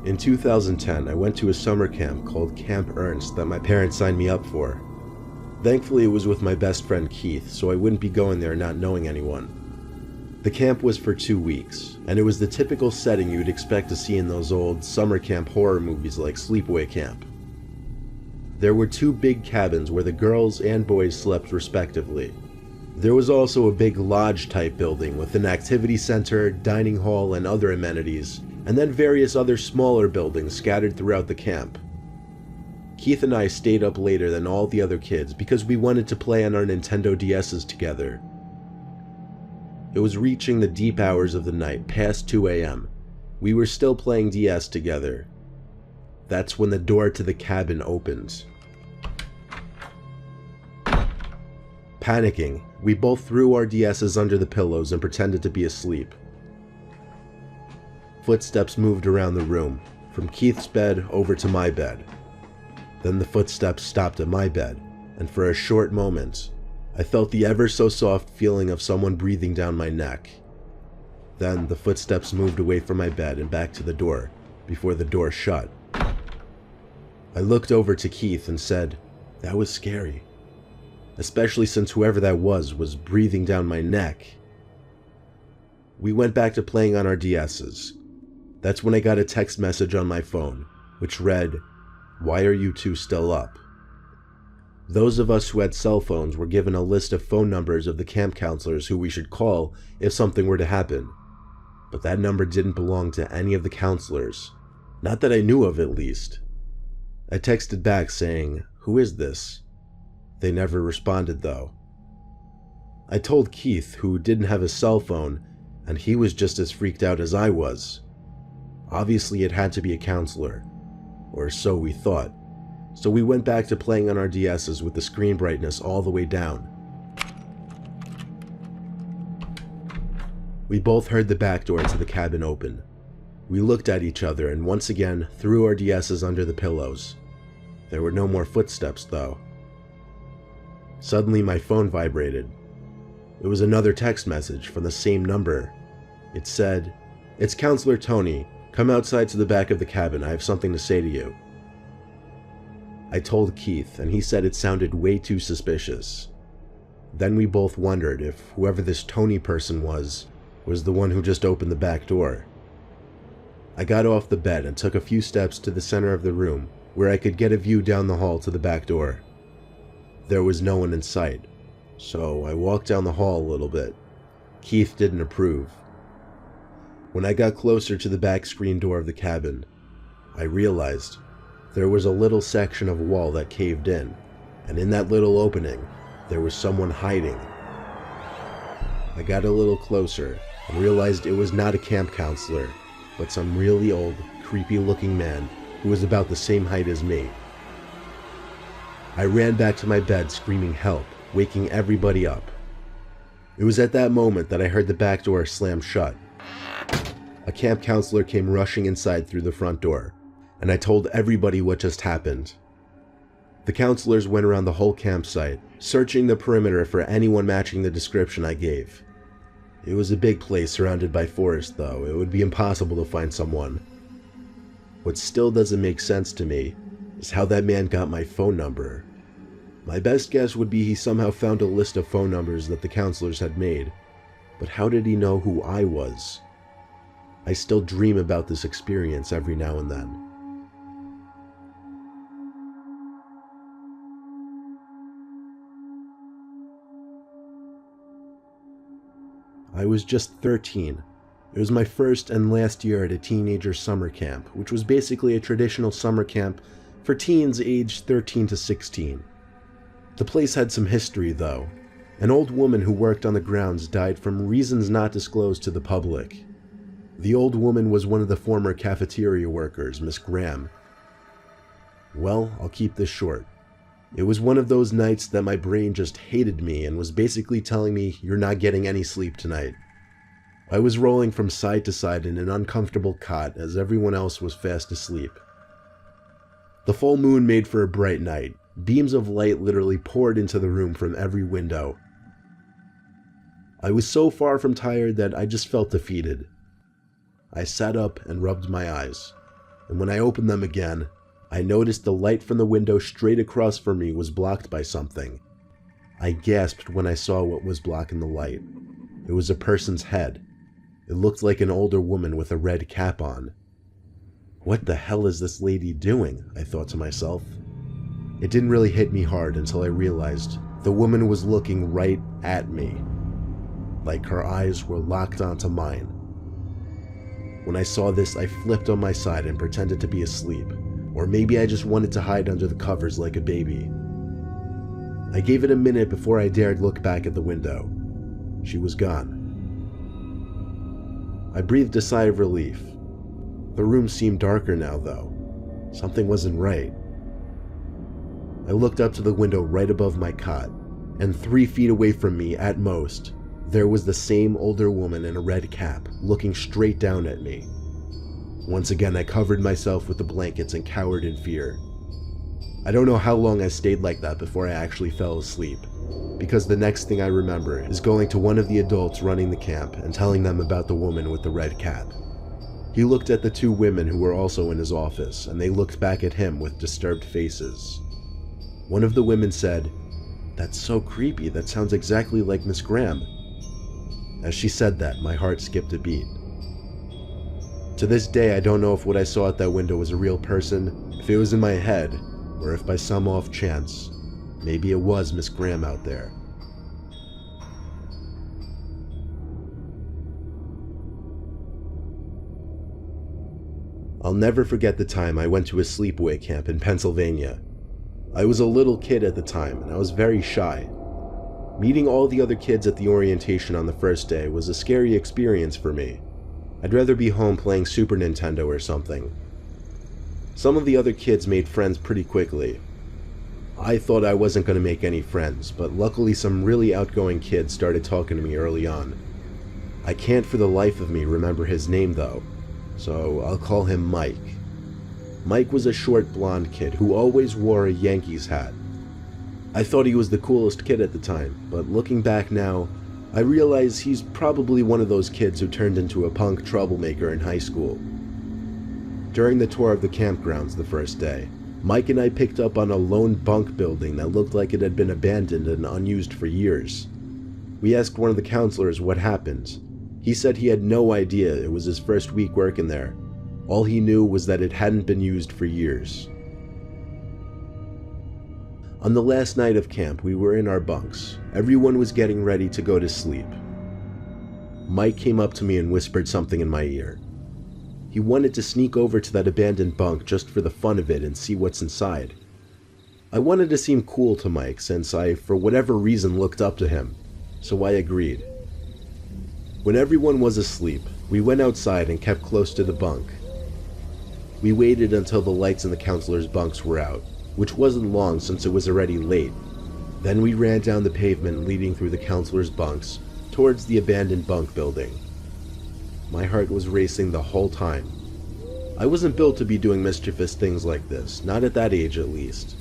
In 2010, I went to a summer camp called Camp Ernst that my parents signed me up for. Thankfully, it was with my best friend Keith, so I wouldn't be going there not knowing anyone. The camp was for 2 weeks, and it was the typical setting you'd expect to see in those old summer camp horror movies like Sleepaway Camp. There were 2 big cabins where the girls and boys slept respectively. There was also a big lodge-type building with an activity center, dining hall, and other amenities, and then various other smaller buildings scattered throughout the camp. Keith and I stayed up later than all the other kids because we wanted to play on our Nintendo DS's together. It was reaching the deep hours of the night, past 2 a.m. We were still playing DS together. That's when the door to the cabin opened. Panicking, we both threw our DS's under the pillows and pretended to be asleep. Footsteps moved around the room, from Keith's bed over to my bed. Then the footsteps stopped at my bed, and for a short moment, I felt the ever so soft feeling of someone breathing down my neck. Then the footsteps moved away from my bed and back to the door, before the door shut. I looked over to Keith and said, "That was scary. Especially since whoever that was breathing down my neck." We went back to playing on our DS's. That's when I got a text message on my phone, which read, "Why are you two still up?" Those of us who had cell phones were given a list of phone numbers of the camp counselors who we should call if something were to happen. But that number didn't belong to any of the counselors. Not that I knew of, at least. I texted back saying, "Who is this?" They never responded, though. I told Keith, who didn't have a cell phone, and he was just as freaked out as I was. Obviously, it had to be a counselor. Or so we thought. So we went back to playing on our DS's with the screen brightness all the way down. We both heard the back door to the cabin open. We looked at each other and once again threw our DS's under the pillows. There were no more footsteps, though. Suddenly my phone vibrated. It was another text message from the same number. It said, "It's Counselor Tony. Come outside to the back of the cabin. I have something to say to you." I told Keith, and he said it sounded way too suspicious. Then we both wondered if whoever this Tony person was the one who just opened the back door. I got off the bed and took a few steps to the center of the room, where I could get a view down the hall to the back door. There was no one in sight, so I walked down the hall a little bit. Keith didn't approve. When I got closer to the back screen door of the cabin, I realized there was a little section of wall that caved in, and in that little opening, there was someone hiding. I got a little closer and realized it was not a camp counselor, but some really old, creepy-looking man who was about the same height as me. I ran back to my bed screaming help, waking everybody up. It was at that moment that I heard the back door slam shut. A camp counselor came rushing inside through the front door, and I told everybody what just happened. The counselors went around the whole campsite, searching the perimeter for anyone matching the description I gave. It was a big place surrounded by forest, though. It would be impossible to find someone. What still doesn't make sense to me is how that man got my phone number. My best guess would be he somehow found a list of phone numbers that the counselors had made, but how did he know who I was? I still dream about this experience every now and then. I was just 13. It was my first and last year at a teenager summer camp, which was basically a traditional summer camp for teens aged 13 to 16. The place had some history, though. An old woman who worked on the grounds died from reasons not disclosed to the public. The old woman was one of the former cafeteria workers, Miss Graham. Well, I'll keep this short. It was one of those nights that my brain just hated me and was basically telling me, "You're not getting any sleep tonight." I was rolling from side to side in an uncomfortable cot as everyone else was fast asleep. The full moon made for a bright night. Beams of light literally poured into the room from every window. I was so far from tired that I just felt defeated. I sat up and rubbed my eyes. and when I opened them again, I noticed the light from the window straight across from me was blocked by something. I gasped when I saw what was blocking the light. It was a person's head. It looked like an older woman with a red cap on. What the hell is this lady doing? I thought to myself. It didn't really hit me hard until I realized the woman was looking right at me, like her eyes were locked onto mine. When I saw this, I flipped on my side and pretended to be asleep, or maybe I just wanted to hide under the covers like a baby. I gave it a minute before I dared look back at the window. She was gone. I breathed a sigh of relief. The room seemed darker now, though. Something wasn't right. I looked up to the window right above my cot, and 3 feet away from me, at most, there was the same older woman in a red cap, looking straight down at me. Once again, I covered myself with the blankets and cowered in fear. I don't know how long I stayed like that before I actually fell asleep, because the next thing I remember is going to one of the adults running the camp and telling them about the woman with the red cap. He looked at the 2 women who were also in his office, and they looked back at him with disturbed faces. One of the women said, "That's so creepy, that sounds exactly like Miss Graham." As she said that, my heart skipped a beat. To this day, I don't know if what I saw at that window was a real person, if it was in my head, or if by some off chance, maybe it was Miss Graham out there. I'll never forget the time I went to a sleepaway camp in Pennsylvania. I was a little kid at the time, and I was very shy. Meeting all the other kids at the orientation on the first day was a scary experience for me. I'd rather be home playing Super Nintendo or something. Some of the other kids made friends pretty quickly. I thought I wasn't going to make any friends, but luckily some really outgoing kids started talking to me early on. I can't for the life of me remember his name though, so I'll call him Mike. Mike was a short blonde kid who always wore a Yankees hat. I thought he was the coolest kid at the time, but looking back now, I realize he's probably one of those kids who turned into a punk troublemaker in high school. During the tour of the campgrounds the first day, Mike and I picked up on a lone bunk building that looked like it had been abandoned and unused for years. We asked one of the counselors what happened. He said he had no idea. It was his first week working there. All he knew was that it hadn't been used for years. On the last night of camp, we were in our bunks. Everyone was getting ready to go to sleep. Mike came up to me and whispered something in my ear. He wanted to sneak over to that abandoned bunk just for the fun of it and see what's inside. I wanted to seem cool to Mike since I, for whatever reason, looked up to him, so I agreed. When everyone was asleep, we went outside and kept close to the bunk. We waited until the lights in the counselors' bunks were out, which wasn't long since it was already late. Then we ran down the pavement leading through the counselors' bunks towards the abandoned bunk building. My heart was racing the whole time. I wasn't built to be doing mischievous things like this, not at that age at least.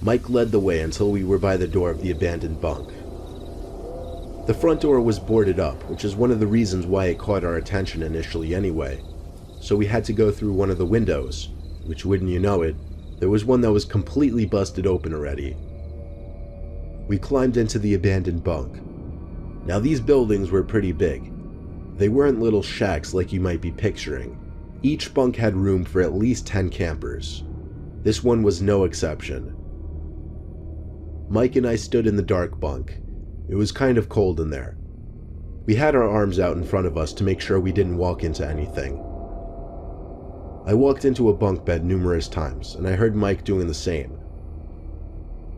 Mike led the way until we were by the door of the abandoned bunk. The front door was boarded up, which is one of the reasons why it caught our attention initially anyway. So we had to go through one of the windows, which, wouldn't you know it, there was one that was completely busted open already. We climbed into the abandoned bunk. Now these buildings were pretty big. They weren't little shacks like you might be picturing. Each bunk had room for at least 10 campers. This one was no exception. Mike and I stood in the dark bunk. It was kind of cold in there. We had our arms out in front of us to make sure we didn't walk into anything. I walked into a bunk bed numerous times, and I heard Mike doing the same.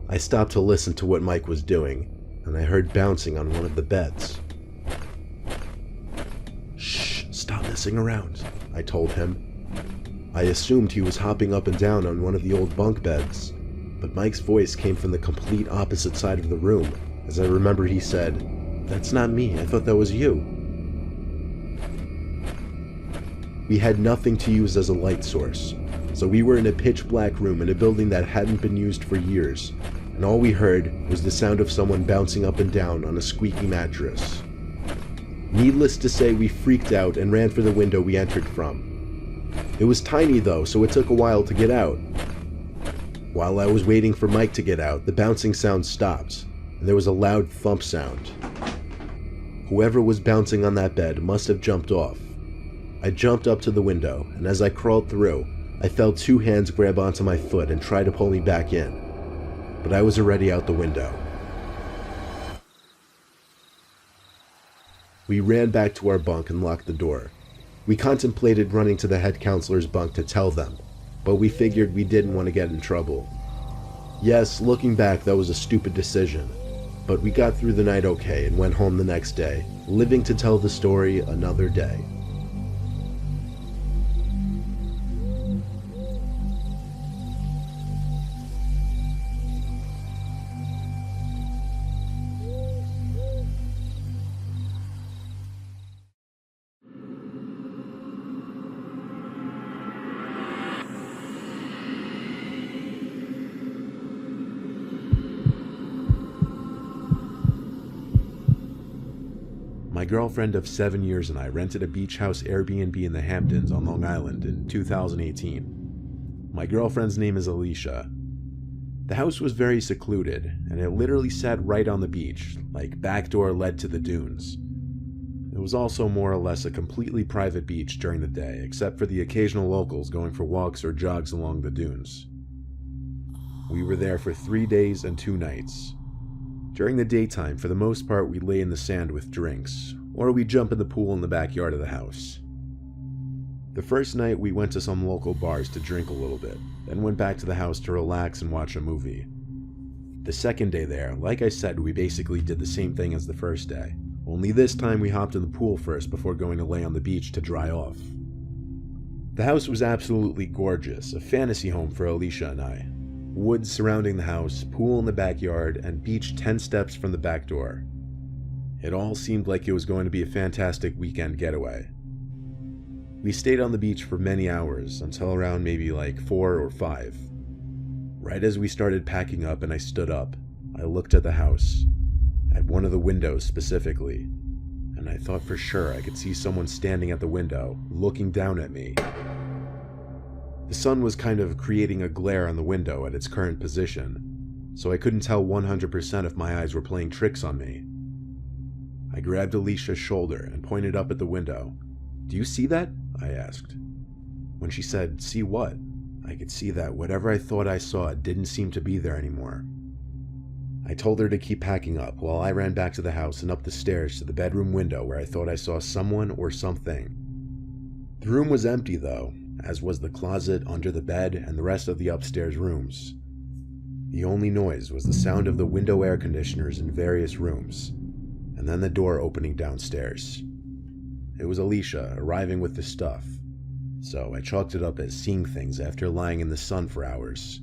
I stopped to listen to what Mike was doing, and I heard bouncing on one of the beds. "Shh, stop messing around," I told him. I assumed he was hopping up and down on one of the old bunk beds, but Mike's voice came from the complete opposite side of the room, as I remember he said, "That's not me, I thought that was you." We had nothing to use as a light source, so we were in a pitch black room in a building that hadn't been used for years, and all we heard was the sound of someone bouncing up and down on a squeaky mattress. Needless to say, we freaked out and ran for the window we entered from. It was tiny though, so it took a while to get out. While I was waiting for Mike to get out, the bouncing sound stopped, and there was a loud thump sound. Whoever was bouncing on that bed must have jumped off. I jumped up to the window, and as I crawled through, I felt two hands grab onto my foot and try to pull me back in, but I was already out the window. We ran back to our bunk and locked the door. We contemplated running to the head counselor's bunk to tell them, but we figured we didn't want to get in trouble. Yes, looking back, that was a stupid decision, but we got through the night okay and went home the next day, living to tell the story another day. My girlfriend of 7 years and I rented a beach house Airbnb in the Hamptons on Long Island in 2018. My girlfriend's name is Alicia. The house was very secluded, and it literally sat right on the beach, like back door led to the dunes. It was also more or less a completely private beach during the day, except for the occasional locals going for walks or jogs along the dunes. We were there for 3 days and 2 nights. During the daytime, for the most part, we lay in the sand with drinks, or we jump in the pool in the backyard of the house. The first night, we went to some local bars to drink a little bit, then went back to the house to relax and watch a movie. The second day there, like I said, we basically did the same thing as the first day, only this time we hopped in the pool first before going to lay on the beach to dry off. The house was absolutely gorgeous, a fantasy home for Alicia and I. Woods surrounding the house, pool in the backyard, and beach 10 steps from the back door. It all seemed like it was going to be a fantastic weekend getaway. We stayed on the beach for many hours, until around maybe like 4 or 5. Right as we started packing up and I stood up, I looked at the house, at one of the windows specifically, and I thought for sure I could see someone standing at the window, looking down at me. The sun was kind of creating a glare on the window at its current position, so I couldn't tell 100% if my eyes were playing tricks on me. I grabbed Alicia's shoulder and pointed up at the window. "Do you see that?" I asked. When she said, "See what?" I could see that whatever I thought I saw didn't seem to be there anymore. I told her to keep packing up while I ran back to the house and up the stairs to the bedroom window where I thought I saw someone or something. The room was empty though, as was the closet, under the bed, and the rest of the upstairs rooms. The only noise was the sound of the window air conditioners in various rooms, and then the door opening downstairs. It was Alicia arriving with the stuff, so I chalked it up as seeing things after lying in the sun for hours.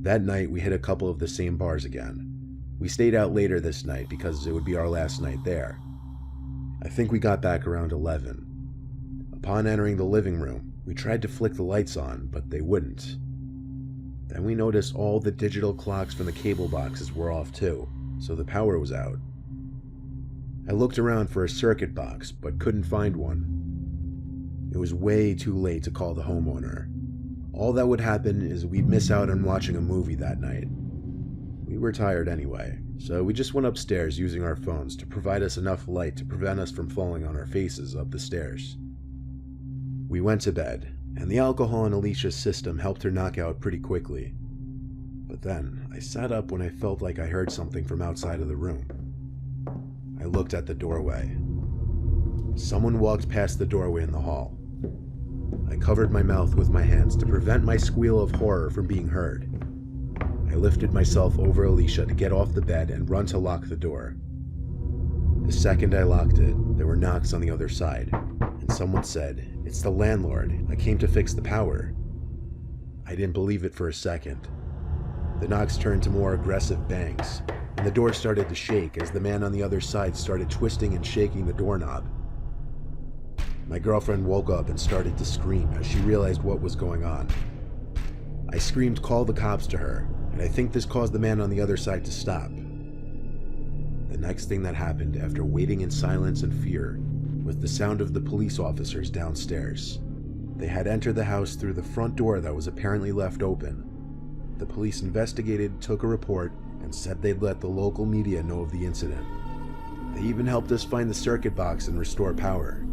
That night we hit a couple of the same bars again. We stayed out later this night because it would be our last night there. I think we got back around 11. Upon entering the living room, we tried to flick the lights on, but they wouldn't. Then we noticed all the digital clocks from the cable boxes were off too, so the power was out. I looked around for a circuit box, but couldn't find one. It was way too late to call the homeowner. All that would happen is we'd miss out on watching a movie that night. We were tired anyway, so we just went upstairs using our phones to provide us enough light to prevent us from falling on our faces up the stairs. We went to bed, and the alcohol in Alicia's system helped her knock out pretty quickly. But then, I sat up when I felt like I heard something from outside of the room. I looked at the doorway. Someone walked past the doorway in the hall. I covered my mouth with my hands to prevent my squeal of horror from being heard. I lifted myself over Alicia to get off the bed and run to lock the door. The second I locked it, there were knocks on the other side, and someone said, "It's the landlord. I came to fix the power." I didn't believe it for a second. The knocks turned to more aggressive bangs, and the door started to shake as the man on the other side started twisting and shaking the doorknob. My girlfriend woke up and started to scream as she realized what was going on. I screamed, "Call the cops," to her, and I think this caused the man on the other side to stop. The next thing that happened after waiting in silence and fear was the sound of the police officers downstairs. They had entered the house through the front door that was apparently left open. The police investigated, took a report, and said they'd let the local media know of the incident. They even helped us find the circuit box and restore power.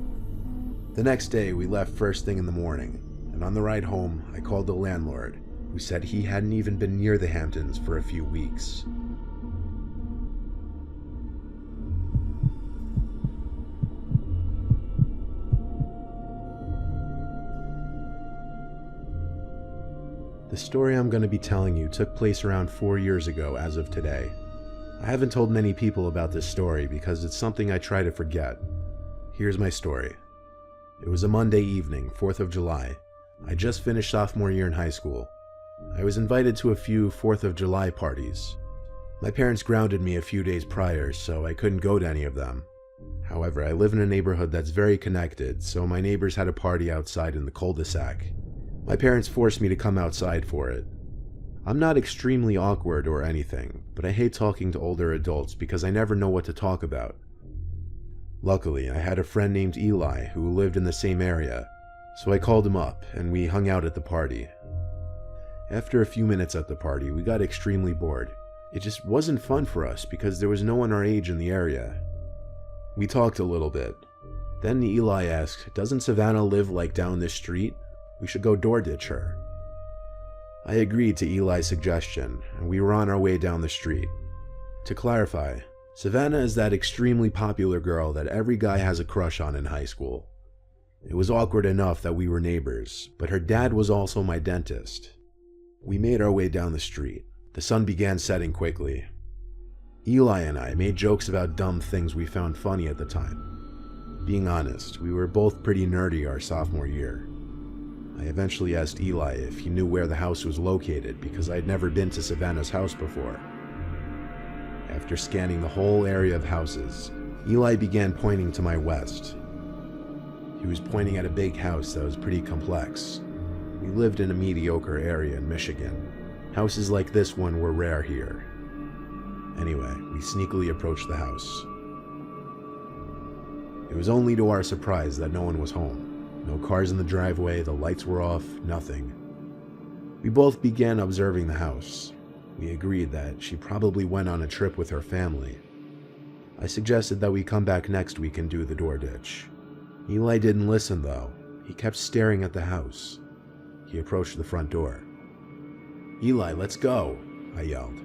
The next day, we left first thing in the morning, and on the ride home, I called the landlord, who said he hadn't even been near the Hamptons for a few weeks. The story I'm going to be telling you took place around 4 years ago as of today. I haven't told many people about this story because it's something I try to forget. Here's my story. It was a Monday evening, 4th of July. I just finished sophomore year in high school. I was invited to a few 4th of July parties. My parents grounded me a few days prior, so I couldn't go to any of them. However, I live in a neighborhood that's very connected, so my neighbors had a party outside in the cul-de-sac. My parents forced me to come outside for it. I'm not extremely awkward or anything, but I hate talking to older adults because I never know what to talk about. Luckily, I had a friend named Eli who lived in the same area, so I called him up and we hung out at the party. After a few minutes at the party, we got extremely bored. It just wasn't fun for us because there was no one our age in the area. We talked a little bit. Then Eli asked, "Doesn't Savannah live like down this street? We should go door ditch her." I agreed to Eli's suggestion, and we were on our way down the street. To clarify, Savannah is that extremely popular girl that every guy has a crush on in high school. It was awkward enough that we were neighbors, but her dad was also my dentist. We made our way down the street. The sun began setting quickly. Eli and I made jokes about dumb things we found funny at the time. Being honest, we were both pretty nerdy our sophomore year. I eventually asked Eli if he knew where the house was located because I'd never been to Savannah's house before. After scanning the whole area of houses, Eli began pointing to my west. He was pointing at a big house that was pretty complex. We lived in a mediocre area in Michigan. Houses like this one were rare here. Anyway, we sneakily approached the house. It was only to our surprise that no one was home. No cars in the driveway, the lights were off, nothing. We both began observing the house. We agreed that she probably went on a trip with her family. I suggested that we come back next week and do the door ditch. Eli didn't listen though. He kept staring at the house. He approached the front door. "Eli, let's go," I yelled.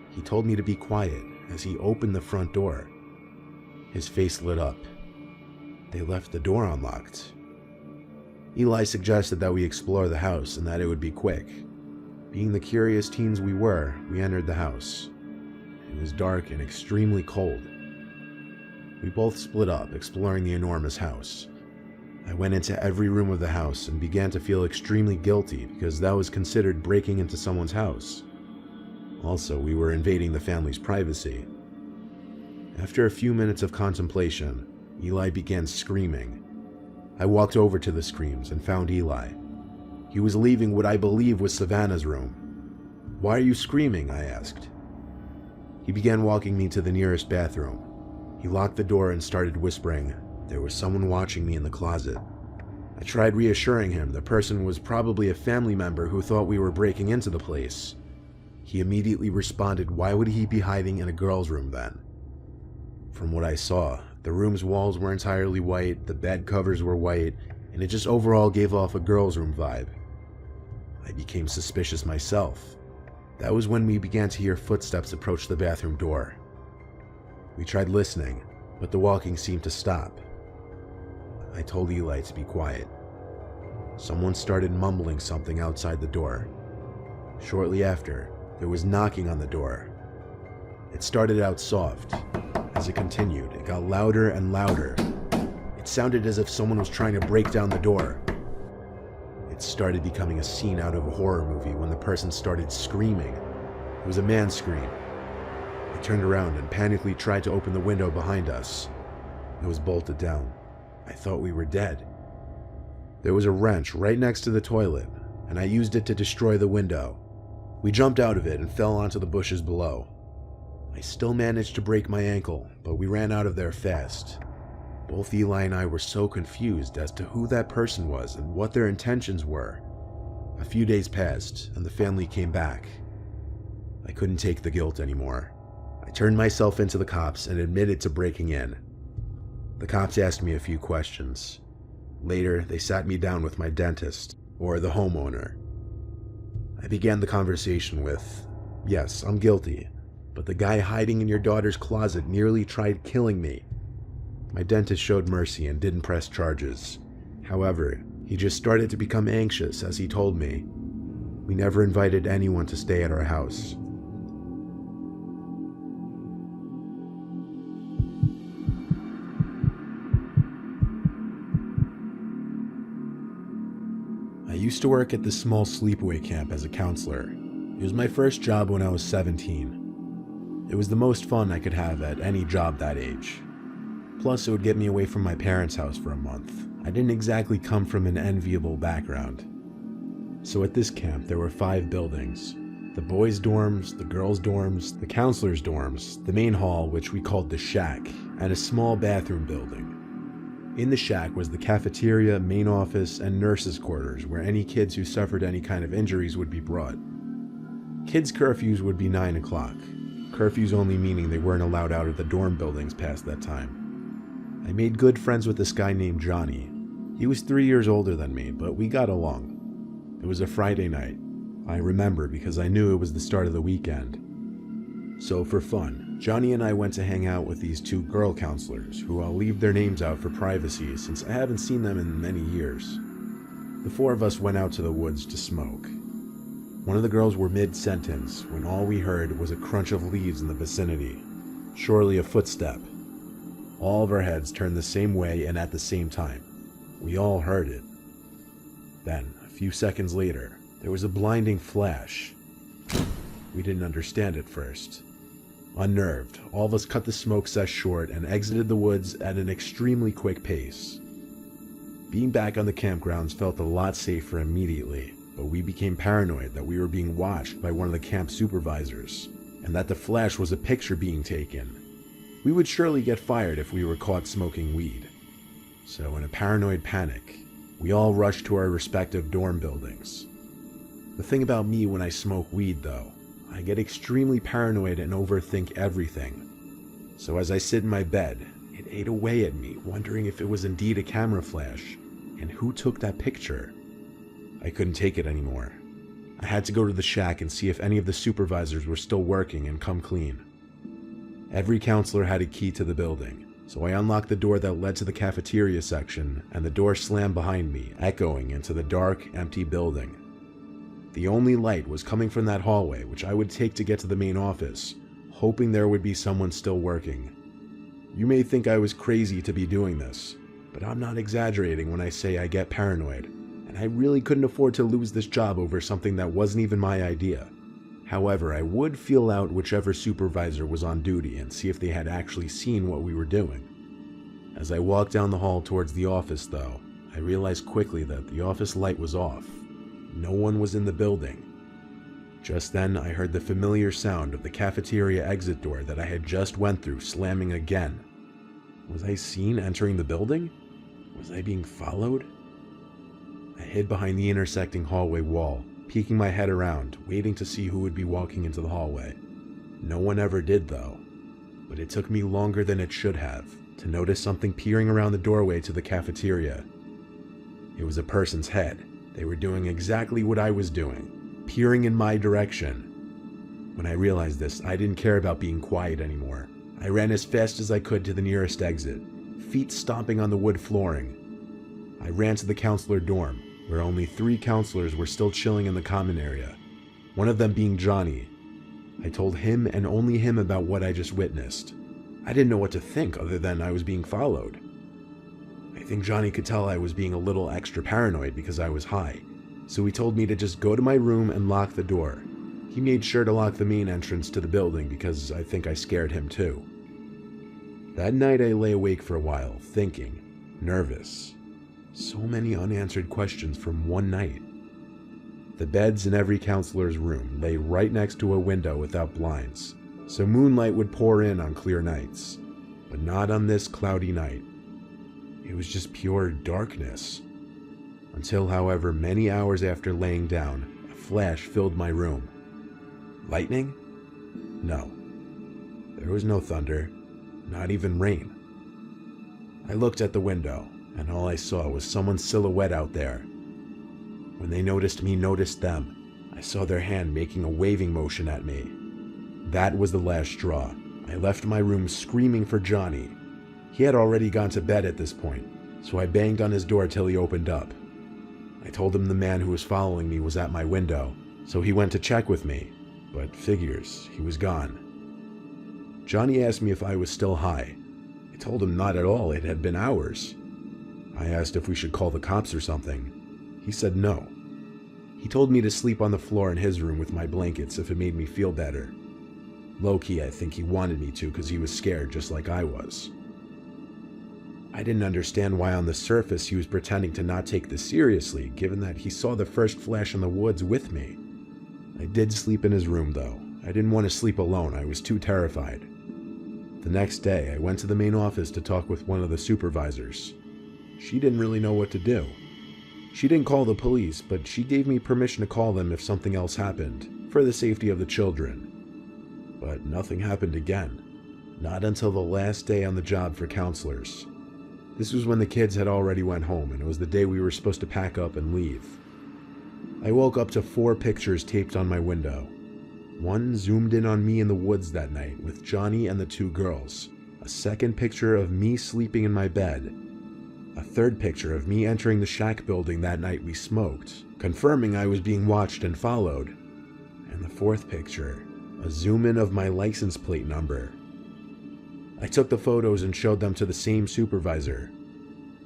He told me to be quiet as he opened the front door. His face lit up. They left the door unlocked. Eli suggested that we explore the house and that it would be quick. Being the curious teens we were, we entered the house. It was dark and extremely cold. We both split up, exploring the enormous house. I went into every room of the house and began to feel extremely guilty because that was considered breaking into someone's house. Also, we were invading the family's privacy. After a few minutes of contemplation, Eli began screaming. I walked over to the screams and found Eli. He was leaving what I believe was Savannah's room. "Why are you screaming?" I asked. He began walking me to the nearest bathroom. He locked the door and started whispering, "There was someone watching me in the closet." I tried reassuring him the person was probably a family member who thought we were breaking into the place. He immediately responded, "Why would he be hiding in a girl's room then?" From what I saw, the room's walls were entirely white, the bed covers were white, and it just overall gave off a girl's room vibe. I became suspicious myself. That was when we began to hear footsteps approach the bathroom door. We tried listening, but the walking seemed to stop. I told Eli to be quiet. Someone started mumbling something outside the door. Shortly after, there was knocking on the door. It started out soft. As it continued, it got louder and louder. It sounded as if someone was trying to break down the door. It started becoming a scene out of a horror movie when the person started screaming. It was a man's scream. I turned around and panically tried to open the window behind us. It was bolted down. I thought we were dead. There was a wrench right next to the toilet, and I used it to destroy the window. We jumped out of it and fell onto the bushes below. I still managed to break my ankle, but we ran out of there fast. Both Eli and I were so confused as to who that person was and what their intentions were. A few days passed, and the family came back. I couldn't take the guilt anymore. I turned myself into the cops and admitted to breaking in. The cops asked me a few questions. Later, they sat me down with my dentist, or the homeowner. I began the conversation with, "Yes, I'm guilty, but the guy hiding in your daughter's closet nearly tried killing me." My dentist showed mercy and didn't press charges. However, he just started to become anxious as he told me. We never invited anyone to stay at our house. I used to work at this small sleepaway camp as a counselor. It was my first job when I was 17. It was the most fun I could have at any job that age. Plus, it would get me away from my parents' house for a month. I didn't exactly come from an enviable background. So at this camp, there were 5 buildings. The boys' dorms, the girls' dorms, the counselors' dorms, the main hall, which we called the shack, and a small bathroom building. In the shack was the cafeteria, main office, and nurses' quarters, where any kids who suffered any kind of injuries would be brought. Kids' curfews would be 9 o'clock. Curfews only meaning they weren't allowed out of the dorm buildings past that time. I made good friends with this guy named Johnny. He was 3 years older than me, but we got along. It was a Friday night. I remember because I knew it was the start of the weekend. So for fun, Johnny and I went to hang out with these 2 girl counselors, who I'll leave their names out for privacy since I haven't seen them in many years. The 4 of us went out to the woods to smoke. One of the girls were mid-sentence when all we heard was a crunch of leaves in the vicinity. Surely a footstep. All of our heads turned the same way and at the same time. We all heard it. Then, a few seconds later, there was a blinding flash. We didn't understand at first. Unnerved, all of us cut the smoke sesh short and exited the woods at an extremely quick pace. Being back on the campgrounds felt a lot safer immediately, but we became paranoid that we were being watched by one of the camp supervisors, and that the flash was a picture being taken. We would surely get fired if we were caught smoking weed. So in a paranoid panic, we all rushed to our respective dorm buildings. The thing about me when I smoke weed though, I get extremely paranoid and overthink everything. So as I sit in my bed, it ate away at me, wondering if it was indeed a camera flash, and who took that picture. I couldn't take it anymore. I had to go to the shack and see if any of the supervisors were still working and come clean. Every counselor had a key to the building, so I unlocked the door that led to the cafeteria section, and the door slammed behind me, echoing into the dark, empty building. The only light was coming from that hallway, which I would take to get to the main office, hoping there would be someone still working. You may think I was crazy to be doing this, but I'm not exaggerating when I say I get paranoid, and I really couldn't afford to lose this job over something that wasn't even my idea. However, I would feel out whichever supervisor was on duty and see if they had actually seen what we were doing. As I walked down the hall towards the office, though, I realized quickly that the office light was off. No one was in the building. Just then, I heard the familiar sound of the cafeteria exit door that I had just went through slamming again. Was I seen entering the building? Was I being followed? I hid behind the intersecting hallway wall, peeking my head around, waiting to see who would be walking into the hallway. No one ever did, though. But it took me longer than it should have to notice something peering around the doorway to the cafeteria. It was a person's head. They were doing exactly what I was doing, peering in my direction. When I realized this, I didn't care about being quiet anymore. I ran as fast as I could to the nearest exit, feet stomping on the wood flooring. I ran to the counselor dorm, where only 3 counselors were still chilling in the common area, one of them being Johnny. I told him and only him about what I just witnessed. I didn't know what to think other than I was being followed. I think Johnny could tell I was being a little extra paranoid because I was high, so he told me to just go to my room and lock the door. He made sure to lock the main entrance to the building because I think I scared him too. That night I lay awake for a while, thinking, nervous. So many unanswered questions from one night. The beds in every counselor's room lay right next to a window without blinds, so moonlight would pour in on clear nights, but not on this cloudy night. It was just pure darkness. Until, however, many hours after laying down, a flash filled my room. Lightning? No. There was no thunder, not even rain. I looked at the window, and all I saw was someone's silhouette out there. When they noticed me noticed them, I saw their hand making a waving motion at me. That was the last straw. I left my room screaming for Johnny. He had already gone to bed at this point, so I banged on his door till he opened up. I told him the man who was following me was at my window, so he went to check with me, but figures, he was gone. Johnny asked me if I was still high. I told him not at all, it had been hours. I asked if we should call the cops or something. He said no. He told me to sleep on the floor in his room with my blankets if it made me feel better. Low-key, I think he wanted me to because he was scared just like I was. I didn't understand why on the surface he was pretending to not take this seriously, given that he saw the first flash in the woods with me. I did sleep in his room though. I didn't want to sleep alone, I was too terrified. The next day, I went to the main office to talk with one of the supervisors. She didn't really know what to do. She didn't call the police, but she gave me permission to call them if something else happened, for the safety of the children. But nothing happened again. Not until the last day on the job for counselors. This was when the kids had already went home, and it was the day we were supposed to pack up and leave. I woke up to 4 pictures taped on my window. One zoomed in on me in the woods that night with Johnny and the 2 girls. A second picture of me sleeping in my bed. A third picture of me entering the shack building that night we smoked, confirming I was being watched and followed. And the 4th picture, a zoom in of my license plate number. I took the photos and showed them to the same supervisor.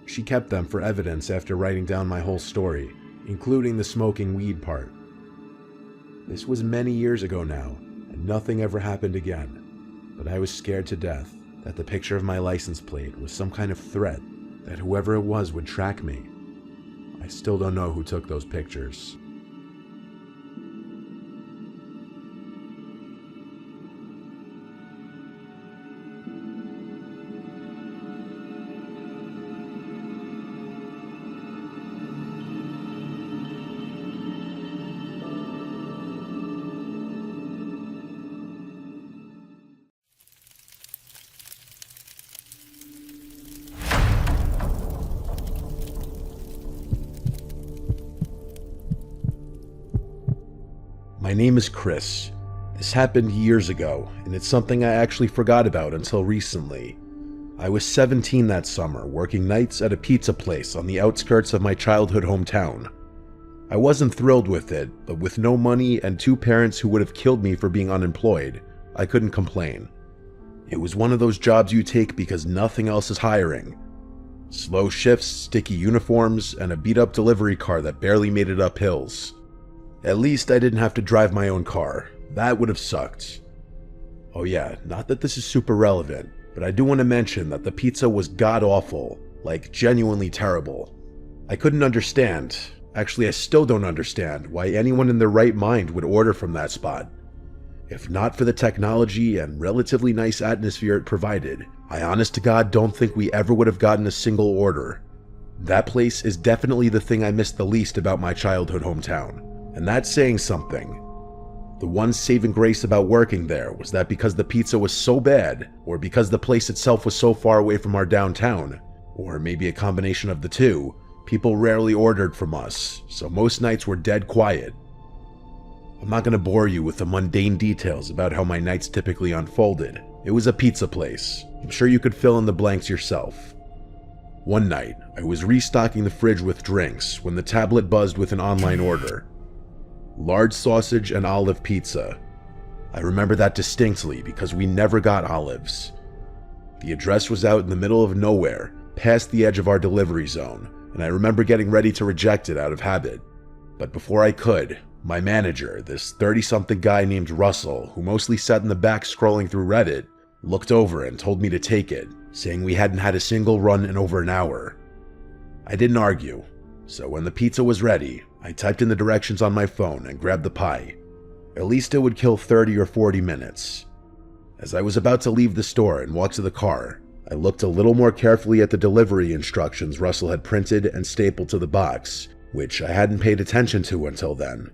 She kept them for evidence after writing down my whole story, including the smoking weed part. This was many years ago now, and nothing ever happened again, but I was scared to death that the picture of my license plate was some kind of threat, that whoever it was would track me. I still don't know who took those pictures. My name is Chris. This happened years ago, and it's something I actually forgot about until recently. I was 17 that summer, working nights at a pizza place on the outskirts of my childhood hometown. I wasn't thrilled with it, but with no money and 2 parents who would have killed me for being unemployed, I couldn't complain. It was one of those jobs you take because nothing else is hiring. Slow shifts, sticky uniforms, and a beat-up delivery car that barely made it up hills. At least I didn't have to drive my own car. That would have sucked. Oh yeah, not that this is super relevant, but I do want to mention that the pizza was god-awful, like genuinely terrible. I couldn't understand, actually I still don't understand, why anyone in their right mind would order from that spot. If not for the technology and relatively nice atmosphere it provided, I honest to God don't think we ever would have gotten a single order. That place is definitely the thing I missed the least about my childhood hometown. And that's saying something. The one saving grace about working there was that because the pizza was so bad, or because the place itself was so far away from our downtown, or maybe a combination of the two, people rarely ordered from us, so most nights were dead quiet. I'm not going to bore you with the mundane details about how my nights typically unfolded. It was a pizza place. I'm sure you could fill in the blanks yourself. One night, I was restocking the fridge with drinks when the tablet buzzed with an online order. Large sausage and olive pizza. I remember that distinctly because we never got olives. The address was out in the middle of nowhere, past the edge of our delivery zone, and I remember getting ready to reject it out of habit. But before I could, my manager, this 30-something guy named Russell, who mostly sat in the back scrolling through Reddit, looked over and told me to take it, saying we hadn't had a single run in over an hour. I didn't argue, so when the pizza was ready, I typed in the directions on my phone and grabbed the pie. At least it would kill 30 or 40 minutes. As I was about to leave the store and walk to the car, I looked a little more carefully at the delivery instructions Russell had printed and stapled to the box, which I hadn't paid attention to until then.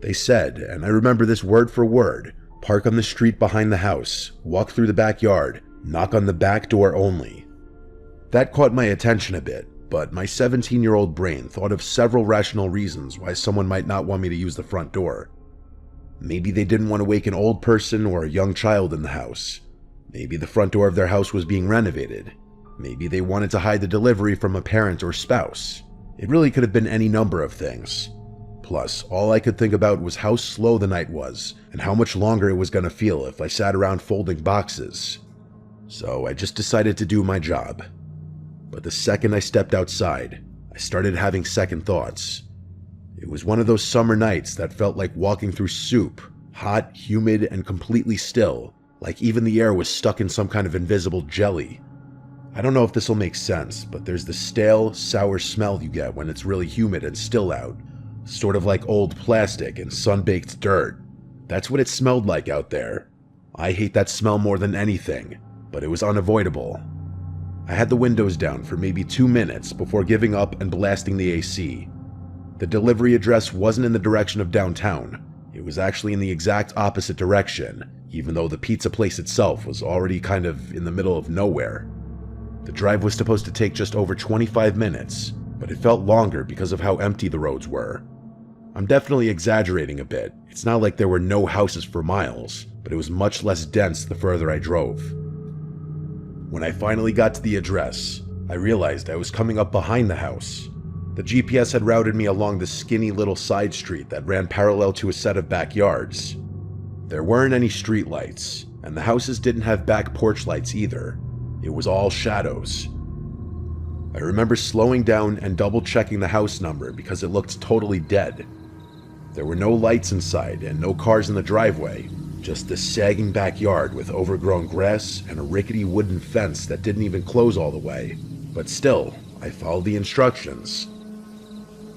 They said, and I remember this word for word, park on the street behind the house, walk through the backyard, knock on the back door only. That caught my attention a bit, but my 17-year-old brain thought of several rational reasons why someone might not want me to use the front door. Maybe they didn't want to wake an old person or a young child in the house. Maybe the front door of their house was being renovated. Maybe they wanted to hide the delivery from a parent or spouse. It really could have been any number of things. Plus, all I could think about was how slow the night was and how much longer it was going to feel if I sat around folding boxes. So I just decided to do my job. But the second I stepped outside, I started having second thoughts. It was one of those summer nights that felt like walking through soup, hot, humid, and completely still, like even the air was stuck in some kind of invisible jelly. I don't know if this will make sense, but there's the stale, sour smell you get when it's really humid and still out, sort of like old plastic and sun-baked dirt. That's what it smelled like out there. I hate that smell more than anything, but it was unavoidable. I had the windows down for maybe 2 minutes before giving up and blasting the AC. The delivery address wasn't in the direction of downtown. It was actually in the exact opposite direction, even though the pizza place itself was already kind of in the middle of nowhere. The drive was supposed to take just over 25 minutes, but it felt longer because of how empty the roads were. I'm definitely exaggerating a bit. It's not like there were no houses for miles, but it was much less dense the further I drove. When I finally got to the address, I realized I was coming up behind the house. The GPS had routed me along the skinny little side street that ran parallel to a set of backyards. There weren't any street lights, and the houses didn't have back porch lights either. It was all shadows. I remember slowing down and double-checking the house number because it looked totally dead. There were no lights inside and no cars in the driveway, just this sagging backyard with overgrown grass and a rickety wooden fence that didn't even close all the way. But still, I followed the instructions.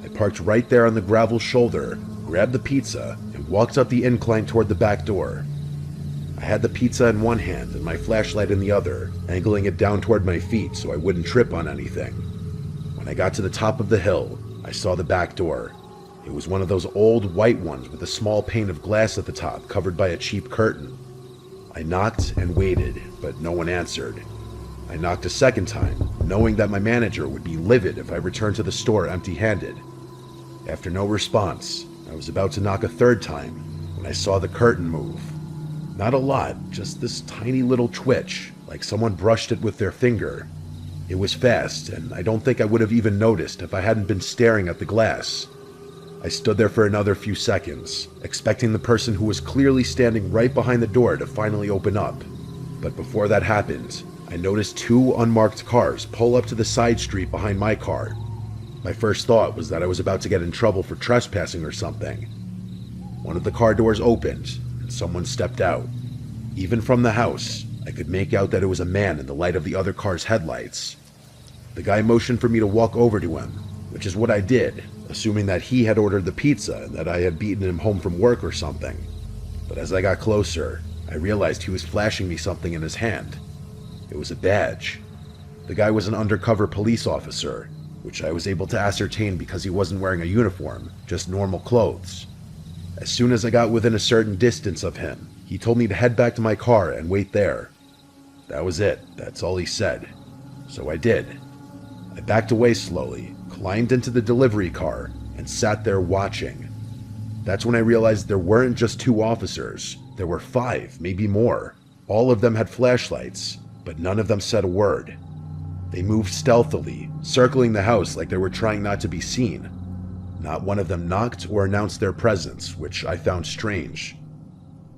I parked right there on the gravel shoulder, grabbed the pizza, and walked up the incline toward the back door. I had the pizza in one hand and my flashlight in the other, angling it down toward my feet so I wouldn't trip on anything. When I got to the top of the hill, I saw the back door. It was one of those old white ones with a small pane of glass at the top covered by a cheap curtain. I knocked and waited, but no one answered. I knocked a second time, knowing that my manager would be livid if I returned to the store empty-handed. After no response, I was about to knock a third time when I saw the curtain move. Not a lot, just this tiny little twitch, like someone brushed it with their finger. It was fast, and I don't think I would have even noticed if I hadn't been staring at the glass. I stood there for another few seconds, expecting the person who was clearly standing right behind the door to finally open up. But before that happened, I noticed 2 unmarked cars pull up to the side street behind my car. My first thought was that I was about to get in trouble for trespassing or something. One of the car doors opened, and someone stepped out. Even from the house, I could make out that it was a man in the light of the other car's headlights. The guy motioned for me to walk over to him, which is what I did, assuming that he had ordered the pizza and that I had beaten him home from work or something. But as I got closer, I realized he was flashing me something in his hand. It was a badge. The guy was an undercover police officer, which I was able to ascertain because he wasn't wearing a uniform, just normal clothes. As soon as I got within a certain distance of him, he told me to head back to my car and wait there. That was it. That's all he said. So I did. I backed away slowly, climbed into the delivery car, and sat there watching. That's when I realized there weren't just 2 officers. There were 5, maybe more. All of them had flashlights, but none of them said a word. They moved stealthily, circling the house like they were trying not to be seen. Not one of them knocked or announced their presence, which I found strange.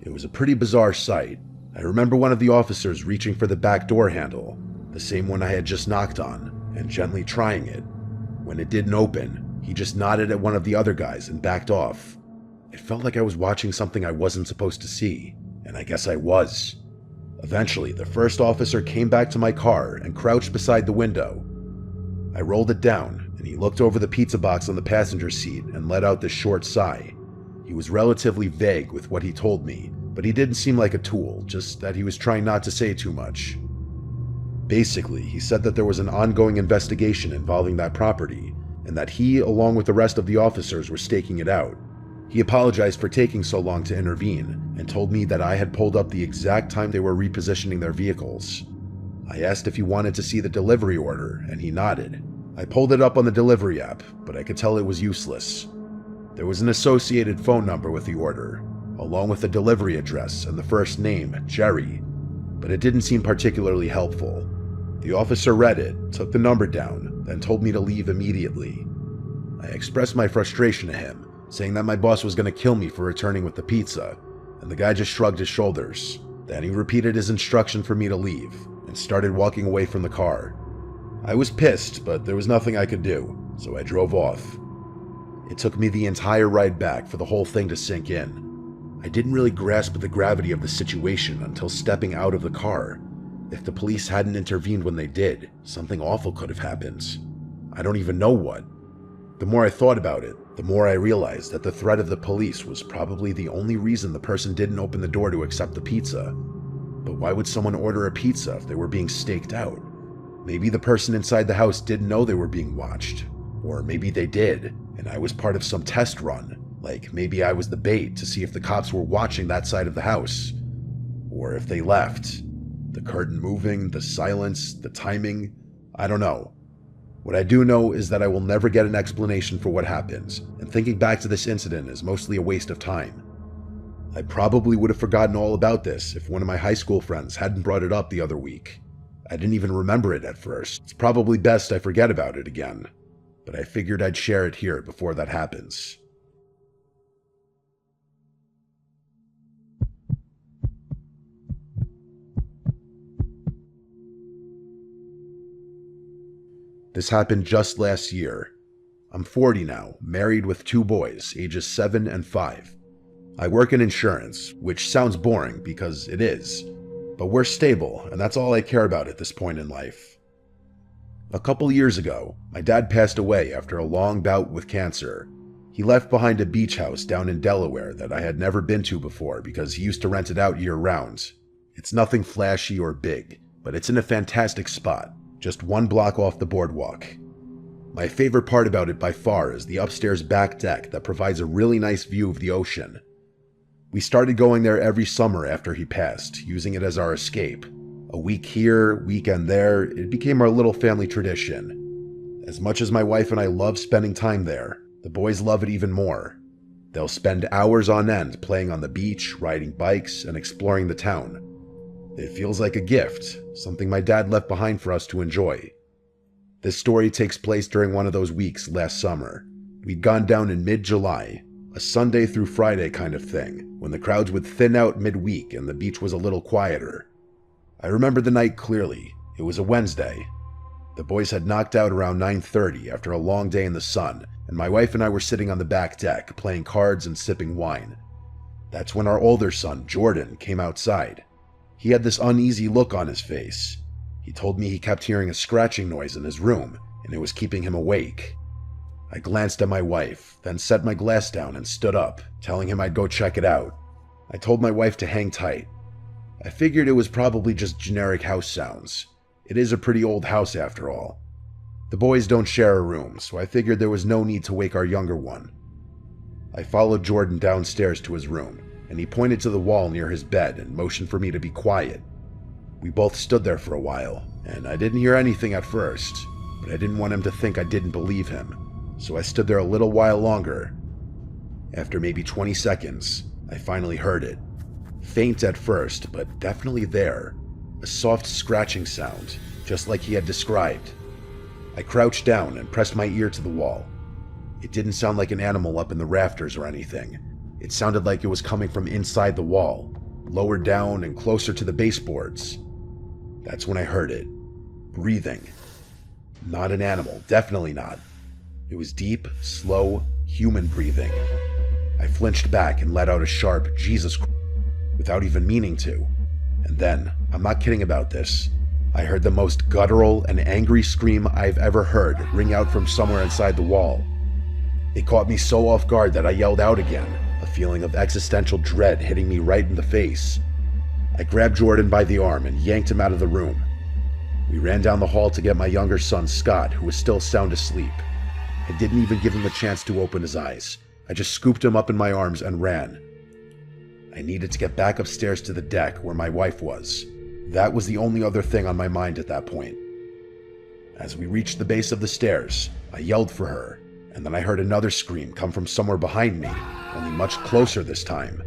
It was a pretty bizarre sight. I remember one of the officers reaching for the back door handle, the same one I had just knocked on, and gently trying it. When it didn't open, he just nodded at one of the other guys and backed off. It felt like I was watching something I wasn't supposed to see, and I guess I was. Eventually, the first officer came back to my car and crouched beside the window. I rolled it down, and he looked over the pizza box on the passenger seat and let out this short sigh. He was relatively vague with what he told me, but he didn't seem like a tool, just that he was trying not to say too much. Basically, he said that there was an ongoing investigation involving that property, and that he, along with the rest of the officers, were staking it out. He apologized for taking so long to intervene, and told me that I had pulled up the exact time they were repositioning their vehicles. I asked if he wanted to see the delivery order, and he nodded. I pulled it up on the delivery app, but I could tell it was useless. There was an associated phone number with the order, along with the delivery address and the first name, Jerry, but it didn't seem particularly helpful. The officer read it, took the number down, then told me to leave immediately. I expressed my frustration to him, saying that my boss was going to kill me for returning with the pizza, and the guy just shrugged his shoulders. Then he repeated his instruction for me to leave, and started walking away from the car. I was pissed, but there was nothing I could do, so I drove off. It took me the entire ride back for the whole thing to sink in. I didn't really grasp the gravity of the situation until stepping out of the car. If the police hadn't intervened when they did, something awful could have happened. I don't even know what. The more I thought about it, the more I realized that the threat of the police was probably the only reason the person didn't open the door to accept the pizza. But why would someone order a pizza if they were being staked out? Maybe the person inside the house didn't know they were being watched. Or maybe they did, and I was part of some test run. Like maybe I was the bait to see if the cops were watching that side of the house. Or if they left. The curtain moving, the silence, the timing, I don't know. What I do know is that I will never get an explanation for what happens, and thinking back to this incident is mostly a waste of time. I probably would have forgotten all about this if one of my high school friends hadn't brought it up the other week. I didn't even remember it at first. It's probably best I forget about it again, but I figured I'd share it here before that happens. This happened just last year. I'm 40 now, married with 2 boys, ages 7 and 5. I work in insurance, which sounds boring because it is, but we're stable, and that's all I care about at this point in life. A couple years ago, my dad passed away after a long bout with cancer. He left behind a beach house down in Delaware that I had never been to before because he used to rent it out year-round. It's nothing flashy or big, but it's in a fantastic spot, just 1 block off the boardwalk. My favorite part about it by far is the upstairs back deck that provides a really nice view of the ocean. We started going there every summer after he passed, using it as our escape. A week here, weekend there, it became our little family tradition. As much as my wife and I love spending time there, the boys love it even more. They'll spend hours on end playing on the beach, riding bikes, and exploring the town. It feels like a gift, something my dad left behind for us to enjoy. This story takes place during one of those weeks last summer. We'd gone down in mid-July, a Sunday through Friday kind of thing, when the crowds would thin out midweek and the beach was a little quieter. I remember the night clearly. It was a Wednesday. The boys had knocked out around 9:30 after a long day in the sun, and my wife and I were sitting on the back deck playing cards and sipping wine. That's when our older son, Jordan, came outside. He had this uneasy look on his face. He told me he kept hearing a scratching noise in his room, and it was keeping him awake. I glanced at my wife, then set my glass down and stood up, telling him I'd go check it out. I told my wife to hang tight. I figured it was probably just generic house sounds. It is a pretty old house after all. The boys don't share a room, so I figured there was no need to wake our younger one. I followed Jordan downstairs to his room, and he pointed to the wall near his bed and motioned for me to be quiet. We both stood there for a while, and I didn't hear anything at first, but I didn't want him to think I didn't believe him, so I stood there a little while longer. After maybe 20 seconds, I finally heard it. Faint at first, but definitely there. A soft scratching sound, just like he had described. I crouched down and pressed my ear to the wall. It didn't sound like an animal up in the rafters or anything. It sounded like it was coming from inside the wall, lower down and closer to the baseboards. That's when I heard it. Breathing. Not an animal, definitely not. It was deep, slow, human breathing. I flinched back and let out a sharp "Jesus Christ," without even meaning to. And then, I'm not kidding about this, I heard the most guttural and angry scream I've ever heard ring out from somewhere inside the wall. It caught me so off guard that I yelled out again, a feeling of existential dread hitting me right in the face. I grabbed Jordan by the arm and yanked him out of the room. We ran down the hall to get my younger son, Scott, who was still sound asleep. I didn't even give him a chance to open his eyes. I just scooped him up in my arms and ran. I needed to get back upstairs to the deck where my wife was. That was the only other thing on my mind at that point. As we reached the base of the stairs, I yelled for her, and then I heard another scream come from somewhere behind me, only much closer this time.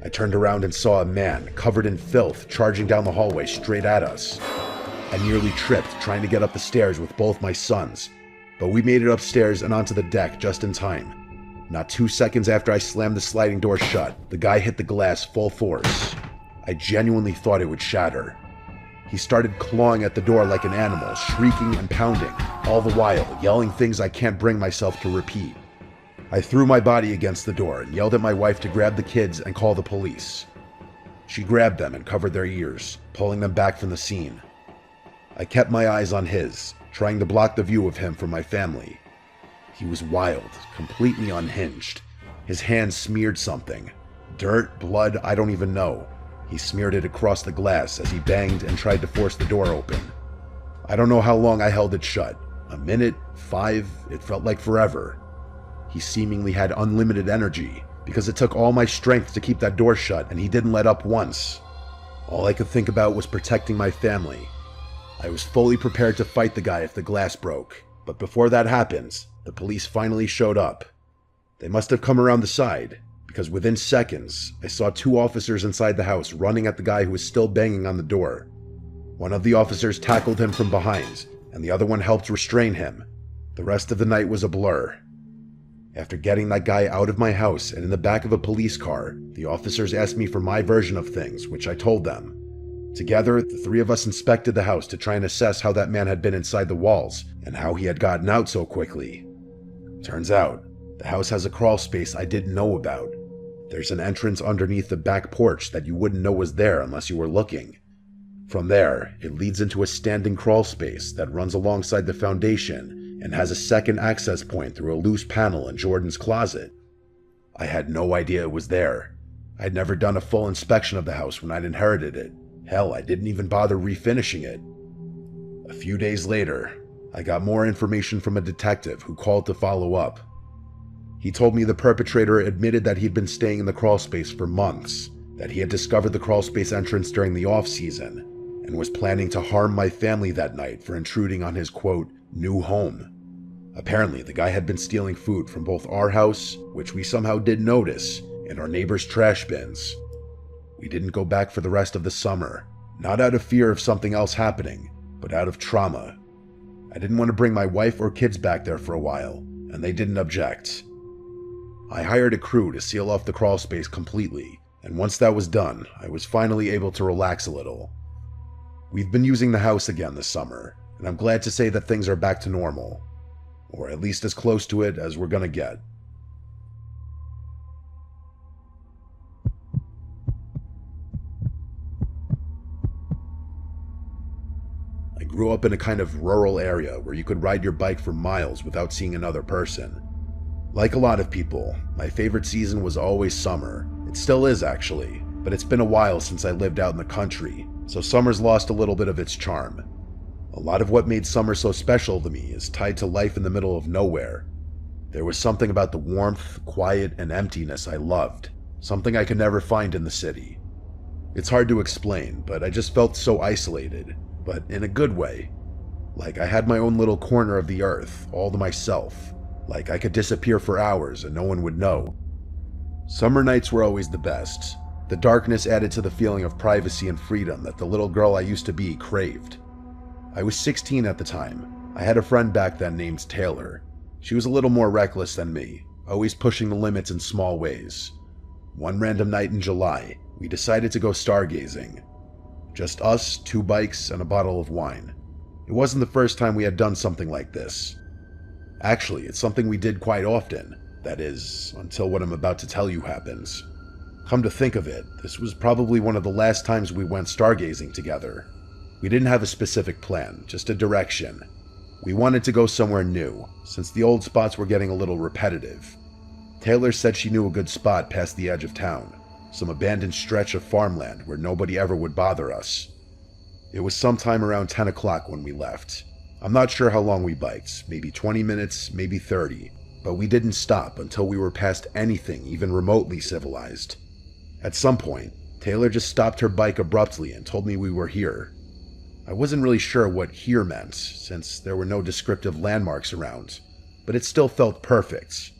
I turned around and saw a man, covered in filth, charging down the hallway straight at us. I nearly tripped trying to get up the stairs with both my sons, but we made it upstairs and onto the deck just in time. Not 2 seconds after I slammed the sliding door shut, the guy hit the glass full force. I genuinely thought it would shatter. He started clawing at the door like an animal, shrieking and pounding, all the while yelling things I can't bring myself to repeat. I threw my body against the door and yelled at my wife to grab the kids and call the police. She grabbed them and covered their ears, pulling them back from the scene. I kept my eyes on his, trying to block the view of him from my family. He was wild, completely unhinged. His hands smeared something. Dirt, blood, I don't even know. He smeared it across the glass as he banged and tried to force the door open. I don't know how long I held it shut. A minute, 5, it felt like forever. He seemingly had unlimited energy, because it took all my strength to keep that door shut, and he didn't let up once. All I could think about was protecting my family. I was fully prepared to fight the guy if the glass broke, but before that happened, the police finally showed up. They must have come around the side, because within seconds, I saw 2 officers inside the house running at the guy who was still banging on the door. One of the officers tackled him from behind, and the other one helped restrain him. The rest of the night was a blur. After getting that guy out of my house and in the back of a police car, the officers asked me for my version of things, which I told them. Together, the 3 of us inspected the house to try and assess how that man had been inside the walls and how he had gotten out so quickly. Turns out, the house has a crawl space I didn't know about. There's an entrance underneath the back porch that you wouldn't know was there unless you were looking. From there, it leads into a standing crawl space that runs alongside the foundation and has a second access point through a loose panel in Jordan's closet. I had no idea it was there. I'd never done a full inspection of the house when I'd inherited it. Hell, I didn't even bother refinishing it. A few days later, I got more information from a detective who called to follow up. He told me the perpetrator admitted that he'd been staying in the crawlspace for months, that he had discovered the crawlspace entrance during the off-season, and was planning to harm my family that night for intruding on his, quote, new home. Apparently, the guy had been stealing food from both our house, which we somehow did notice, and our neighbors' trash bins. We didn't go back for the rest of the summer, not out of fear of something else happening, but out of trauma. I didn't want to bring my wife or kids back there for a while, and they didn't object. I hired a crew to seal off the crawl space completely, and once that was done, I was finally able to relax a little. We've been using the house again this summer, and I'm glad to say that things are back to normal, or at least as close to it as we're gonna get. I grew up in a kind of rural area where you could ride your bike for miles without seeing another person. Like a lot of people, my favorite season was always summer. It still is actually, but it's been a while since I lived out in the country, so summer's lost a little bit of its charm. A lot of what made summer so special to me is tied to life in the middle of nowhere. There was something about the warmth, quiet, and emptiness I loved, something I could never find in the city. It's hard to explain, but I just felt so isolated, but in a good way. Like I had my own little corner of the earth, all to myself. Like I could disappear for hours and no one would know. Summer nights were always the best. The darkness added to the feeling of privacy and freedom that the little girl I used to be craved. I was 16 at the time. I had a friend back then named Taylor. She was a little more reckless than me, always pushing the limits in small ways. One random night in July, we decided to go stargazing. Just us, 2 bikes, and a bottle of wine. It wasn't the first time we had done something like this. Actually, it's something we did quite often. That is, until what I'm about to tell you happens. Come to think of it, this was probably one of the last times we went stargazing together. We didn't have a specific plan, just a direction. We wanted to go somewhere new, since the old spots were getting a little repetitive. Taylor said she knew a good spot past the edge of town, some abandoned stretch of farmland where nobody ever would bother us. It was sometime around 10 o'clock when we left. I'm not sure how long we biked, maybe 20 minutes, maybe 30, but we didn't stop until we were past anything even remotely civilized. At some point, Taylor just stopped her bike abruptly and told me we were here. I wasn't really sure what here meant, since there were no descriptive landmarks around, but it still felt perfect.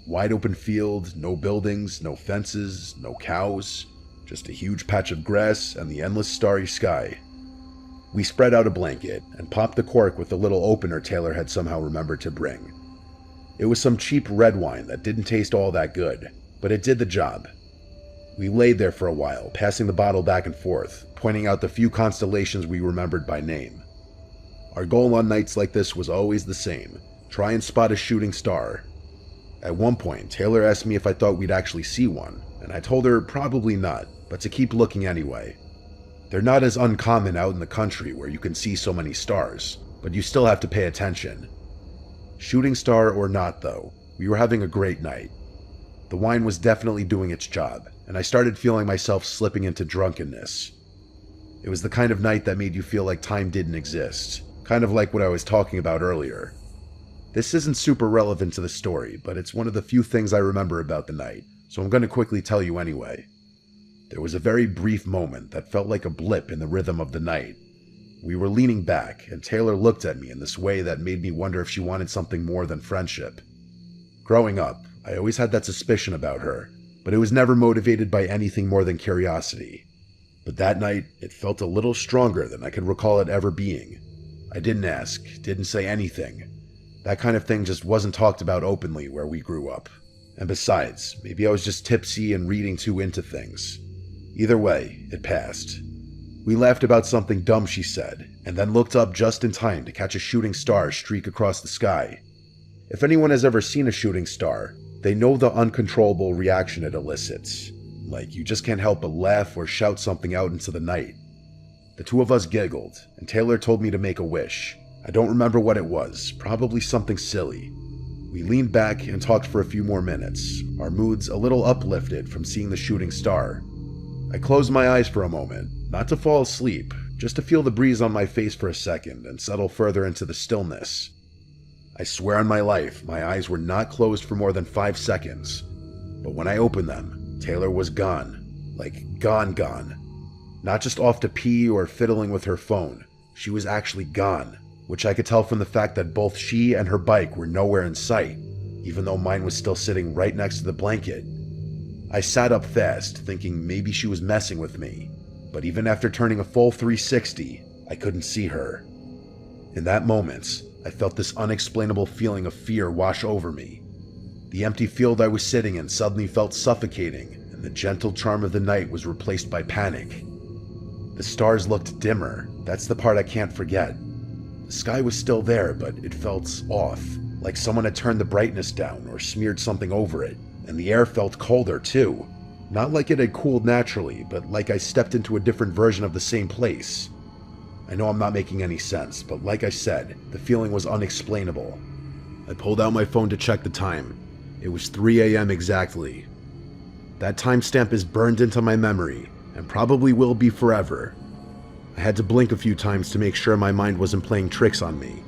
Wide open field, no buildings, no fences, no cows, just a huge patch of grass and the endless starry sky. We spread out a blanket and popped the cork with the little opener Taylor had somehow remembered to bring. It was some cheap red wine that didn't taste all that good, but it did the job. We laid there for a while, passing the bottle back and forth, pointing out the few constellations we remembered by name. Our goal on nights like this was always the same: try and spot a shooting star. At one point, Taylor asked me if I thought we'd actually see one, and I told her probably not, but to keep looking anyway. They're not as uncommon out in the country where you can see so many stars, but you still have to pay attention. Shooting star or not though, we were having a great night. The wine was definitely doing its job, and I started feeling myself slipping into drunkenness. It was the kind of night that made you feel like time didn't exist, kind of like what I was talking about earlier. This isn't super relevant to the story, but it's one of the few things I remember about the night, so I'm going to quickly tell you anyway. There was a very brief moment that felt like a blip in the rhythm of the night. We were leaning back, and Taylor looked at me in this way that made me wonder if she wanted something more than friendship. Growing up, I always had that suspicion about her, but it was never motivated by anything more than curiosity. But that night, it felt a little stronger than I could recall it ever being. I didn't ask, didn't say anything. That kind of thing just wasn't talked about openly where we grew up. And besides, maybe I was just tipsy and reading too into things. Either way, it passed. We laughed about something dumb she said, and then looked up just in time to catch a shooting star streak across the sky. If anyone has ever seen a shooting star, they know the uncontrollable reaction it elicits. Like, you just can't help but laugh or shout something out into the night. The two of us giggled, and Taylor told me to make a wish. I don't remember what it was, probably something silly. We leaned back and talked for a few more minutes, our moods a little uplifted from seeing the shooting star. I closed my eyes for a moment, not to fall asleep, just to feel the breeze on my face for a second and settle further into the stillness. I swear on my life, my eyes were not closed for more than 5 seconds. But when I opened them, Taylor was gone. Like, gone. Not just off to pee or fiddling with her phone. She was actually gone, which I could tell from the fact that both she and her bike were nowhere in sight, even though mine was still sitting right next to the blanket. I sat up fast, thinking maybe she was messing with me, but even after turning a full 360, I couldn't see her. In that moment, I felt this unexplainable feeling of fear wash over me. The empty field I was sitting in suddenly felt suffocating, and the gentle charm of the night was replaced by panic. The stars looked dimmer, that's the part I can't forget. The sky was still there, but it felt off, like someone had turned the brightness down or smeared something over it, and the air felt colder too. Not like it had cooled naturally, but like I stepped into a different version of the same place. I know I'm not making any sense, but like I said, the feeling was unexplainable. I pulled out my phone to check the time. It was 3 a.m. exactly. That timestamp is burned into my memory, and probably will be forever. I had to blink a few times to make sure my mind wasn't playing tricks on me.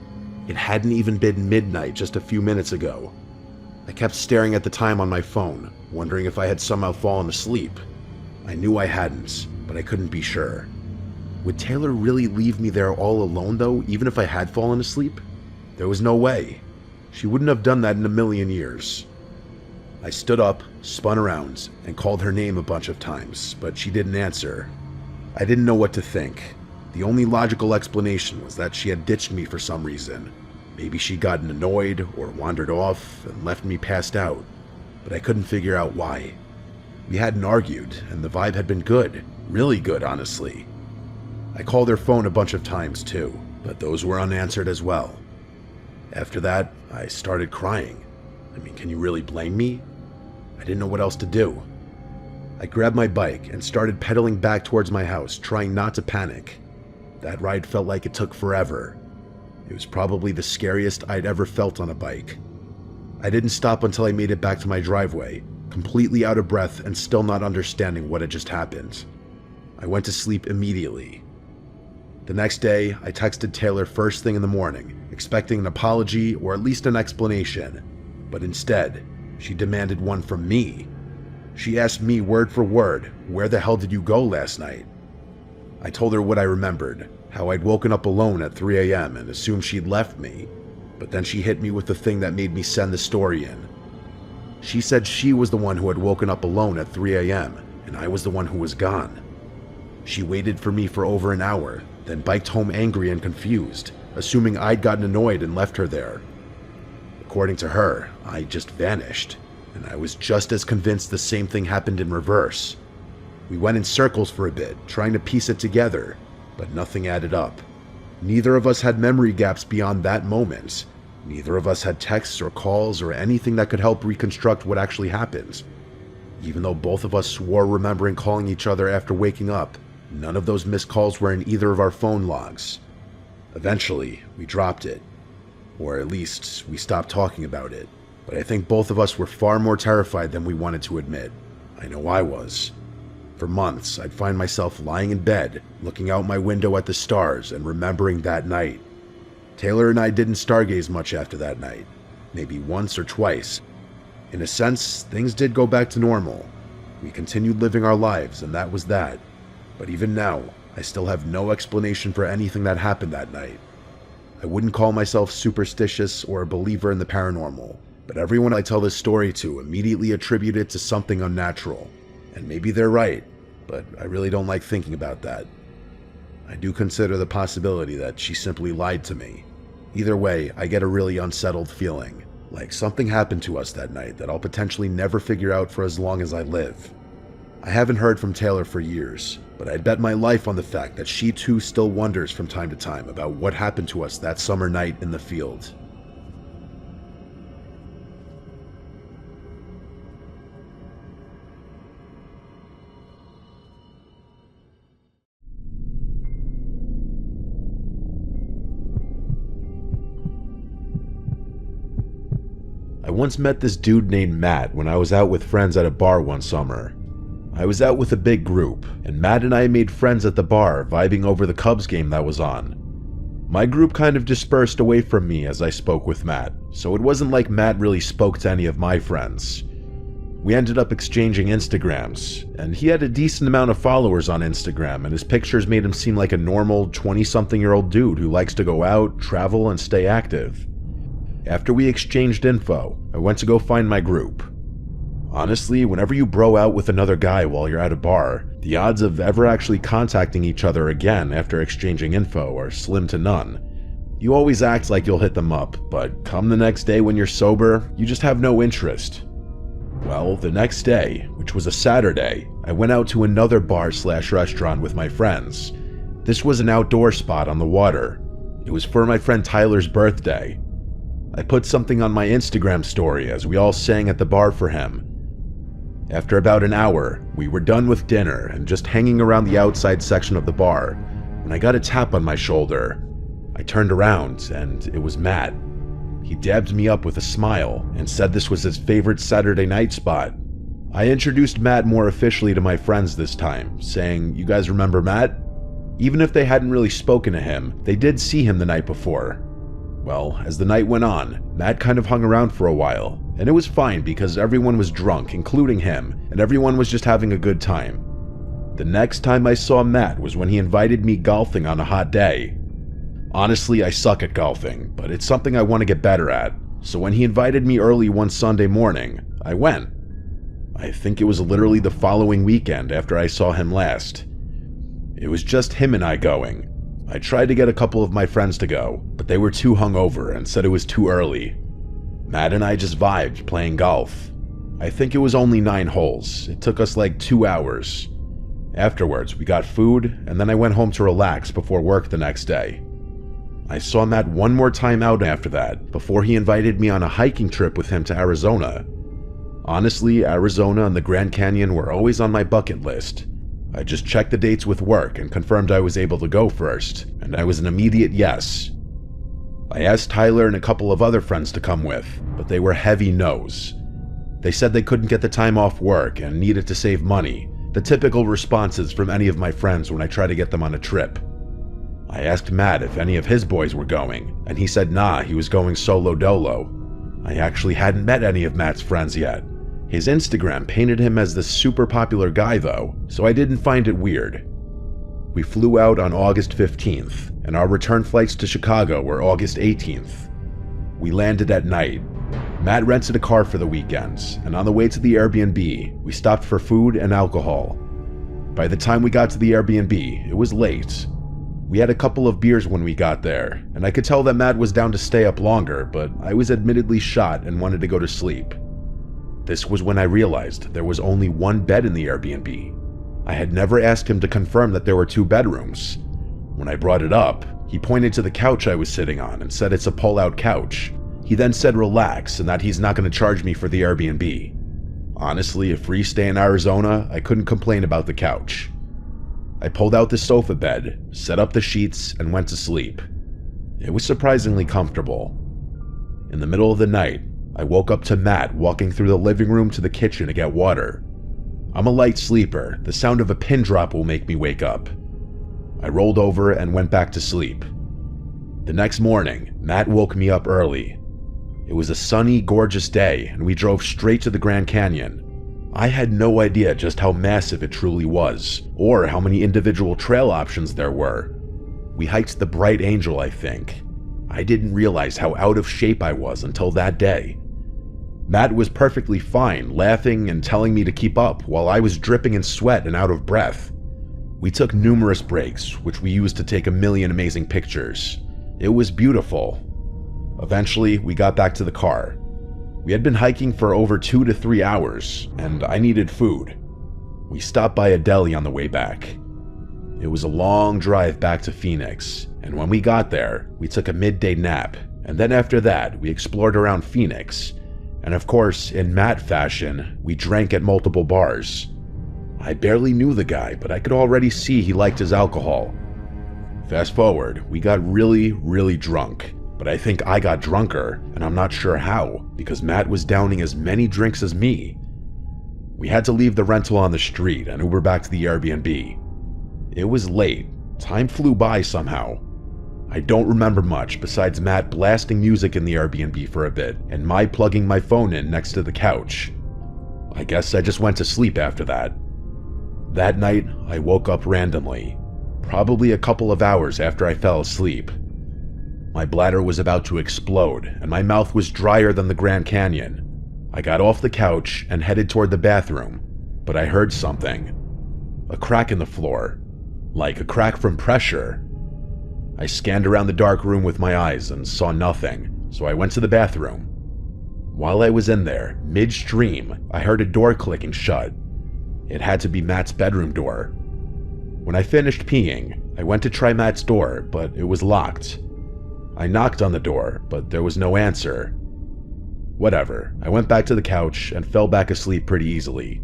It hadn't even been midnight just a few minutes ago. I kept staring at the time on my phone, wondering if I had somehow fallen asleep. I knew I hadn't, but I couldn't be sure. Would Taylor really leave me there all alone though, even if I had fallen asleep? There was no way. She wouldn't have done that in a million years. I stood up, spun around, and called her name a bunch of times, but she didn't answer. I didn't know what to think. The only logical explanation was that she had ditched me for some reason. Maybe she'd gotten annoyed or wandered off and left me passed out, but I couldn't figure out why. We hadn't argued, and the vibe had been good, really good, honestly. I called her phone a bunch of times too, but those were unanswered as well. After that, I started crying. I mean, can you really blame me? I didn't know what else to do. I grabbed my bike and started pedaling back towards my house, trying not to panic. That ride felt like it took forever. It was probably the scariest I'd ever felt on a bike. I didn't stop until I made it back to my driveway, completely out of breath and still not understanding what had just happened. I went to sleep immediately. The next day, I texted Taylor first thing in the morning, expecting an apology or at least an explanation. But instead, she demanded one from me. She asked me word for word, "Where the hell did you go last night?" I told her what I remembered, how I'd woken up alone at 3 a.m. and assumed she'd left me. But then she hit me with the thing that made me send the story in. She said she was the one who had woken up alone at 3 a.m. and I was the one who was gone. She waited for me for over an hour, then biked home angry and confused, assuming I'd gotten annoyed and left her there. According to her, I just vanished, and I was just as convinced the same thing happened in reverse. We went in circles for a bit, trying to piece it together, but nothing added up. Neither of us had memory gaps beyond that moment. Neither of us had texts or calls or anything that could help reconstruct what actually happened. Even though both of us swore remembering calling each other after waking up, none of those missed calls were in either of our phone logs. Eventually, we dropped it. Or at least, we stopped talking about it. But I think both of us were far more terrified than we wanted to admit. I know I was. For months, I'd find myself lying in bed, looking out my window at the stars and remembering that night. Taylor and I didn't stargaze much after that night. Maybe once or twice. In a sense, things did go back to normal. We continued living our lives, and that was that. But even now, I still have no explanation for anything that happened that night. I wouldn't call myself superstitious or a believer in the paranormal, but everyone I tell this story to immediately attribute it to something unnatural. And maybe they're right, but I really don't like thinking about that. I do consider the possibility that she simply lied to me. Either way, I get a really unsettled feeling, like something happened to us that night that I'll potentially never figure out for as long as I live. I haven't heard from Taylor for years, but I'd bet my life on the fact that she too still wonders from time to time about what happened to us that summer night in the field. I once met this dude named Matt when I was out with friends at a bar one summer. I was out with a big group, and Matt and I made friends at the bar, vibing over the Cubs game that was on. My group kind of dispersed away from me as I spoke with Matt, so it wasn't like Matt really spoke to any of my friends. We ended up exchanging Instagrams, and he had a decent amount of followers on Instagram, and his pictures made him seem like a normal 20-something-year-old dude who likes to go out, travel, and stay active. After we exchanged info, I went to go find my group. Honestly, whenever you bro out with another guy while you're at a bar, the odds of ever actually contacting each other again after exchanging info are slim to none. You always act like you'll hit them up, but come the next day when you're sober, you just have no interest. Well, the next day, which was a Saturday, I went out to another bar/restaurant with my friends. This was an outdoor spot on the water. It was for my friend Tyler's birthday. I put something on my Instagram story as we all sang at the bar for him. After about an hour, we were done with dinner and just hanging around the outside section of the bar when I got a tap on my shoulder. I turned around and it was Matt. He dabbed me up with a smile and said this was his favorite Saturday night spot. I introduced Matt more officially to my friends this time, saying, "You guys remember Matt?" Even if they hadn't really spoken to him, they did see him the night before. Well, as the night went on, Matt kind of hung around for a while, and it was fine because everyone was drunk, including him, and everyone was just having a good time. The next time I saw Matt was when he invited me golfing on a hot day. Honestly, I suck at golfing, but it's something I want to get better at, so when he invited me early one Sunday morning, I went. I think it was literally the following weekend after I saw him last. It was just him and I going. I tried to get a couple of my friends to go, but they were too hungover and said it was too early. Matt and I just vibed playing golf. I think it was only 9 holes. It took us like 2 hours. Afterwards, we got food, and then I went home to relax before work the next day. I saw Matt one more time out after that, before he invited me on a hiking trip with him to Arizona. Honestly, Arizona and the Grand Canyon were always on my bucket list. I just checked the dates with work and confirmed I was able to go first, and I was an immediate yes. I asked Tyler and a couple of other friends to come with, but they were heavy no's. They said they couldn't get the time off work and needed to save money, the typical responses from any of my friends when I try to get them on a trip. I asked Matt if any of his boys were going, and he said nah, he was going solo dolo. I actually hadn't met any of Matt's friends yet. His Instagram painted him as this super popular guy though, so I didn't find it weird. We flew out on August 15th, and our return flights to Chicago were August 18th. We landed at night. Matt rented a car for the weekends, and on the way to the Airbnb, we stopped for food and alcohol. By the time we got to the Airbnb, it was late. We had a couple of beers when we got there, and I could tell that Matt was down to stay up longer, but I was admittedly shot and wanted to go to sleep. This was when I realized there was only one bed in the Airbnb. I had never asked him to confirm that there were 2 bedrooms. When I brought it up, he pointed to the couch I was sitting on and said it's a pull-out couch. He then said relax and that he's not going to charge me for the Airbnb. Honestly, a free stay in Arizona, I couldn't complain about the couch. I pulled out the sofa bed, set up the sheets, and went to sleep. It was surprisingly comfortable. In the middle of the night, I woke up to Matt walking through the living room to the kitchen to get water. I'm a light sleeper. The sound of a pin drop will make me wake up. I rolled over and went back to sleep. The next morning, Matt woke me up early. It was a sunny, gorgeous day, and we drove straight to the Grand Canyon. I had no idea just how massive it truly was, or how many individual trail options there were. We hiked the Bright Angel, I think. I didn't realize how out of shape I was until that day. Matt was perfectly fine, laughing and telling me to keep up while I was dripping in sweat and out of breath. We took numerous breaks, which we used to take a million amazing pictures. It was beautiful. Eventually, we got back to the car. We had been hiking for over 2 to 3 hours, and I needed food. We stopped by a deli on the way back. It was a long drive back to Phoenix, and when we got there, we took a midday nap, and then after that, we explored around Phoenix. And of course, in Matt fashion, we drank at multiple bars. I barely knew the guy, but I could already see he liked his alcohol. Fast forward, we got really drunk. But I think I got drunker, and I'm not sure how, because Matt was downing as many drinks as me. We had to leave the rental on the street and Uber back to the Airbnb. It was late. Time flew by somehow. I don't remember much besides Matt blasting music in the Airbnb for a bit, and my plugging my phone in next to the couch. I guess I just went to sleep after that. That night, I woke up randomly, probably a couple of hours after I fell asleep. My bladder was about to explode, and my mouth was drier than the Grand Canyon. I got off the couch and headed toward the bathroom, but I heard something. A crack in the floor, like a crack from pressure. I scanned around the dark room with my eyes and saw nothing, so I went to the bathroom. While I was in there, midstream, I heard a door clicking shut. It had to be Matt's bedroom door. When I finished peeing, I went to try Matt's door, but it was locked. I knocked on the door, but there was no answer. Whatever, I went back to the couch and fell back asleep pretty easily.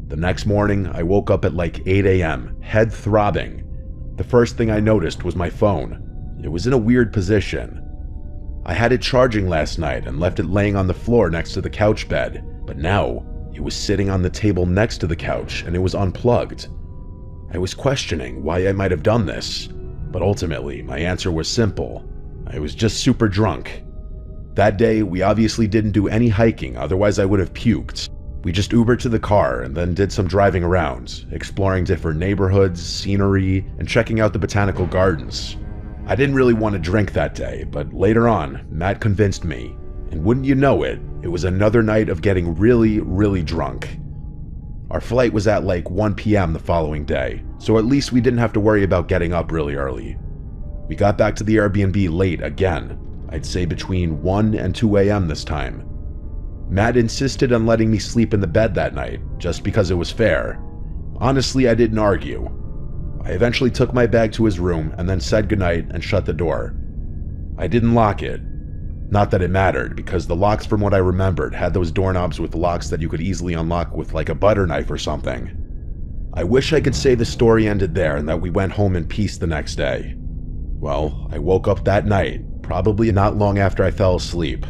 The next morning, I woke up at like 8 a.m., head throbbing. The first thing I noticed was my phone. It was in a weird position. I had it charging last night and left it laying on the floor next to the couch bed, but now it was sitting on the table next to the couch and it was unplugged. I was questioning why I might have done this. But ultimately, my answer was simple. I was just super drunk. That day, we obviously didn't do any hiking, otherwise I would have puked. We just Ubered to the car and then did some driving around, exploring different neighborhoods, scenery, and checking out the botanical gardens. I didn't really want to drink that day, but later on, Matt convinced me. And wouldn't you know it, it was another night of getting really drunk. Our flight was at like 1 p.m. the following day, so at least we didn't have to worry about getting up really early. We got back to the Airbnb late again, I'd say between 1 and 2 a.m. this time. Matt insisted on letting me sleep in the bed that night, just because it was fair. Honestly, I didn't argue. I eventually took my bag to his room and then said goodnight and shut the door. I didn't lock it. Not that it mattered, because the locks from what I remembered had those doorknobs with locks that you could easily unlock with like a butter knife or something. I wish I could say the story ended there and that we went home in peace the next day. Well, I woke up that night, probably not long after I fell asleep.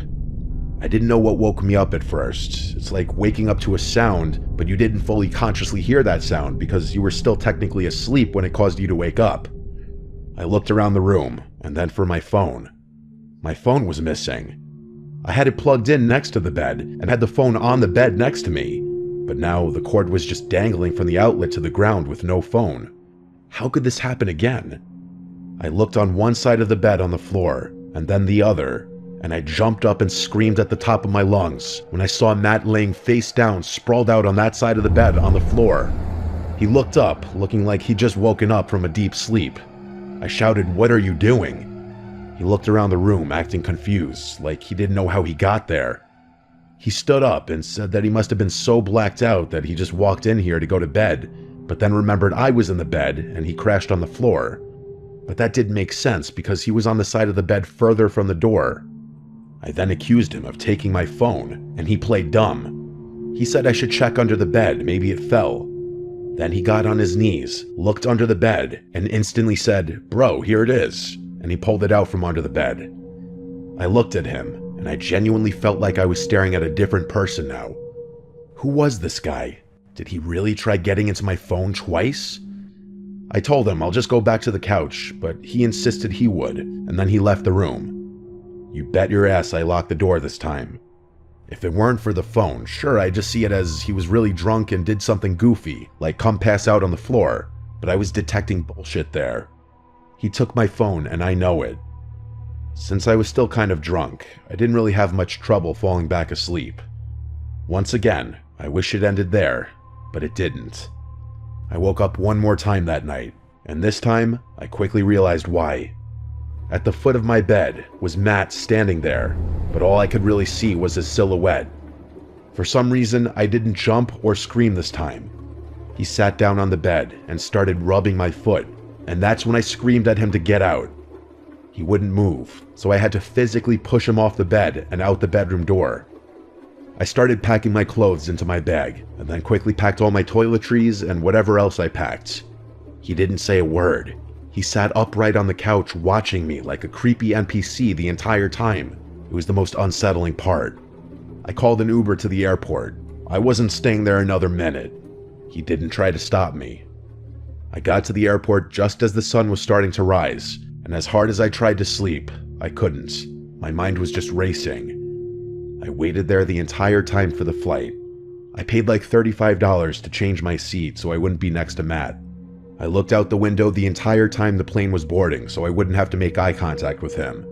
I didn't know what woke me up at first. It's like waking up to a sound, but you didn't fully consciously hear that sound because you were still technically asleep when it caused you to wake up. I looked around the room, and then for my phone. My phone was missing. I had it plugged in next to the bed and had the phone on the bed next to me, but now the cord was just dangling from the outlet to the ground with no phone. How could this happen again? I looked on one side of the bed on the floor, and then the other, and I jumped up and screamed at the top of my lungs when I saw Matt laying face down, sprawled out on that side of the bed on the floor. He looked up, looking like he'd just woken up from a deep sleep. I shouted, "What are you doing?" He looked around the room, acting confused, like he didn't know how he got there. He stood up and said that he must have been so blacked out that he just walked in here to go to bed, but then remembered I was in the bed and he crashed on the floor. But that didn't make sense because he was on the side of the bed further from the door. I then accused him of taking my phone, and he played dumb. He said I should check under the bed, maybe it fell. Then he got on his knees, looked under the bed, and instantly said, "Bro, here it is," and he pulled it out from under the bed. I looked at him, and I genuinely felt like I was staring at a different person now. Who was this guy? Did he really try getting into my phone twice? I told him I'll just go back to the couch, but he insisted he would, and then he left the room. You bet your ass I locked the door this time. If it weren't for the phone, sure, I'd just see it as he was really drunk and did something goofy, like come pass out on the floor, but I was detecting bullshit there. He took my phone, and I know it. Since I was still kind of drunk, I didn't really have much trouble falling back asleep. Once again, I wish it ended there, but it didn't. I woke up one more time that night, and this time, I quickly realized why. At the foot of my bed was Matt standing there, but all I could really see was his silhouette. For some reason, I didn't jump or scream this time. He sat down on the bed and started rubbing my foot, and that's when I screamed at him to get out. He wouldn't move, so I had to physically push him off the bed and out the bedroom door. I started packing my clothes into my bag, and then quickly packed all my toiletries and whatever else I packed. He didn't say a word. He sat upright on the couch watching me like a creepy NPC the entire time. It was the most unsettling part. I called an Uber to the airport. I wasn't staying there another minute. He didn't try to stop me. I got to the airport just as the sun was starting to rise, and as hard as I tried to sleep, I couldn't. My mind was just racing. I waited there the entire time for the flight. I paid like $35 to change my seat so I wouldn't be next to Matt. I looked out the window the entire time the plane was boarding so I wouldn't have to make eye contact with him.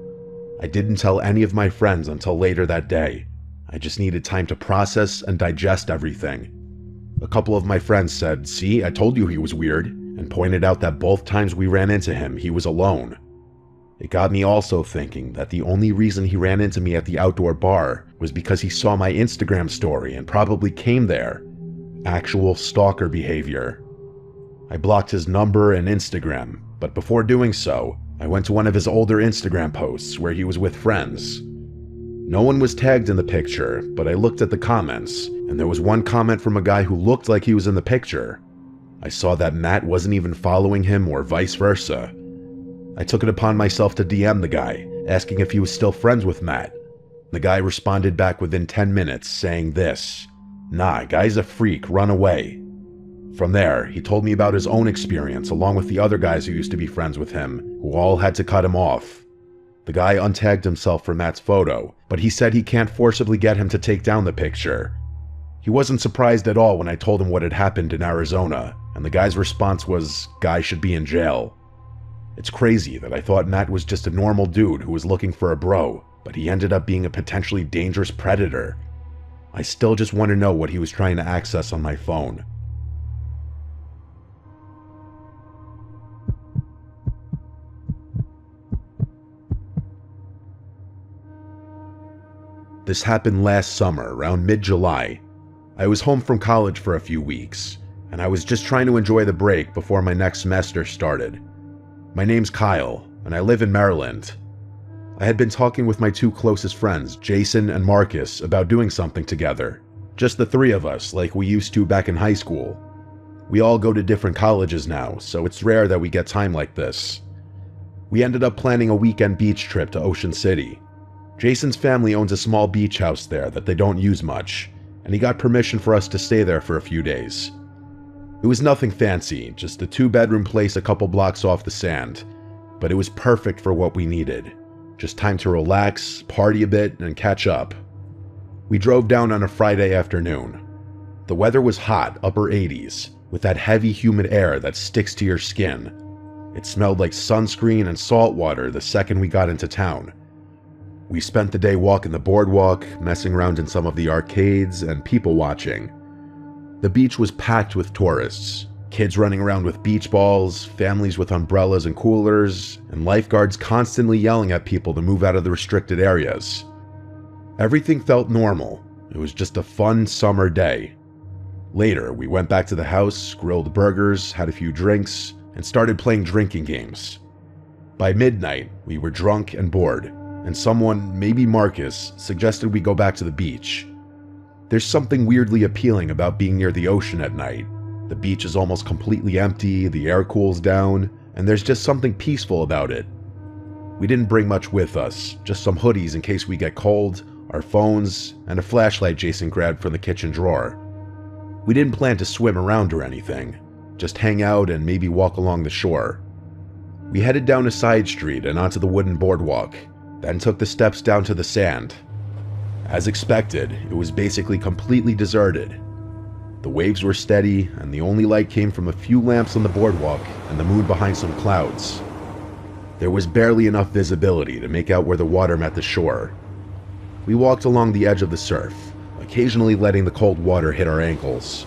I didn't tell any of my friends until later that day. I just needed time to process and digest everything. A couple of my friends said, "See, I told you he was weird," and pointed out that both times we ran into him, he was alone. It got me also thinking that the only reason he ran into me at the outdoor bar was because he saw my Instagram story and probably came there. Actual stalker behavior. I blocked his number and Instagram, but before doing so, I went to one of his older Instagram posts where he was with friends. No one was tagged in the picture, but I looked at the comments, and there was one comment from a guy who looked like he was in the picture. I saw that Matt wasn't even following him or vice versa. I took it upon myself to DM the guy, asking if he was still friends with Matt. The guy responded back within 10 minutes saying this, "Nah, guy's a freak, run away." From there, he told me about his own experience along with the other guys who used to be friends with him, who all had to cut him off. The guy untagged himself for Matt's photo, but he said he can't forcibly get him to take down the picture. He wasn't surprised at all when I told him what had happened in Arizona, and the guy's response was, "Guy should be in jail." It's crazy that I thought Matt was just a normal dude who was looking for a bro, but he ended up being a potentially dangerous predator. I still just want to know what he was trying to access on my phone. This happened last summer, around mid-July. I was home from college for a few weeks, and I was just trying to enjoy the break before my next semester started. My name's Kyle, and I live in Maryland. I had been talking with my two closest friends, Jason and Marcus, about doing something together. Just the three of us, like we used to back in high school. We all go to different colleges now, so it's rare that we get time like this. We ended up planning a weekend beach trip to Ocean City. Jason's family owns a small beach house there that they don't use much, and he got permission for us to stay there for a few days. It was nothing fancy, just a 2-bedroom place a couple blocks off the sand. but it was perfect for what we needed. Just time to relax, party a bit, and catch up. We drove down on a Friday afternoon. The weather was hot, upper 80s, with that heavy humid air that sticks to your skin. It smelled like sunscreen and salt water the second we got into town. We spent the day walking the boardwalk, messing around in some of the arcades, and people watching. The beach was packed with tourists, kids running around with beach balls, families with umbrellas and coolers, and lifeguards constantly yelling at people to move out of the restricted areas. Everything felt normal. It was just a fun summer day. Later, we went back to the house, grilled burgers, had a few drinks, and started playing drinking games. By midnight, we were drunk and bored, and someone, maybe Marcus, suggested we go back to the beach. There's something weirdly appealing about being near the ocean at night. The beach is almost completely empty, the air cools down, and there's just something peaceful about it. We didn't bring much with us, just some hoodies in case we get cold, our phones, and a flashlight Jason grabbed from the kitchen drawer. We didn't plan to swim around or anything, just hang out and maybe walk along the shore. We headed down a side street and onto the wooden boardwalk, then took the steps down to the sand. As expected, it was basically completely deserted. The waves were steady, and the only light came from a few lamps on the boardwalk and the moon behind some clouds. There was barely enough visibility to make out where the water met the shore. We walked along the edge of the surf, occasionally letting the cold water hit our ankles.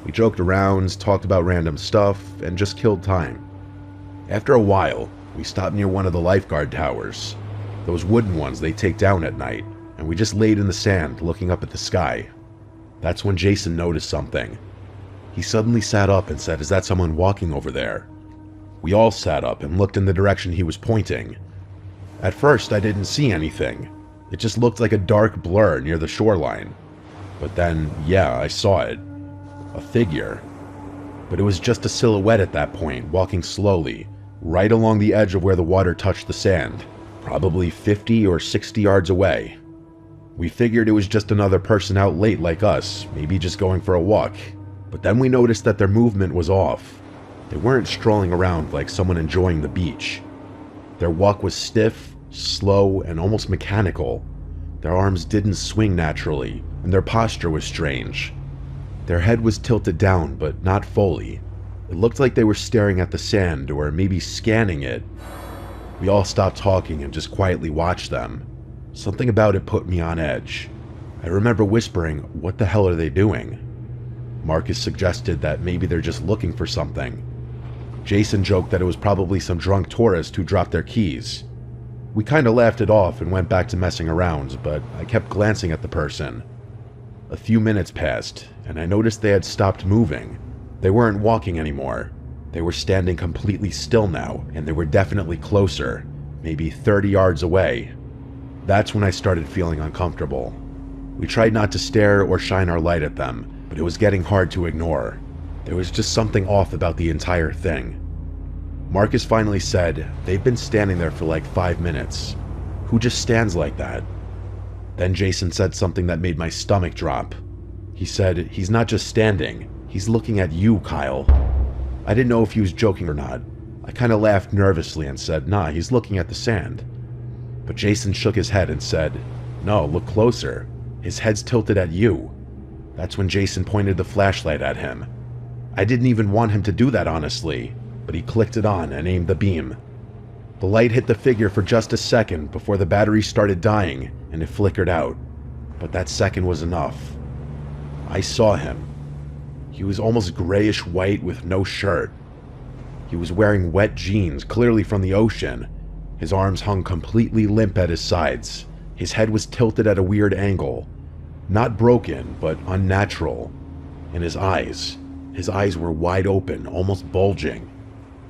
We joked around, talked about random stuff, and just killed time. After a while, we stopped near one of the lifeguard towers, those wooden ones they take down at night, and we just laid in the sand looking up at the sky. That's when Jason noticed something. He suddenly sat up and said, "Is that someone walking over there?" We all sat up and looked in the direction he was pointing. At first, I didn't see anything. It just looked like a dark blur near the shoreline. But then, yeah, I saw it. A figure. But it was just a silhouette at that point, walking slowly, right along the edge of where the water touched the sand, probably 50 or 60 yards away. We figured it was just another person out late like us, maybe just going for a walk. But then we noticed that their movement was off. They weren't strolling around like someone enjoying the beach. Their walk was stiff, slow, and almost mechanical. Their arms didn't swing naturally, and their posture was strange. Their head was tilted down, but not fully. It looked like they were staring at the sand, or maybe scanning it. We all stopped talking and just quietly watched them. Something about it put me on edge. I remember whispering, "What the hell are they doing?" Marcus suggested that maybe they're just looking for something. Jason joked that it was probably some drunk tourist who dropped their keys. We kinda laughed it off and went back to messing around, but I kept glancing at the person. A few minutes passed, and I noticed they had stopped moving. They weren't walking anymore. They were standing completely still now, and they were definitely closer, maybe 30 yards away. That's when I started feeling uncomfortable. We tried not to stare or shine our light at them, but it was getting hard to ignore. There was just something off about the entire thing. Marcus finally said, "They've been standing there for like 5 minutes. Who just stands like that?" Then Jason said something that made my stomach drop. He said, "He's not just standing, he's looking at you, Kyle." I didn't know if he was joking or not. I kinda laughed nervously and said, "Nah, he's looking at the sand." But Jason shook his head and said, "No, look closer. His head's tilted at you." That's when Jason pointed the flashlight at him. I didn't even want him to do that, honestly, but he clicked it on and aimed the beam. The light hit the figure for just a second before the battery started dying and it flickered out. But that second was enough. I saw him. He was almost grayish white with no shirt. He was wearing wet jeans, clearly from the ocean. His arms hung completely limp at his sides. His head was tilted at a weird angle. Not broken, but unnatural. And his eyes were wide open, almost bulging.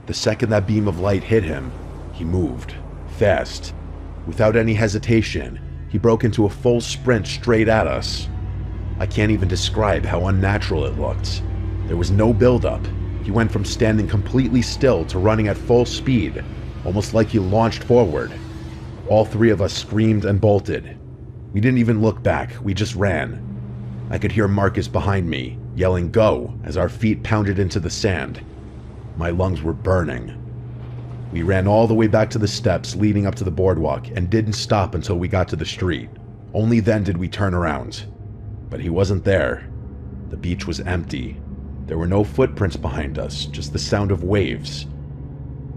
The second that beam of light hit him, he moved, fast. Without any hesitation, he broke into a full sprint straight at us. I can't even describe how unnatural it looked. There was no buildup. He went from standing completely still to running at full speed, almost like he launched forward. All three of us screamed and bolted. We didn't even look back, we just ran. I could hear Marcus behind me, yelling "Go!" as our feet pounded into the sand. My lungs were burning. We ran all the way back to the steps leading up to the boardwalk and didn't stop until we got to the street. Only then did we turn around. But he wasn't there. The beach was empty. There were no footprints behind us, just the sound of waves.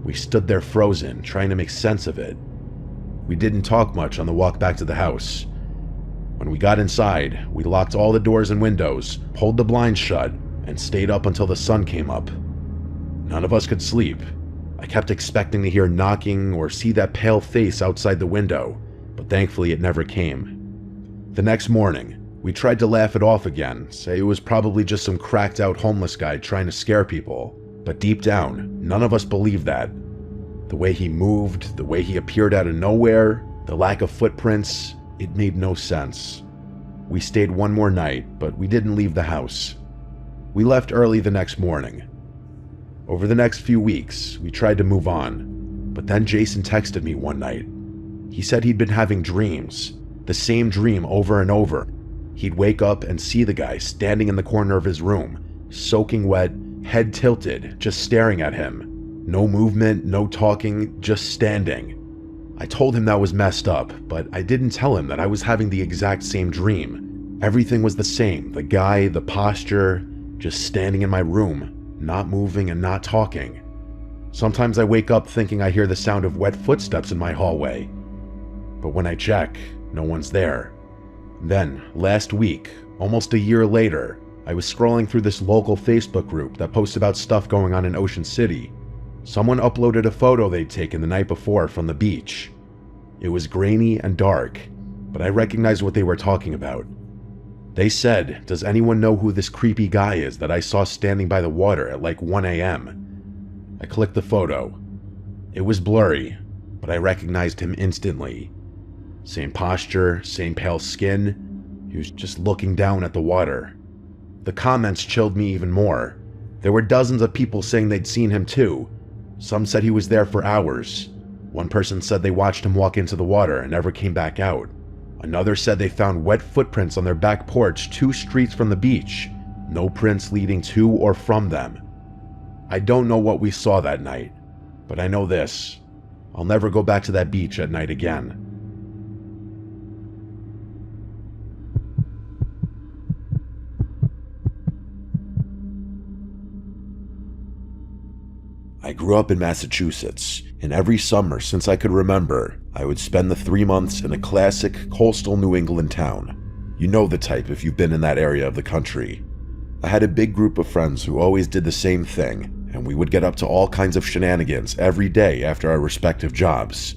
We stood there frozen, trying to make sense of it. We didn't talk much on the walk back to the house. When we got inside, we locked all the doors and windows, pulled the blinds shut, and stayed up until the sun came up. None of us could sleep. I kept expecting to hear knocking or see that pale face outside the window, but thankfully it never came. The next morning, we tried to laugh it off again, say it was probably just some cracked out homeless guy trying to scare people, but deep down, none of us believed that. The way he moved, the way he appeared out of nowhere, the lack of footprints, it made no sense. We stayed one more night, but we didn't leave the house. We left early the next morning. Over the next few weeks, we tried to move on, but then Jason texted me one night. He said he'd been having dreams, the same dream over and over. He'd wake up and see the guy standing in the corner of his room, soaking wet, head tilted, just staring at him. No movement, no talking, just standing. I told him that was messed up, but I didn't tell him that I was having the exact same dream. Everything was the same, the guy, the posture, just standing in my room, not moving and not talking. Sometimes I wake up thinking I hear the sound of wet footsteps in my hallway, but when I check, no one's there. Then, last week, almost a year later, I was scrolling through this local Facebook group that posts about stuff going on in Ocean City. Someone uploaded a photo they'd taken the night before from the beach. It was grainy and dark, but I recognized what they were talking about. They said, "Does anyone know who this creepy guy is that I saw standing by the water at like 1 a.m.? I clicked the photo. It was blurry, but I recognized him instantly. Same posture, same pale skin. He was just looking down at the water. The comments chilled me even more. There were dozens of people saying they'd seen him too. Some said he was there for hours. One person said they watched him walk into the water and never came back out. Another said they found wet footprints on their back porch 2 streets from the beach. No prints leading to or from them. I don't know what we saw that night, but I know this. I'll never go back to that beach at night again." I grew up in Massachusetts, and every summer since I could remember, I would spend the 3 months in a classic coastal New England town. You know the type if you've been in that area of the country. I had a big group of friends who always did the same thing, and we would get up to all kinds of shenanigans every day after our respective jobs.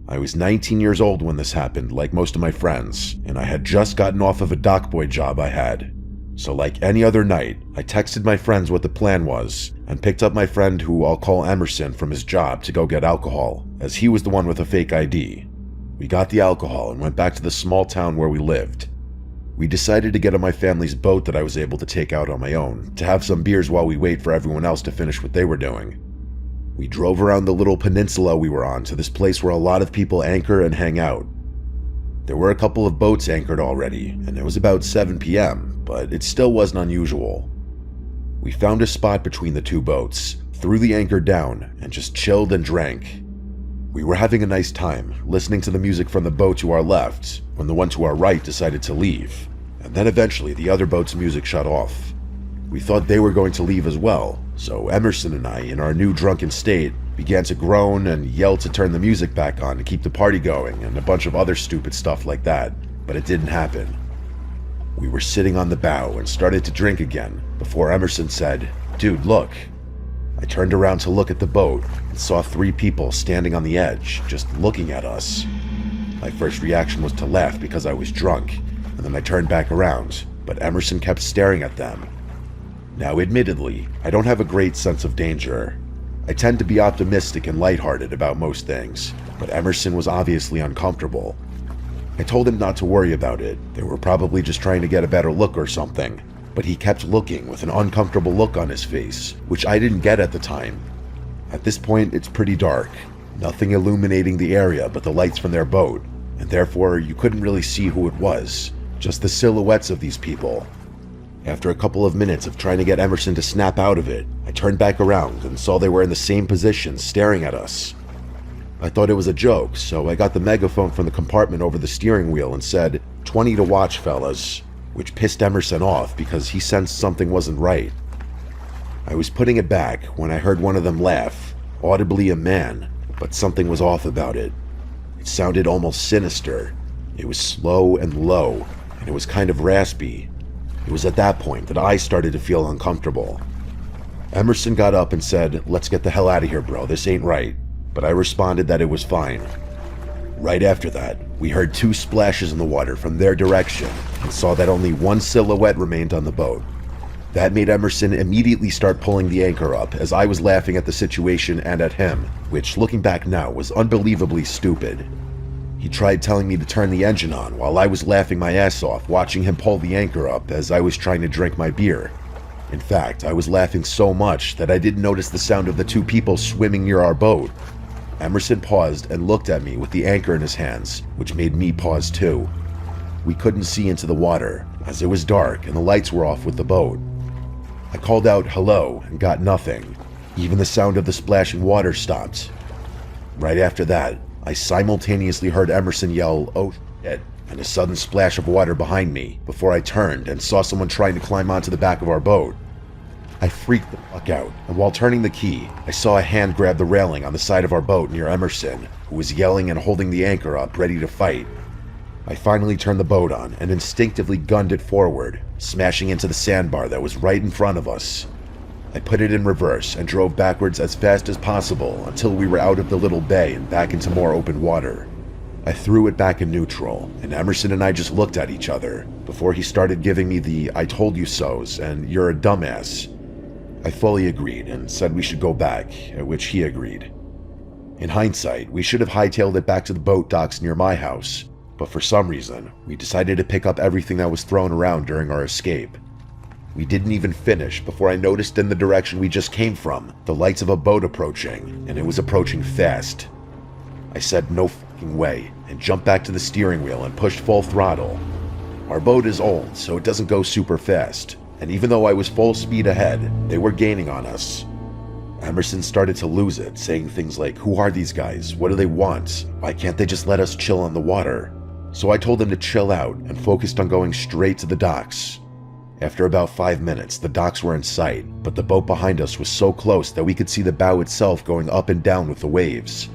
I was 19 years old when this happened, like most of my friends, and I had just gotten off of a dockboy job I had. So like any other night, I texted my friends what the plan was, and picked up my friend who I'll call Emerson from his job to go get alcohol, as he was the one with a fake ID. We got the alcohol and went back to the small town where we lived. We decided to get on my family's boat that I was able to take out on my own, to have some beers while we wait for everyone else to finish what they were doing. We drove around the little peninsula we were on to this place where a lot of people anchor and hang out. There were a couple of boats anchored already, and it was about 7 p.m., but it still wasn't unusual. We found a spot between the 2 boats, threw the anchor down, and just chilled and drank. We were having a nice time, listening to the music from the boat to our left, when the one to our right decided to leave, and then eventually the other boat's music shut off. We thought they were going to leave as well, so Emerson and I, in our new drunken state, began to groan and yell to turn the music back on to keep the party going, and a bunch of other stupid stuff like that, but it didn't happen. We were sitting on the bow and started to drink again, before Emerson said, "Dude, look." I turned around to look at the boat and saw 3 people standing on the edge, just looking at us. My first reaction was to laugh because I was drunk, and then I turned back around, but Emerson kept staring at them. Now, admittedly, I don't have a great sense of danger. I tend to be optimistic and lighthearted about most things, but Emerson was obviously uncomfortable. I told him not to worry about it. They were probably just trying to get a better look or something, but he kept looking with an uncomfortable look on his face, which I didn't get at the time. At this point, it's pretty dark, nothing illuminating the area but the lights from their boat, and therefore you couldn't really see who it was, just the silhouettes of these people. After a couple of minutes of trying to get Emerson to snap out of it, I turned back around and saw they were in the same position staring at us. I thought it was a joke, so I got the megaphone from the compartment over the steering wheel and said, "20 to watch, fellas," which pissed Emerson off because he sensed something wasn't right. I was putting it back when I heard one of them laugh, audibly a man, but something was off about it. It sounded almost sinister. It was slow and low, and it was kind of raspy. It was at that point that I started to feel uncomfortable. Emerson got up and said, "Let's get the hell out of here, bro, this ain't right," but I responded that it was fine. Right after that, we heard 2 splashes in the water from their direction and saw that only one silhouette remained on the boat. That made Emerson immediately start pulling the anchor up as I was laughing at the situation and at him, which looking back now was unbelievably stupid. He tried telling me to turn the engine on while I was laughing my ass off watching him pull the anchor up as I was trying to drink my beer. In fact, I was laughing so much that I didn't notice the sound of the 2 people swimming near our boat. Emerson paused and looked at me with the anchor in his hands, which made me pause too. We couldn't see into the water, as it was dark and the lights were off with the boat. I called out hello and got nothing. Even the sound of the splashing water stopped. Right after that, I simultaneously heard Emerson yell, "Oh shit," and a sudden splash of water behind me before I turned and saw someone trying to climb onto the back of our boat. I freaked the fuck out, and while turning the key, I saw a hand grab the railing on the side of our boat near Emerson, who was yelling and holding the anchor up, ready to fight. I finally turned the boat on and instinctively gunned it forward, smashing into the sandbar that was right in front of us. I put it in reverse and drove backwards as fast as possible until we were out of the little bay and back into more open water. I threw it back in neutral, and Emerson and I just looked at each other before he started giving me the "I told you so's" and "you're a dumbass." I fully agreed and said we should go back, at which he agreed. In hindsight, we should have hightailed it back to the boat docks near my house, but for some reason, we decided to pick up everything that was thrown around during our escape. We didn't even finish before I noticed in the direction we just came from the lights of a boat approaching, and it was approaching fast. I said no fucking way and jumped back to the steering wheel and pushed full throttle. Our boat is old, so it doesn't go super fast, and even though I was full speed ahead, they were gaining on us. Emerson started to lose it, saying things like, "Who are these guys? What do they want? Why can't they just let us chill on the water?" So I told him to chill out and focused on going straight to the docks. After about 5 minutes, the docks were in sight, but the boat behind us was so close that we could see the bow itself going up and down with the waves.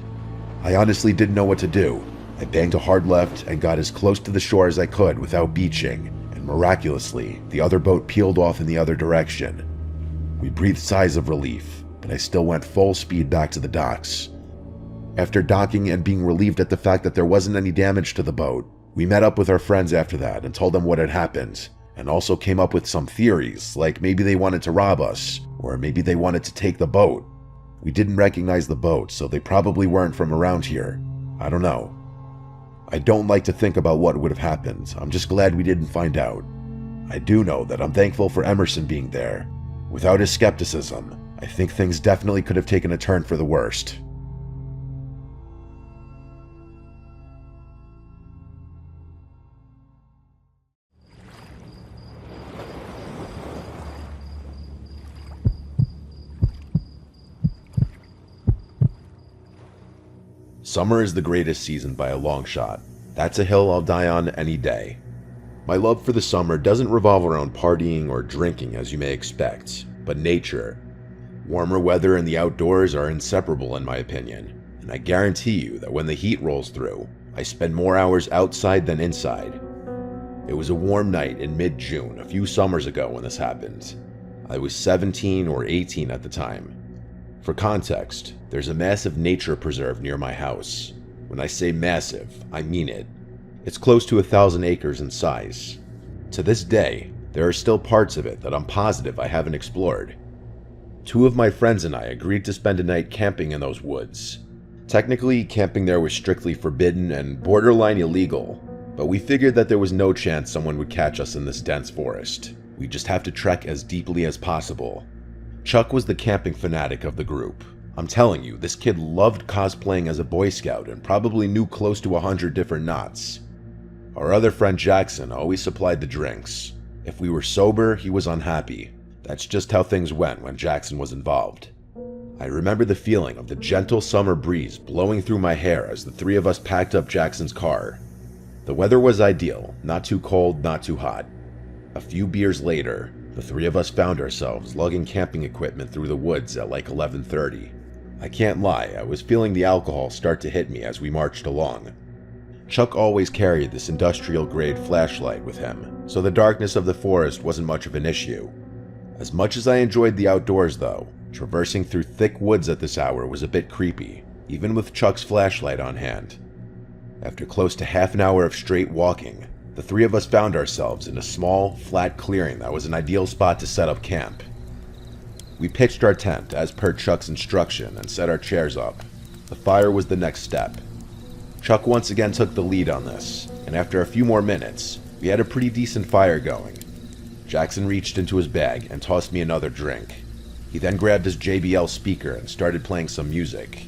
I honestly didn't know what to do. I banged a hard left and got as close to the shore as I could without beaching, and miraculously, the other boat peeled off in the other direction. We breathed sighs of relief, but I still went full speed back to the docks. After docking and being relieved at the fact that there wasn't any damage to the boat, we met up with our friends after that and told them what had happened, and also came up with some theories, like maybe they wanted to rob us, or maybe they wanted to take the boat. We didn't recognize the boat, so they probably weren't from around here. I don't know. I don't like to think about what would have happened. I'm just glad we didn't find out. I do know that I'm thankful for Emerson being there. Without his skepticism, I think things definitely could have taken a turn for the worst. Summer is the greatest season by a long shot. That's a hill I'll die on any day. My love for the summer doesn't revolve around partying or drinking as you may expect, but nature. Warmer weather and the outdoors are inseparable in my opinion, and I guarantee you that when the heat rolls through, I spend more hours outside than inside. It was a warm night in mid-June a few summers ago when this happened. I was 17 or 18 at the time. For context, there's a massive nature preserve near my house. When I say massive, I mean it. It's close to 1,000 acres in size. To this day, there are still parts of it that I'm positive I haven't explored. 2 of my friends and I agreed to spend a night camping in those woods. Technically, camping there was strictly forbidden and borderline illegal, but we figured that there was no chance someone would catch us in this dense forest. We'd just have to trek as deeply as possible. Chuck was the camping fanatic of the group. I'm telling you, this kid loved cosplaying as a Boy Scout and probably knew close to 100 different knots. Our other friend Jackson always supplied the drinks. If we were sober, he was unhappy. That's just how things went when Jackson was involved. I remember the feeling of the gentle summer breeze blowing through my hair as the three of us packed up Jackson's car. The weather was ideal, not too cold, not too hot. A few beers later, the three of us found ourselves lugging camping equipment through the woods at like 11:30. I can't lie, I was feeling the alcohol start to hit me as we marched along. Chuck always carried this industrial-grade flashlight with him, so the darkness of the forest wasn't much of an issue. As much as I enjoyed the outdoors though, traversing through thick woods at this hour was a bit creepy, even with Chuck's flashlight on hand. After close to half an hour of straight walking, the three of us found ourselves in a small, flat clearing that was an ideal spot to set up camp. We pitched our tent as per Chuck's instruction and set our chairs up. The fire was the next step. Chuck once again took the lead on this, and after a few more minutes, we had a pretty decent fire going. Jackson reached into his bag and tossed me another drink. He then grabbed his JBL speaker and started playing some music.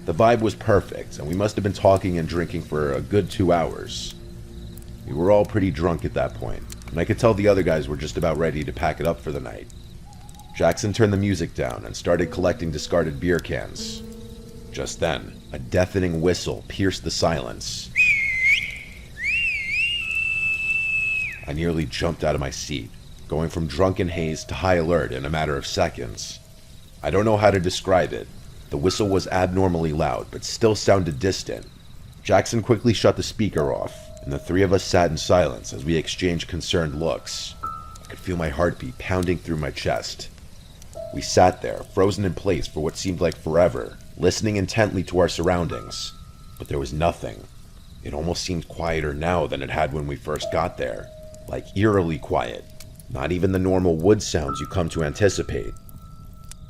The vibe was perfect, and we must have been talking and drinking for a good 2 hours. We were all pretty drunk at that point, and I could tell the other guys were just about ready to pack it up for the night. Jackson turned the music down and started collecting discarded beer cans. Just then, a deafening whistle pierced the silence. I nearly jumped out of my seat, going from drunken haze to high alert in a matter of seconds. I don't know how to describe it. The whistle was abnormally loud, but still sounded distant. Jackson quickly shut the speaker off, and the three of us sat in silence as we exchanged concerned looks. I could feel my heartbeat pounding through my chest. We sat there, frozen in place for what seemed like forever, listening intently to our surroundings. But there was nothing. It almost seemed quieter now than it had when we first got there. Like eerily quiet. Not even the normal wood sounds you come to anticipate.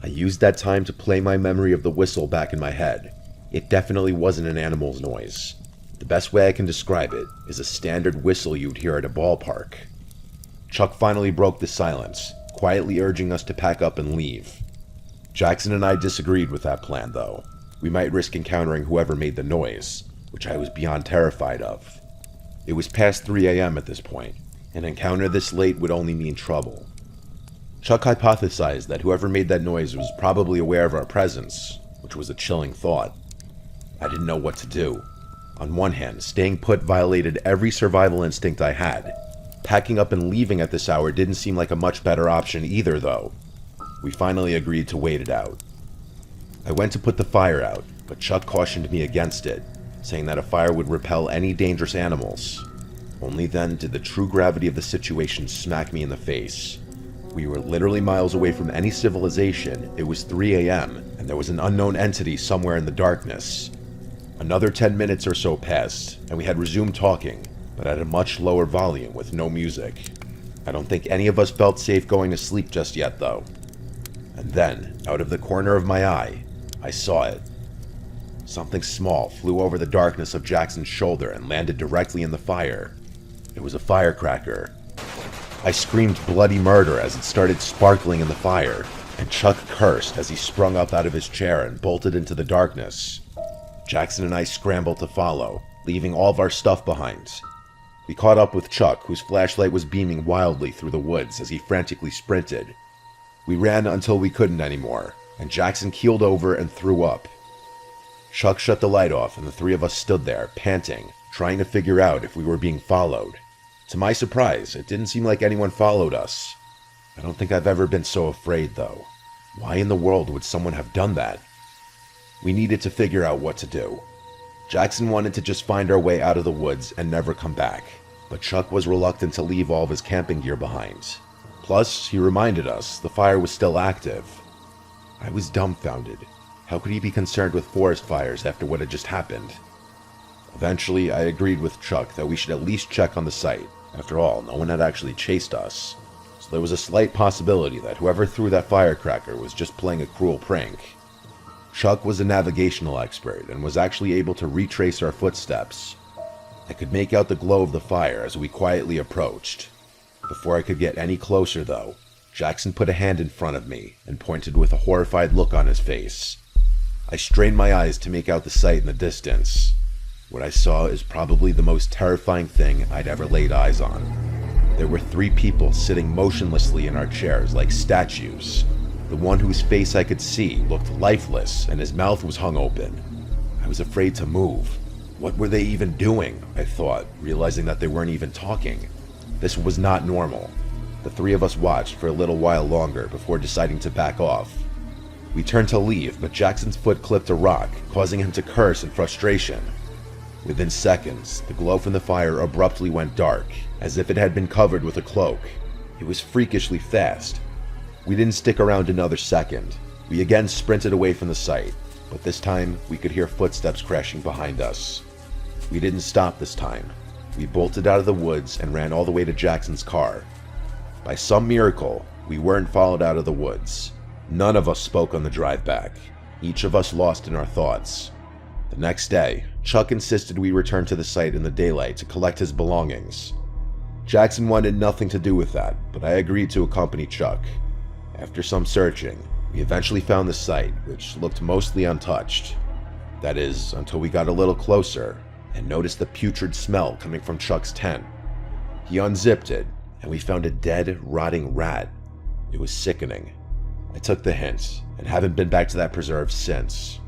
I used that time to play my memory of the whistle back in my head. It definitely wasn't an animal's noise. The best way I can describe it is a standard whistle you'd hear at a ballpark. Chuck finally broke the silence, quietly urging us to pack up and leave. Jackson and I disagreed with that plan though. We might risk encountering whoever made the noise, which I was beyond terrified of. It was past 3 a.m. at this point. An encounter this late would only mean trouble. Chuck hypothesized that whoever made that noise was probably aware of our presence, which was a chilling thought. I didn't know what to do. On one hand, staying put violated every survival instinct I had. Packing up and leaving at this hour didn't seem like a much better option either though. We finally agreed to wait it out. I went to put the fire out, but Chuck cautioned me against it, saying that a fire would repel any dangerous animals. Only then did the true gravity of the situation smack me in the face. We were literally miles away from any civilization, it was 3 a.m., and there was an unknown entity somewhere in the darkness. Another 10 minutes or so passed, and we had resumed talking, but at a much lower volume with no music. I don't think any of us felt safe going to sleep just yet though. And then, out of the corner of my eye, I saw it. Something small flew over the darkness of Jackson's shoulder and landed directly in the fire. It was a firecracker. I screamed bloody murder as it started sparkling in the fire, and Chuck cursed as he sprung up out of his chair and bolted into the darkness. Jackson and I scrambled to follow, leaving all of our stuff behind. We caught up with Chuck, whose flashlight was beaming wildly through the woods as he frantically sprinted. We ran until we couldn't anymore, and Jackson keeled over and threw up. Chuck shut the light off and the three of us stood there, panting, trying to figure out if we were being followed. To my surprise, it didn't seem like anyone followed us. I don't think I've ever been so afraid though. Why in the world would someone have done that? We needed to figure out what to do. Jackson wanted to just find our way out of the woods and never come back, but Chuck was reluctant to leave all of his camping gear behind. Plus, he reminded us the fire was still active. I was dumbfounded. How could he be concerned with forest fires after what had just happened? Eventually, I agreed with Chuck that we should at least check on the site. After all, no one had actually chased us. So there was a slight possibility that whoever threw that firecracker was just playing a cruel prank. Chuck was a navigational expert and was actually able to retrace our footsteps. I could make out the glow of the fire as we quietly approached. Before I could get any closer though, Jackson put a hand in front of me and pointed with a horrified look on his face. I strained my eyes to make out the sight in the distance. What I saw is probably the most terrifying thing I'd ever laid eyes on. There were 3 people sitting motionlessly in our chairs like statues. The one whose face I could see looked lifeless and his mouth was hung open. I was afraid to move. What were they even doing? I thought, realizing that they weren't even talking. This was not normal. The 3 of us watched for a little while longer before deciding to back off. We turned to leave, but Jackson's foot clipped a rock, causing him to curse in frustration. Within seconds, the glow from the fire abruptly went dark, as if it had been covered with a cloak. It was freakishly fast. We didn't stick around another second. We again sprinted away from the site, but this time we could hear footsteps crashing behind us. We didn't stop this time. We bolted out of the woods and ran all the way to Jackson's car. By some miracle, we weren't followed out of the woods. None of us spoke on the drive back, each of us lost in our thoughts. The next day, Chuck insisted we return to the site in the daylight to collect his belongings. Jackson wanted nothing to do with that, but I agreed to accompany Chuck. After some searching, we eventually found the site, which looked mostly untouched. That is, until we got a little closer and noticed the putrid smell coming from Chuck's tent. He unzipped it, and we found a dead, rotting rat. It was sickening. I took the hint, and haven't been back to that preserve since.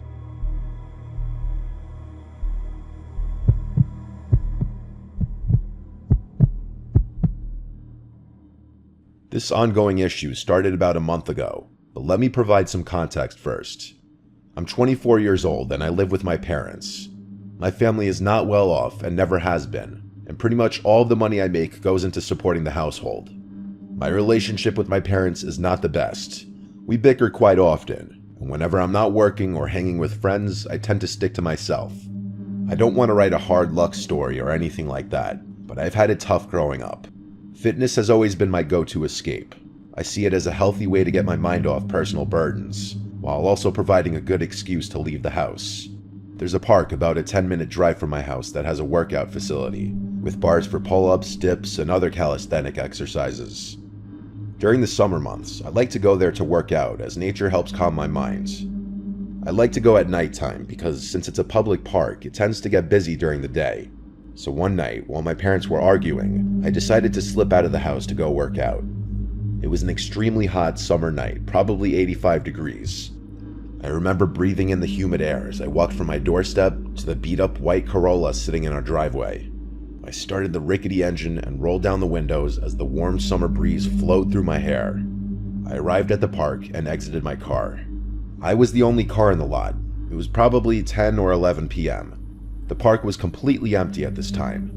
This ongoing issue started about a month ago, but let me provide some context first. I'm 24 years old and I live with my parents. My family is not well off and never has been, and pretty much all of the money I make goes into supporting the household. My relationship with my parents is not the best. We bicker quite often, and whenever I'm not working or hanging with friends, I tend to stick to myself. I don't want to write a hard luck story or anything like that, but I've had it tough growing up. Fitness has always been my go-to escape. I see it as a healthy way to get my mind off personal burdens, while also providing a good excuse to leave the house. There's a park about a 10-minute drive from my house that has a workout facility, with bars for pull-ups, dips, and other calisthenic exercises. During the summer months, I like to go there to work out as nature helps calm my mind. I like to go at nighttime because since it's a public park, it tends to get busy during the day. So one night, while my parents were arguing, I decided to slip out of the house to go work out. It was an extremely hot summer night, probably 85 degrees. I remember breathing in the humid air as I walked from my doorstep to the beat-up white Corolla sitting in our driveway. I started the rickety engine and rolled down the windows as the warm summer breeze flowed through my hair. I arrived at the park and exited my car. I was the only car in the lot. It was probably 10 or 11 p.m. The park was completely empty at this time.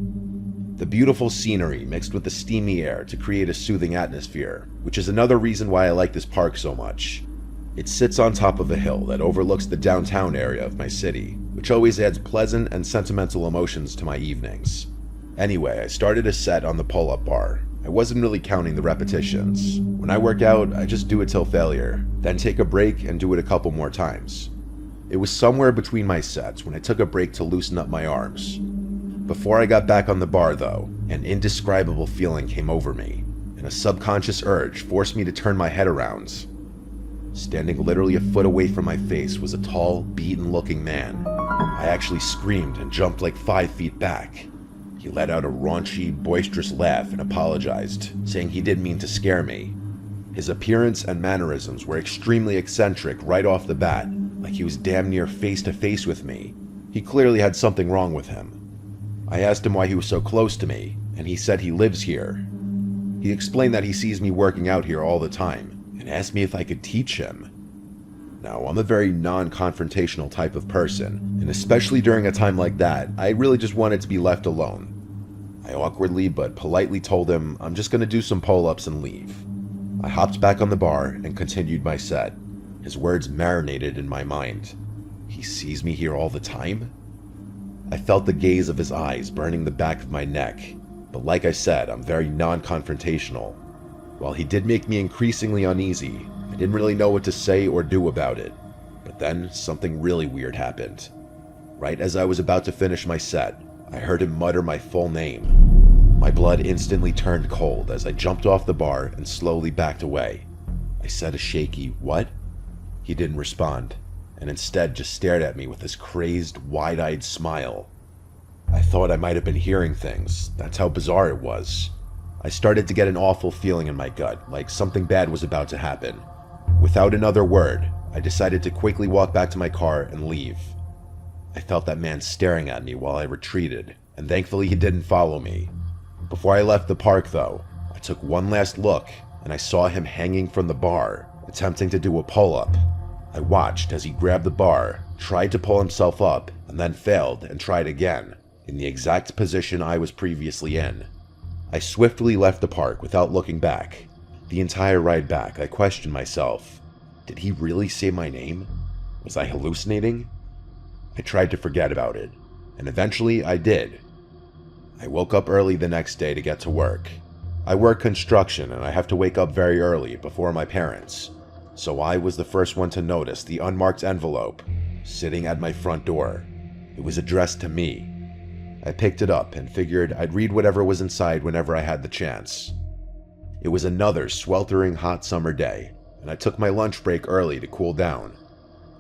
The beautiful scenery mixed with the steamy air to create a soothing atmosphere, which is another reason why I like this park so much. It sits on top of a hill that overlooks the downtown area of my city, which always adds pleasant and sentimental emotions to my evenings. Anyway, I started a set on the pull-up bar. I wasn't really counting the repetitions. When I work out, I just do it till failure, then take a break and do it a couple more times. It was somewhere between my sets when I took a break to loosen up my arms. Before I got back on the bar though, an indescribable feeling came over me, and a subconscious urge forced me to turn my head around. Standing literally a foot away from my face was a tall, beaten-looking man. I actually screamed and jumped like 5 feet back. He let out a raunchy, boisterous laugh and apologized, saying he didn't mean to scare me. His appearance and mannerisms were extremely eccentric right off the bat, like he was damn near face to face with me. He clearly had something wrong with him. I asked him why he was so close to me, and he said he lives here. He explained that he sees me working out here all the time, and asked me if I could teach him. Now, I'm a very non-confrontational type of person, and especially during a time like that, I really just wanted to be left alone. I awkwardly but politely told him I'm just going to do some pull-ups and leave. I hopped back on the bar and continued my set. His words marinated in my mind. He sees me here all the time? I felt the gaze of his eyes burning the back of my neck, but like I said, I'm very non-confrontational. While he did make me increasingly uneasy, I didn't really know what to say or do about it. But then, something really weird happened. Right as I was about to finish my set, I heard him mutter my full name. My blood instantly turned cold as I jumped off the bar and slowly backed away. I said a shaky, "What?" He didn't respond, and instead just stared at me with this crazed, wide-eyed smile. I thought I might have been hearing things. That's how bizarre it was. I started to get an awful feeling in my gut, like something bad was about to happen. Without another word, I decided to quickly walk back to my car and leave. I felt that man staring at me while I retreated, and thankfully he didn't follow me. Before I left the park though, I took one last look and I saw him hanging from the bar, attempting to do a pull-up. I watched as he grabbed the bar, tried to pull himself up, and then failed and tried again, in the exact position I was previously in. I swiftly left the park without looking back. The entire ride back, I questioned myself. Did he really say my name? Was I hallucinating? I tried to forget about it, and eventually I did. I woke up early the next day to get to work. I work construction and I have to wake up very early before my parents, so I was the first one to notice the unmarked envelope sitting at my front door. It was addressed to me. I picked it up and figured I'd read whatever was inside whenever I had the chance. It was another sweltering hot summer day, and I took my lunch break early to cool down.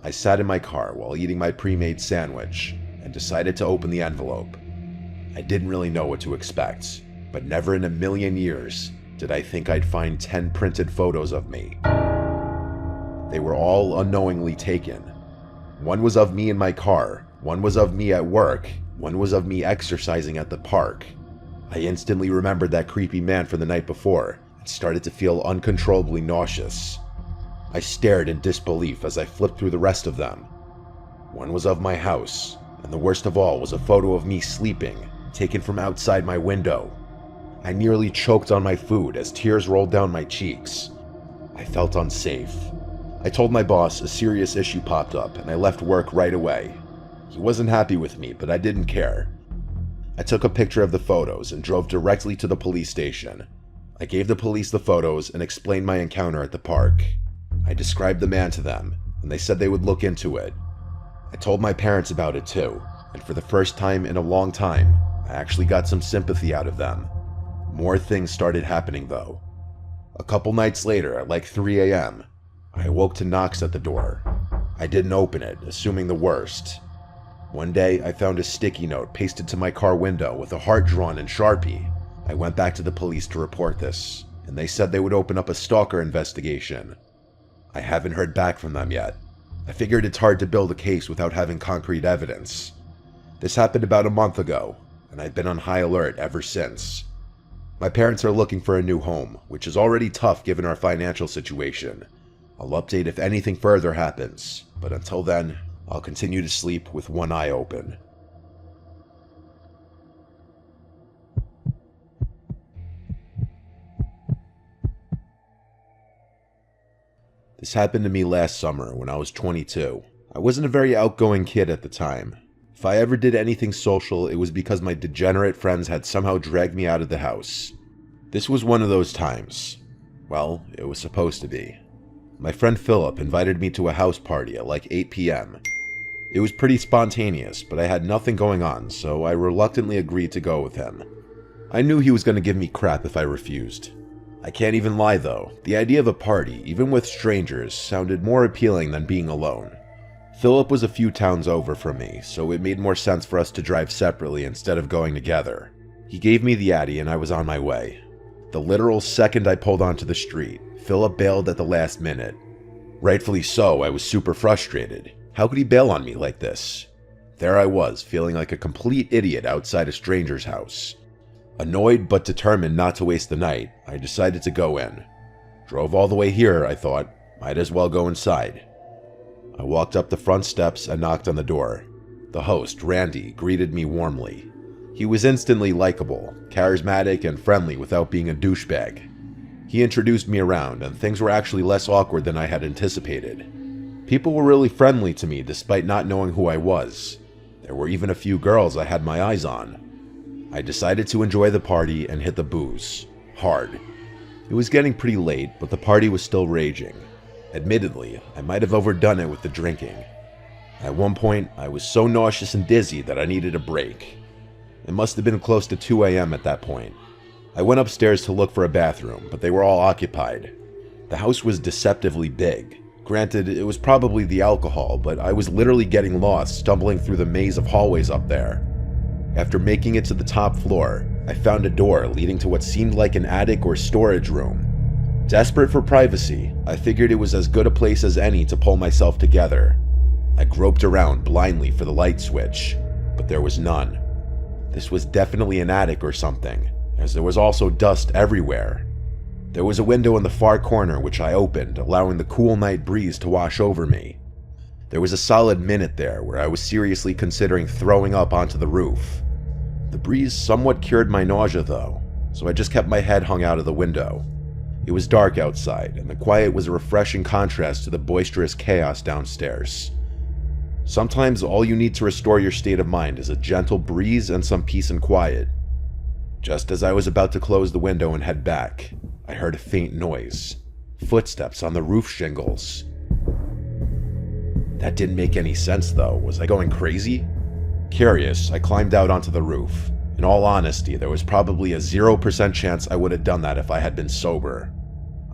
I sat in my car while eating my pre-made sandwich and decided to open the envelope. I didn't really know what to expect, but never in a million years did I think I'd find 10 printed photos of me. They were all unknowingly taken. One was of me in my car, one was of me at work, one was of me exercising at the park. I instantly remembered that creepy man from the night before and started to feel uncontrollably nauseous. I stared in disbelief as I flipped through the rest of them. One was of my house, and the worst of all was a photo of me sleeping, taken from outside my window. I nearly choked on my food as tears rolled down my cheeks. I felt unsafe. I told my boss a serious issue popped up and I left work right away. He wasn't happy with me, but I didn't care. I took a picture of the photos and drove directly to the police station. I gave the police the photos and explained my encounter at the park. I described the man to them, and they said they would look into it. I told my parents about it too, and for the first time in a long time, I actually got some sympathy out of them. More things started happening though. A couple nights later, at like 3 a.m., I awoke to knocks at the door. I didn't open it, assuming the worst. One day, I found a sticky note pasted to my car window with a heart drawn in Sharpie. I went back to the police to report this, and they said they would open up a stalker investigation. I haven't heard back from them yet. I figured it's hard to build a case without having concrete evidence. This happened about a month ago, and I've been on high alert ever since. My parents are looking for a new home, which is already tough given our financial situation. I'll update if anything further happens, but until then, I'll continue to sleep with one eye open. This happened to me last summer when I was 22. I wasn't a very outgoing kid at the time. If I ever did anything social, it was because my degenerate friends had somehow dragged me out of the house. This was one of those times. Well, it was supposed to be. My friend Philip invited me to a house party at like 8 p.m. It was pretty spontaneous, but I had nothing going on, so I reluctantly agreed to go with him. I knew he was going to give me crap if I refused. I can't even lie though, the idea of a party, even with strangers, sounded more appealing than being alone. Philip was a few towns over from me, so it made more sense for us to drive separately instead of going together. He gave me the Addy and I was on my way. The literal second I pulled onto the street, Philip bailed at the last minute. Rightfully so, I was super frustrated. How could he bail on me like this? There I was, feeling like a complete idiot outside a stranger's house. Annoyed but determined not to waste the night, I decided to go in. Drove all the way here, I thought, might as well go inside. I walked up the front steps and knocked on the door. The host, Randy, greeted me warmly. He was instantly likable, charismatic, and friendly without being a douchebag. He introduced me around, and things were actually less awkward than I had anticipated. People were really friendly to me despite not knowing who I was. There were even a few girls I had my eyes on. I decided to enjoy the party and hit the booze. Hard. It was getting pretty late, but the party was still raging. Admittedly, I might have overdone it with the drinking. At one point, I was so nauseous and dizzy that I needed a break. It must have been close to 2 a.m. at that point. I went upstairs to look for a bathroom, but they were all occupied. The house was deceptively big. Granted, it was probably the alcohol, but I was literally getting lost stumbling through the maze of hallways up there. After making it to the top floor, I found a door leading to what seemed like an attic or storage room. Desperate for privacy, I figured it was as good a place as any to pull myself together. I groped around blindly for the light switch, but there was none. This was definitely an attic or something, as there was also dust everywhere. There was a window in the far corner which I opened, allowing the cool night breeze to wash over me. There was a solid minute there where I was seriously considering throwing up onto the roof. The breeze somewhat cured my nausea though, so I just kept my head hung out of the window. It was dark outside, and the quiet was a refreshing contrast to the boisterous chaos downstairs. Sometimes all you need to restore your state of mind is a gentle breeze and some peace and quiet. Just as I was about to close the window and head back, I heard a faint noise. Footsteps on the roof shingles. That didn't make any sense though. Was I going crazy? Curious, I climbed out onto the roof. In all honesty, there was probably a 0% chance I would have done that if I had been sober.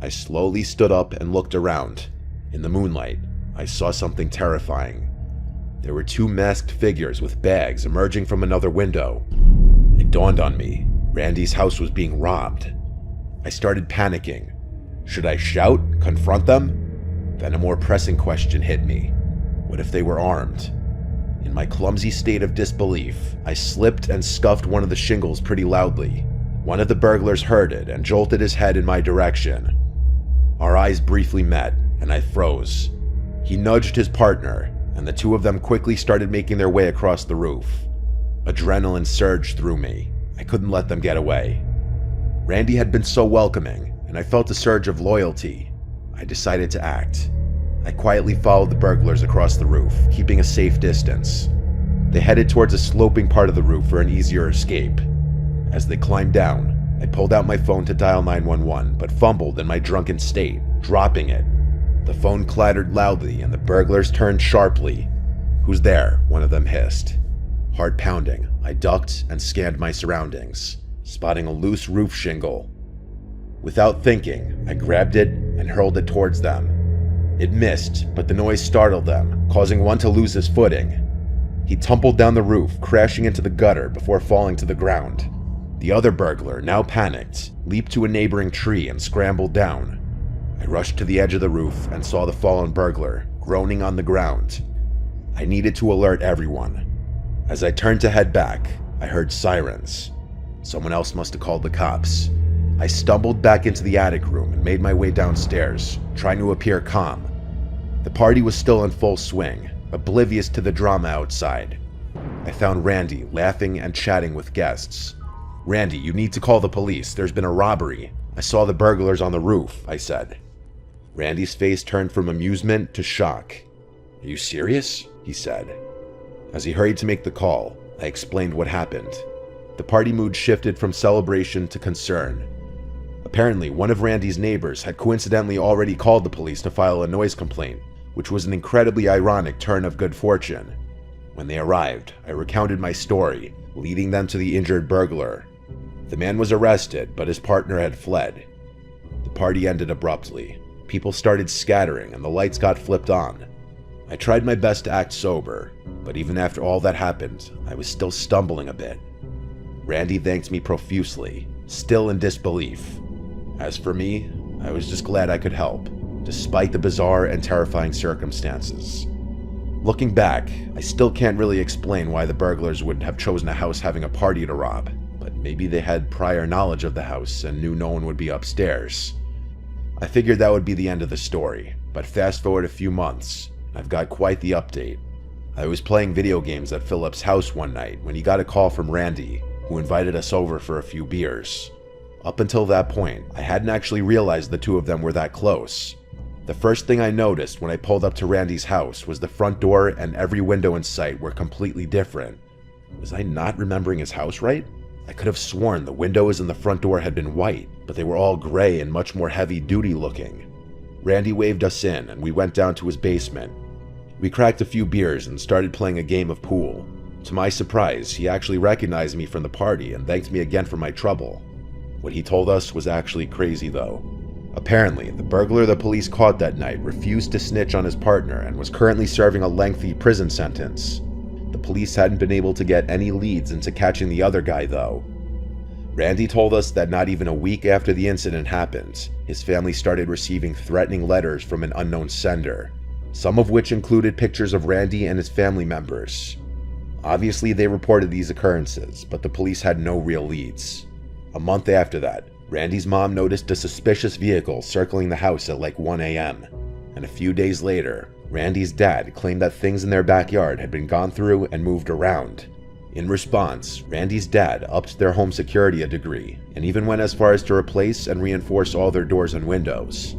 I slowly stood up and looked around. In the moonlight, I saw something terrifying. There were two masked figures with bags emerging from another window. It dawned on me. Randy's house was being robbed. I started panicking. Should I shout? Confront them? Then a more pressing question hit me. What if they were armed? In my clumsy state of disbelief, I slipped and scuffed one of the shingles pretty loudly. One of the burglars heard it and jolted his head in my direction. Our eyes briefly met, and I froze. He nudged his partner, and the two of them quickly started making their way across the roof. Adrenaline surged through me. I couldn't let them get away. Randy had been so welcoming, and I felt a surge of loyalty. I decided to act. I quietly followed the burglars across the roof, keeping a safe distance. They headed towards a sloping part of the roof for an easier escape. As they climbed down, I pulled out my phone to dial 911, but fumbled in my drunken state, dropping it. The phone clattered loudly and the burglars turned sharply. "Who's there?" one of them hissed. Heart pounding, I ducked and scanned my surroundings, spotting a loose roof shingle. Without thinking, I grabbed it and hurled it towards them. It missed, but the noise startled them, causing one to lose his footing. He tumbled down the roof, crashing into the gutter before falling to the ground. The other burglar, now panicked, leaped to a neighboring tree and scrambled down. I rushed to the edge of the roof and saw the fallen burglar, groaning on the ground. I needed to alert everyone. As I turned to head back, I heard sirens. Someone else must have called the cops. I stumbled back into the attic room and made my way downstairs, trying to appear calm. The party was still in full swing, oblivious to the drama outside. I found Randy laughing and chatting with guests. "Randy, you need to call the police. There's been a robbery. I saw the burglars on the roof," I said. Randy's face turned from amusement to shock. "Are you serious?" he said. As he hurried to make the call, I explained what happened. The party mood shifted from celebration to concern. Apparently, one of Randy's neighbors had coincidentally already called the police to file a noise complaint, which was an incredibly ironic turn of good fortune. When they arrived, I recounted my story, leading them to the injured burglar. The man was arrested, but his partner had fled. The party ended abruptly. People started scattering and the lights got flipped on. I tried my best to act sober, but even after all that happened, I was still stumbling a bit. Randy thanked me profusely, still in disbelief. As for me, I was just glad I could help, despite the bizarre and terrifying circumstances. Looking back, I still can't really explain why the burglars would have chosen a house having a party to rob, but maybe they had prior knowledge of the house and knew no one would be upstairs. I figured that would be the end of the story, but fast forward a few months, I've got quite the update. I was playing video games at Philip's house one night when he got a call from Randy, who invited us over for a few beers. Up until that point, I hadn't actually realized the two of them were that close. The first thing I noticed when I pulled up to Randy's house was the front door and every window in sight were completely different. Was I not remembering his house right? I could have sworn the windows and the front door had been white, but they were all gray and much more heavy-duty looking. Randy waved us in and we went down to his basement. We cracked a few beers and started playing a game of pool. To my surprise, he actually recognized me from the party and thanked me again for my trouble. What he told us was actually crazy though. Apparently, the burglar the police caught that night refused to snitch on his partner and was currently serving a lengthy prison sentence. The police hadn't been able to get any leads into catching the other guy though. Randy told us that not even a week after the incident happened, his family started receiving threatening letters from an unknown sender, some of which included pictures of Randy and his family members. Obviously, they reported these occurrences, but the police had no real leads. A month after that, Randy's mom noticed a suspicious vehicle circling the house at like 1 a.m., and a few days later, Randy's dad claimed that things in their backyard had been gone through and moved around. In response, Randy's dad upped their home security a degree, and even went as far as to replace and reinforce all their doors and windows.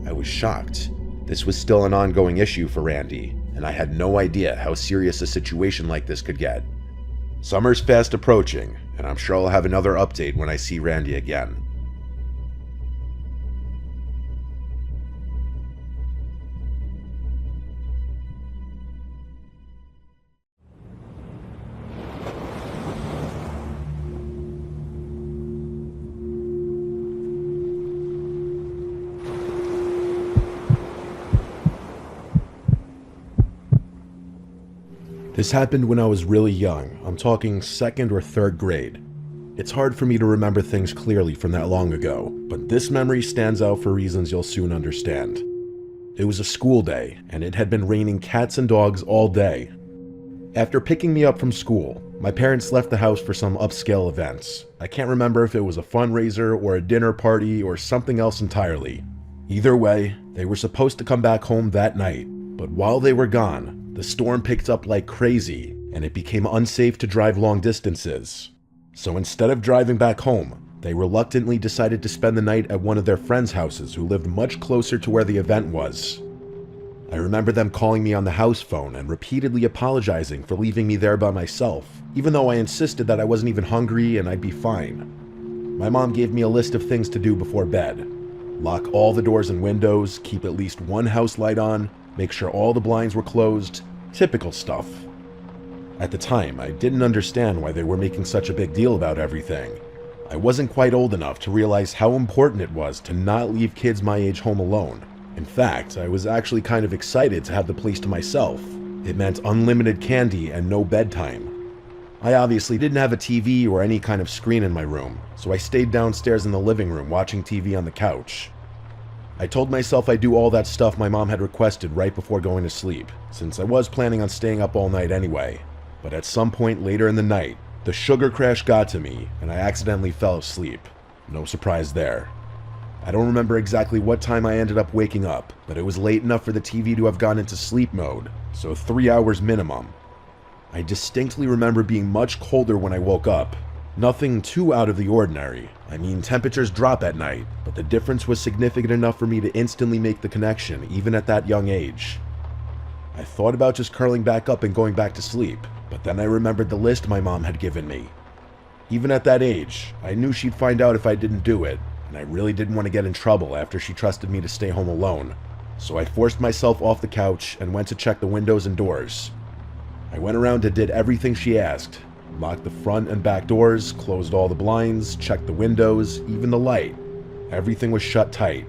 I was shocked. This was still an ongoing issue for Randy, and I had no idea how serious a situation like this could get. Summer's fast approaching, and I'm sure I'll have another update when I see Randy again. This happened when I was really young. I'm talking 2nd or 3rd grade. It's hard for me to remember things clearly from that long ago, but this memory stands out for reasons you'll soon understand. It was a school day, and it had been raining cats and dogs all day. After picking me up from school, my parents left the house for some upscale events. I can't remember if it was a fundraiser or a dinner party or something else entirely. Either way, they were supposed to come back home that night, but while they were gone, the storm picked up like crazy, and it became unsafe to drive long distances. So instead of driving back home, they reluctantly decided to spend the night at one of their friends' houses who lived much closer to where the event was. I remember them calling me on the house phone and repeatedly apologizing for leaving me there by myself, even though I insisted that I wasn't even hungry and I'd be fine. My mom gave me a list of things to do before bed. Lock all the doors and windows, keep at least one house light on, make sure all the blinds were closed, typical stuff. At the time, I didn't understand why they were making such a big deal about everything. I wasn't quite old enough to realize how important it was to not leave kids my age home alone. In fact, I was actually kind of excited to have the place to myself. It meant unlimited candy and no bedtime. I obviously didn't have a TV or any kind of screen in my room, so I stayed downstairs in the living room watching TV on the couch. I told myself I'd do all that stuff my mom had requested right before going to sleep, since I was planning on staying up all night anyway. But at some point later in the night, the sugar crash got to me, and I accidentally fell asleep. No surprise there. I don't remember exactly what time I ended up waking up, but it was late enough for the TV to have gone into sleep mode, so 3 hours minimum. I distinctly remember being much colder when I woke up. Nothing too out of the ordinary. I mean, temperatures drop at night, but the difference was significant enough for me to instantly make the connection, even at that young age. I thought about just curling back up and going back to sleep, but then I remembered the list my mom had given me. Even at that age, I knew she'd find out if I didn't do it, and I really didn't want to get in trouble after she trusted me to stay home alone. So I forced myself off the couch and went to check the windows and doors. I went around and did everything she asked. Locked the front and back doors, closed all the blinds, checked the windows, even the light. Everything was shut tight,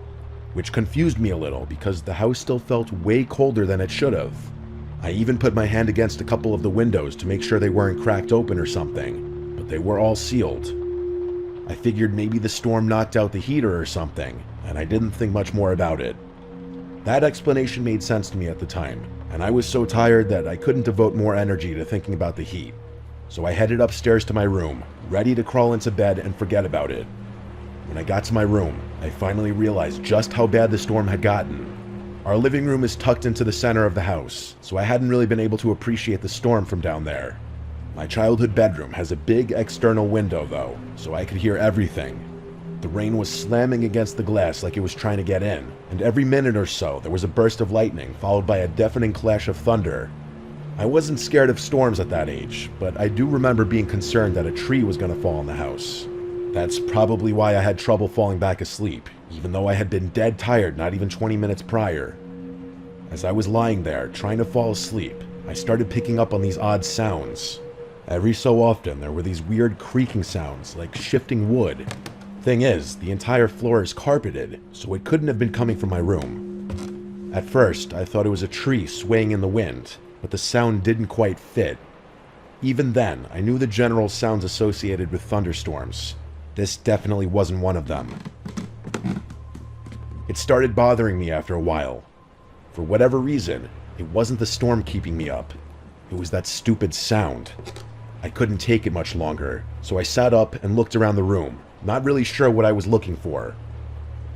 which confused me a little because the house still felt way colder than it should have. I even put my hand against a couple of the windows to make sure they weren't cracked open or something, but they were all sealed. I figured maybe the storm knocked out the heater or something, and I didn't think much more about it. That explanation made sense to me at the time, and I was so tired that I couldn't devote more energy to thinking about the heat. So I headed upstairs to my room, ready to crawl into bed and forget about it. When I got to my room, I finally realized just how bad the storm had gotten. Our living room is tucked into the center of the house, so I hadn't really been able to appreciate the storm from down there. My childhood bedroom has a big external window though, so I could hear everything. The rain was slamming against the glass like it was trying to get in, and every minute or so there was a burst of lightning followed by a deafening clash of thunder. I wasn't scared of storms at that age, but I do remember being concerned that a tree was going to fall on the house. That's probably why I had trouble falling back asleep, even though I had been dead tired not even 20 minutes prior. As I was lying there, trying to fall asleep, I started picking up on these odd sounds. Every so often, there were these weird creaking sounds, like shifting wood. Thing is, the entire floor is carpeted, so it couldn't have been coming from my room. At first, I thought it was a tree swaying in the wind, but the sound didn't quite fit. Even then, I knew the general sounds associated with thunderstorms. This definitely wasn't one of them. It started bothering me after a while. For whatever reason, it wasn't the storm keeping me up. It was that stupid sound. I couldn't take it much longer, so I sat up and looked around the room, not really sure what I was looking for.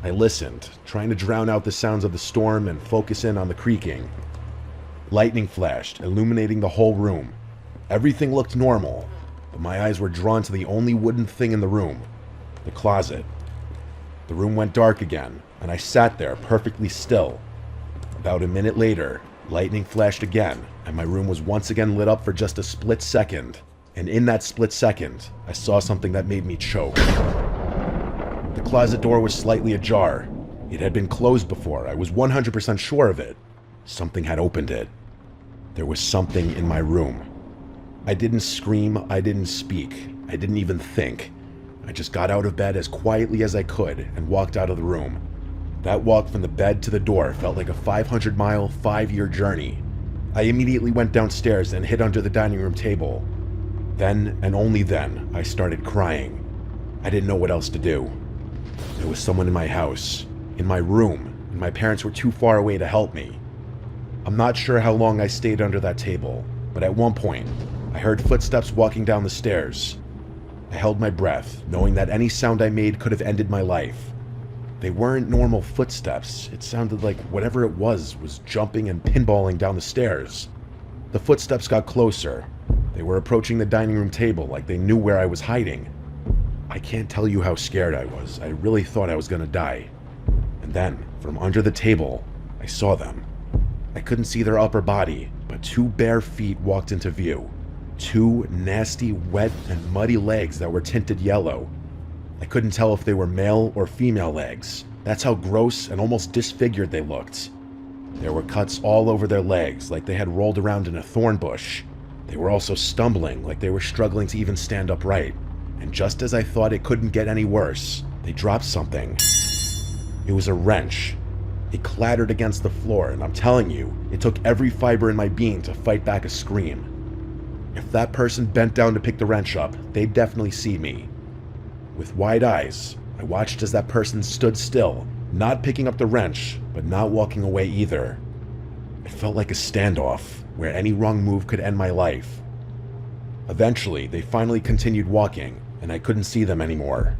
I listened, trying to drown out the sounds of the storm and focus in on the creaking. Lightning flashed, illuminating the whole room. Everything looked normal, but my eyes were drawn to the only wooden thing in the room, the closet. The room went dark again, and I sat there perfectly still. About a minute later, lightning flashed again, and my room was once again lit up for just a split second. And in that split second, I saw something that made me choke. The closet door was slightly ajar. It had been closed before, I was 100% sure of it. Something had opened it. There was something in my room. I didn't scream, I didn't speak, I didn't even think. I just got out of bed as quietly as I could and walked out of the room. That walk from the bed to the door felt like a 500-mile, 5-year journey. I immediately went downstairs and hid under the dining room table. Then, and only then, I started crying. I didn't know what else to do. There was someone in my house, in my room, and my parents were too far away to help me. I'm not sure how long I stayed under that table, but at one point, I heard footsteps walking down the stairs. I held my breath, knowing that any sound I made could have ended my life. They weren't normal footsteps. It sounded like whatever it was jumping and pinballing down the stairs. The footsteps got closer. They were approaching the dining room table like they knew where I was hiding. I can't tell you how scared I was. I really thought I was gonna die. And then, from under the table, I saw them. I couldn't see their upper body, but 2 bare feet walked into view. 2 nasty, wet, and muddy legs that were tinted yellow. I couldn't tell if they were male or female legs. That's how gross and almost disfigured they looked. There were cuts all over their legs, like they had rolled around in a thorn bush. They were also stumbling, like they were struggling to even stand upright. And just as I thought it couldn't get any worse, they dropped something. It was a wrench. It clattered against the floor, and I'm telling you, it took every fiber in my being to fight back a scream. If that person bent down to pick the wrench up, they'd definitely see me. With wide eyes, I watched as that person stood still, not picking up the wrench, but not walking away either. It felt like a standoff, where any wrong move could end my life. Eventually, they finally continued walking, and I couldn't see them anymore.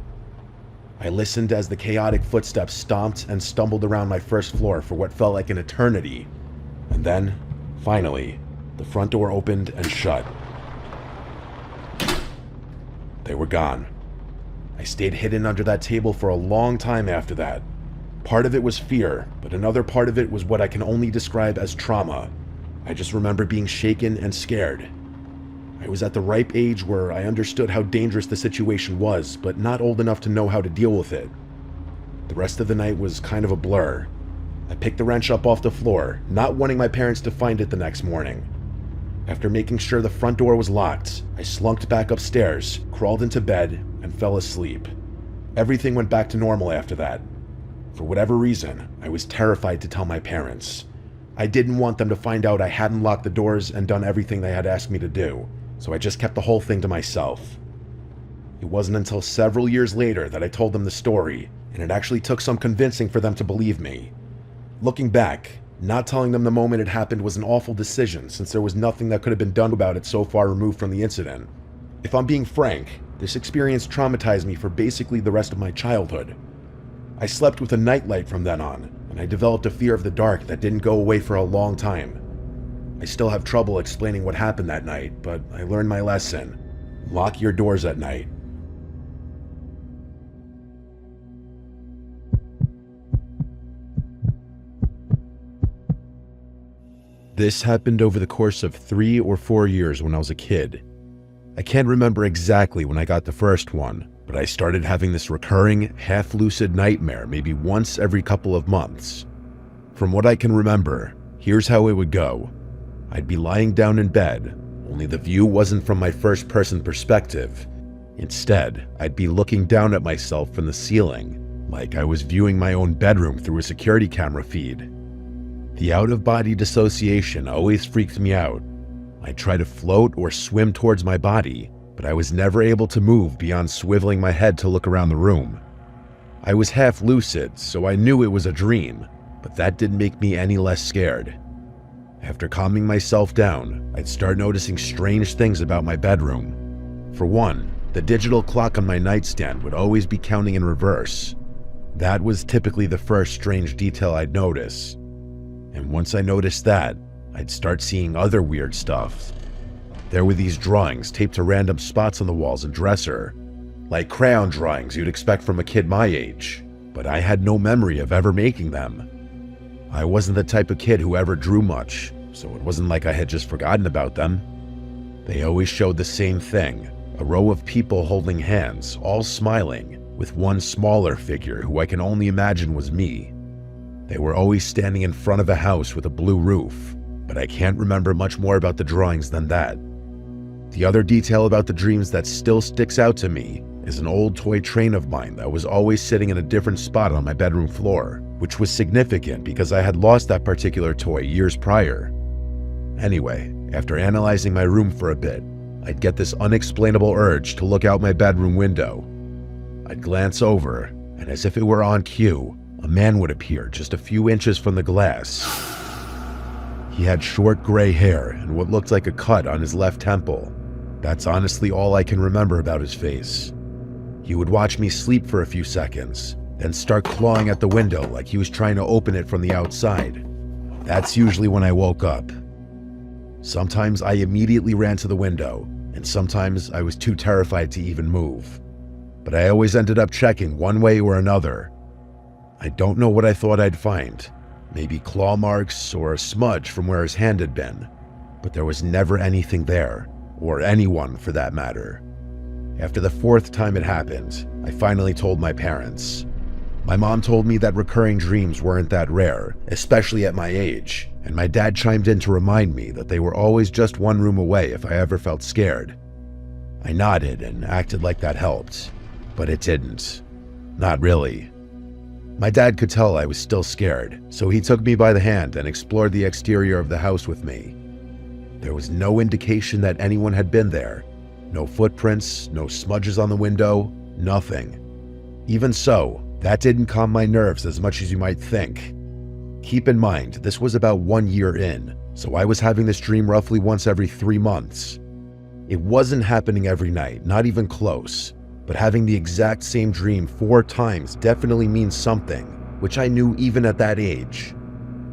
I listened as the chaotic footsteps stomped and stumbled around my first floor for what felt like an eternity. And then, finally, the front door opened and shut. They were gone. I stayed hidden under that table for a long time after that. Part of it was fear, but another part of it was what I can only describe as trauma. I just remember being shaken and scared. I was at the ripe age where I understood how dangerous the situation was, but not old enough to know how to deal with it. The rest of the night was kind of a blur. I picked the wrench up off the floor, not wanting my parents to find it the next morning. After making sure the front door was locked, I slunked back upstairs, crawled into bed, and fell asleep. Everything went back to normal after that. For whatever reason, I was terrified to tell my parents. I didn't want them to find out I hadn't locked the doors and done everything they had asked me to do, so I just kept the whole thing to myself. It wasn't until several years later that I told them the story, and it actually took some convincing for them to believe me. Looking back, not telling them the moment it happened was an awful decision, since there was nothing that could have been done about it so far removed from the incident. If I'm being frank, this experience traumatized me for basically the rest of my childhood. I slept with a nightlight from then on, and I developed a fear of the dark that didn't go away for a long time. I still have trouble explaining what happened that night, but I learned my lesson. Lock your doors at night. This happened over the course of 3 or 4 years when I was a kid. I can't remember exactly when I got the first one, but I started having this recurring, half-lucid nightmare maybe once every couple of months. From what I can remember, here's how it would go. I'd be lying down in bed, only the view wasn't from my first-person perspective. Instead, I'd be looking down at myself from the ceiling, like I was viewing my own bedroom through a security camera feed. The out-of-body dissociation always freaked me out. I tried to float or swim towards my body, but I was never able to move beyond swiveling my head to look around the room. I was half lucid, so I knew it was a dream, but that didn't make me any less scared. After calming myself down, I'd start noticing strange things about my bedroom. For one, the digital clock on my nightstand would always be counting in reverse. That was typically the first strange detail I'd notice. And once I noticed that, I'd start seeing other weird stuff. There were these drawings taped to random spots on the walls and dresser, like crayon drawings you'd expect from a kid my age, but I had no memory of ever making them. I wasn't the type of kid who ever drew much, so it wasn't like I had just forgotten about them. They always showed the same thing, a row of people holding hands, all smiling, with one smaller figure who I can only imagine was me. They were always standing in front of a house with a blue roof, but I can't remember much more about the drawings than that. The other detail about the dreams that still sticks out to me is an old toy train of mine that was always sitting in a different spot on my bedroom floor, which was significant because I had lost that particular toy years prior. Anyway, after analyzing my room for a bit, I'd get this unexplainable urge to look out my bedroom window. I'd glance over, and as if it were on cue, a man would appear just a few inches from the glass. He had short gray hair and what looked like a cut on his left temple. That's honestly all I can remember about his face. He would watch me sleep for a few seconds, then start clawing at the window like he was trying to open it from the outside. That's usually when I woke up. Sometimes I immediately ran to the window, and sometimes I was too terrified to even move. But I always ended up checking one way or another. I don't know what I thought I'd find, maybe claw marks or a smudge from where his hand had been, but there was never anything there, or anyone for that matter. After the fourth time it happened, I finally told my parents. My mom told me that recurring dreams weren't that rare, especially at my age, and my dad chimed in to remind me that they were always just one room away if I ever felt scared. I nodded and acted like that helped, but it didn't. Not really. My dad could tell I was still scared, so he took me by the hand and explored the exterior of the house with me. There was no indication that anyone had been there. No footprints, no smudges on the window, nothing. Even so, that didn't calm my nerves as much as you might think. Keep in mind, this was about 1 year in, so I was having this dream roughly once every 3 months. It wasn't happening every night, not even close, but having the exact same dream 4 times definitely means something, which I knew even at that age.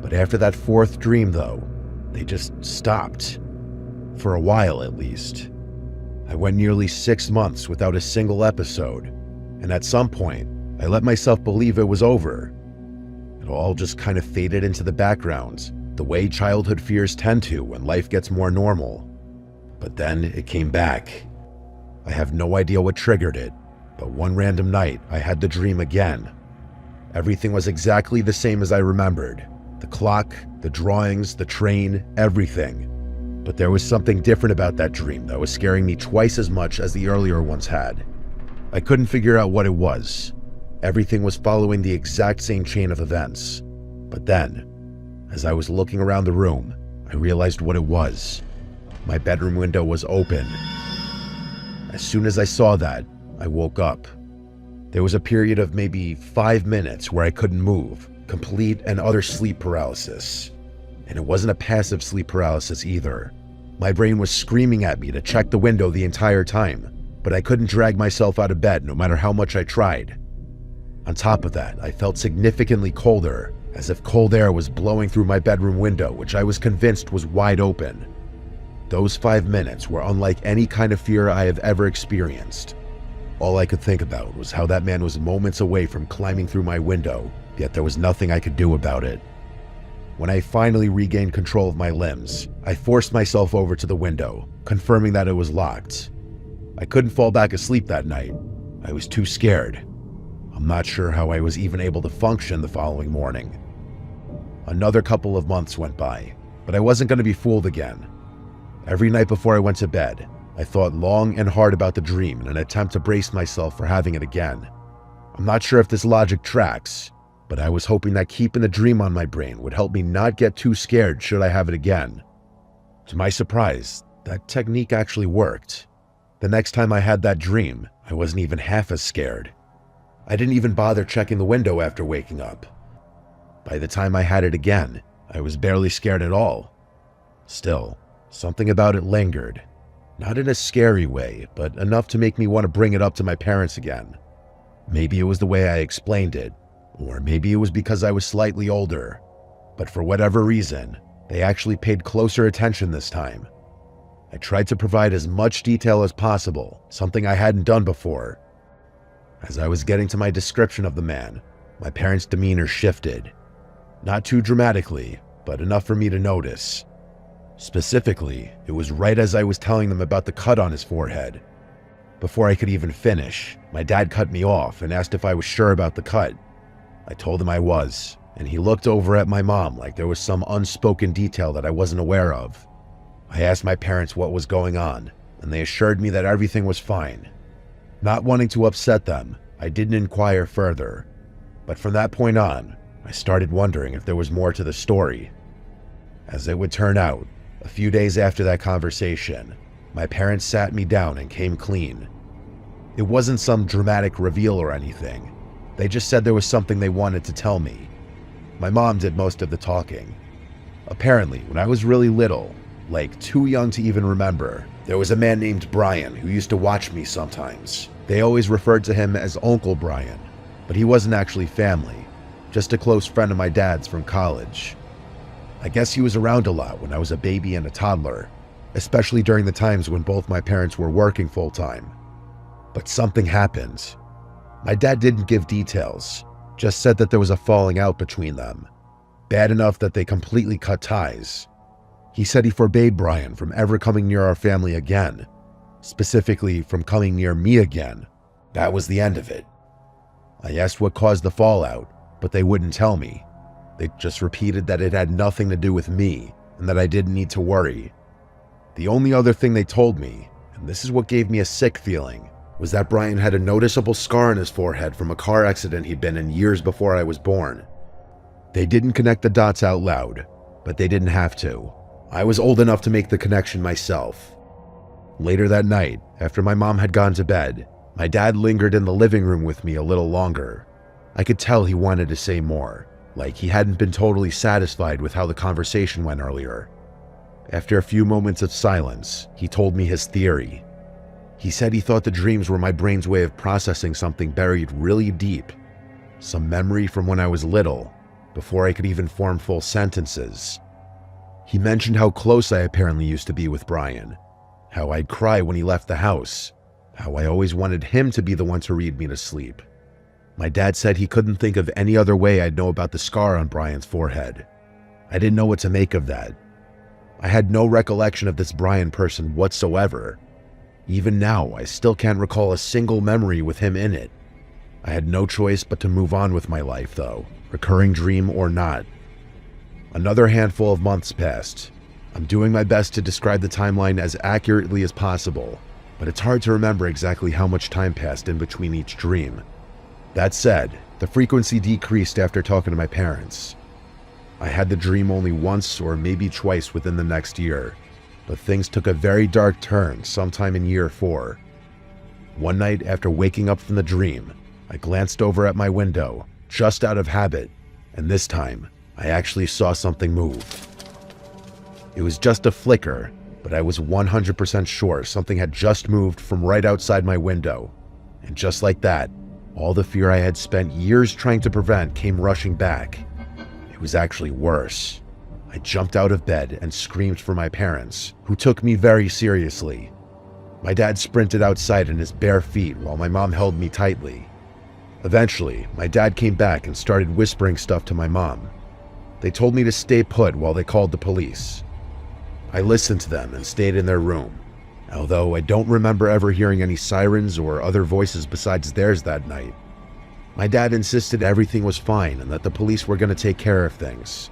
But after that 4th dream though, they just stopped. For a while at least. I went nearly 6 months without a single episode, and at some point, I let myself believe it was over. It all just kind of faded into the background, the way childhood fears tend to when life gets more normal. But then it came back. I have no idea what triggered it, but one random night I had the dream again. Everything was exactly the same as I remembered. The clock, the drawings, the train, everything. But there was something different about that dream that was scaring me twice as much as the earlier ones had. I couldn't figure out what it was. Everything was following the exact same chain of events. But then, as I was looking around the room, I realized what it was. My bedroom window was open. As soon as I saw that, I woke up. There was a period of maybe 5 minutes where I couldn't move, complete and utter sleep paralysis. And it wasn't a passive sleep paralysis either. My brain was screaming at me to check the window the entire time, but I couldn't drag myself out of bed no matter how much I tried. On top of that, I felt significantly colder, as if cold air was blowing through my bedroom window, which I was convinced was wide open. Those 5 minutes were unlike any kind of fear I have ever experienced. All I could think about was how that man was moments away from climbing through my window, yet there was nothing I could do about it. When I finally regained control of my limbs, I forced myself over to the window, confirming that it was locked. I couldn't fall back asleep that night. I was too scared. I'm not sure how I was even able to function the following morning. Another couple of months went by, but I wasn't going to be fooled again. Every night before I went to bed, I thought long and hard about the dream in an attempt to brace myself for having it again. I'm not sure if this logic tracks, but I was hoping that keeping the dream on my brain would help me not get too scared should I have it again. To my surprise, that technique actually worked. The next time I had that dream, I wasn't even half as scared. I didn't even bother checking the window after waking up. By the time I had it again, I was barely scared at all. Still, something about it lingered. Not in a scary way, but enough to make me want to bring it up to my parents again. Maybe it was the way I explained it, or maybe it was because I was slightly older. But for whatever reason, they actually paid closer attention this time. I tried to provide as much detail as possible, something I hadn't done before. As I was getting to my description of the man, my parents' demeanor shifted. Not too dramatically, but enough for me to notice. Specifically, it was right as I was telling them about the cut on his forehead. Before I could even finish, my dad cut me off and asked if I was sure about the cut. I told him I was, and he looked over at my mom like there was some unspoken detail that I wasn't aware of. I asked my parents what was going on, and they assured me that everything was fine. Not wanting to upset them, I didn't inquire further. But from that point on, I started wondering if there was more to the story. As it would turn out, a few days after that conversation, my parents sat me down and came clean. It wasn't some dramatic reveal or anything. They just said there was something they wanted to tell me. My mom did most of the talking. Apparently, when I was really little, like too young to even remember, there was a man named Brian who used to watch me sometimes. They always referred to him as Uncle Brian, but he wasn't actually family, just a close friend of my dad's from college. I guess he was around a lot when I was a baby and a toddler, especially during the times when both my parents were working full-time. But something happened. My dad didn't give details, just said that there was a falling out between them, bad enough that they completely cut ties. He said he forbade Brian from ever coming near our family again, specifically from coming near me again. That was the end of it. I asked what caused the fallout, but they wouldn't tell me. They just repeated that it had nothing to do with me and that I didn't need to worry. The only other thing they told me, and this is what gave me a sick feeling, was that Brian had a noticeable scar on his forehead from a car accident he'd been in years before I was born. They didn't connect the dots out loud, but they didn't have to. I was old enough to make the connection myself. Later that night, after my mom had gone to bed, my dad lingered in the living room with me a little longer. I could tell he wanted to say more, like he hadn't been totally satisfied with how the conversation went earlier. After a few moments of silence, he told me his theory. He said he thought the dreams were my brain's way of processing something buried really deep, some memory from when I was little, before I could even form full sentences. He mentioned how close I apparently used to be with Brian, how I'd cry when he left the house, how I always wanted him to be the one to read me to sleep. My dad said he couldn't think of any other way I'd know about the scar on Brian's forehead. I didn't know what to make of that. I had no recollection of this Brian person whatsoever. Even now, I still can't recall a single memory with him in it. I had no choice but to move on with my life, though, recurring dream or not. Another handful of months passed. I'm doing my best to describe the timeline as accurately as possible, but it's hard to remember exactly how much time passed in between each dream. That said, the frequency decreased after talking to my parents. I had the dream only once or maybe twice within the next year, but things took a very dark turn sometime in year 4. One night after waking up from the dream, I glanced over at my window, just out of habit, and this time, I actually saw something move. It was just a flicker, but I was 100% sure something had just moved from right outside my window. And just like that, all the fear I had spent years trying to prevent came rushing back. It was actually worse. I jumped out of bed and screamed for my parents, who took me very seriously. My dad sprinted outside in his bare feet while my mom held me tightly. Eventually, my dad came back and started whispering stuff to my mom. They told me to stay put while they called the police. I listened to them and stayed in their room, although I don't remember ever hearing any sirens or other voices besides theirs that night. My dad insisted everything was fine and that the police were going to take care of things.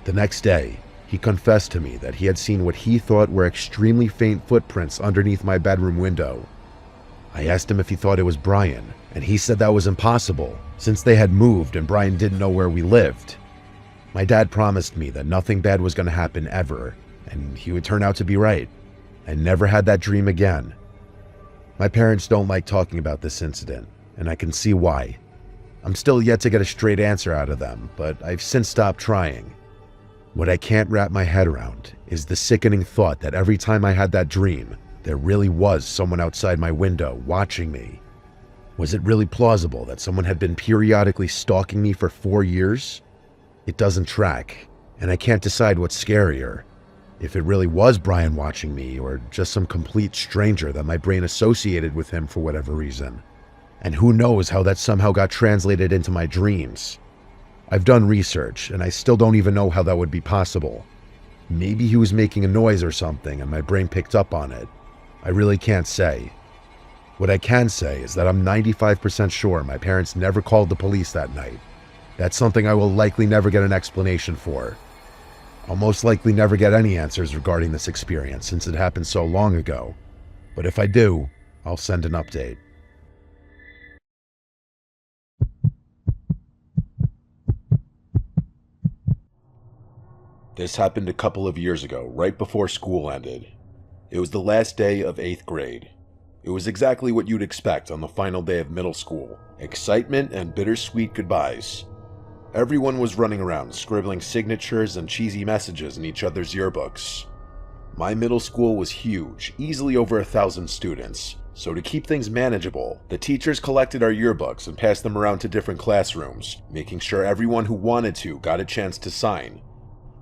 The next day, he confessed to me that he had seen what he thought were extremely faint footprints underneath my bedroom window. I asked him if he thought it was Brian, and he said that was impossible, since they had moved and Brian didn't know where we lived. My dad promised me that nothing bad was going to happen ever, and he would turn out to be right. I never had that dream again. My parents don't like talking about this incident, and I can see why. I'm still yet to get a straight answer out of them, but I've since stopped trying. What I can't wrap my head around is the sickening thought that every time I had that dream, there really was someone outside my window watching me. Was it really plausible that someone had been periodically stalking me for 4 years? It doesn't track, and I can't decide what's scarier. If it really was Brian watching me, or just some complete stranger that my brain associated with him for whatever reason. And who knows how that somehow got translated into my dreams. I've done research, and I still don't even know how that would be possible. Maybe he was making a noise or something, and my brain picked up on it. I really can't say. What I can say is that I'm 95% sure my parents never called the police that night. That's something I will likely never get an explanation for. I'll most likely never get any answers regarding this experience since it happened so long ago. But if I do, I'll send an update. This happened a couple of years ago, right before school ended. It was the last day of 8th grade. It was exactly what you'd expect on the final day of middle school. Excitement and bittersweet goodbyes. Everyone was running around, scribbling signatures and cheesy messages in each other's yearbooks. My middle school was huge, easily over 1,000 students. So to keep things manageable, the teachers collected our yearbooks and passed them around to different classrooms, making sure everyone who wanted to got a chance to sign.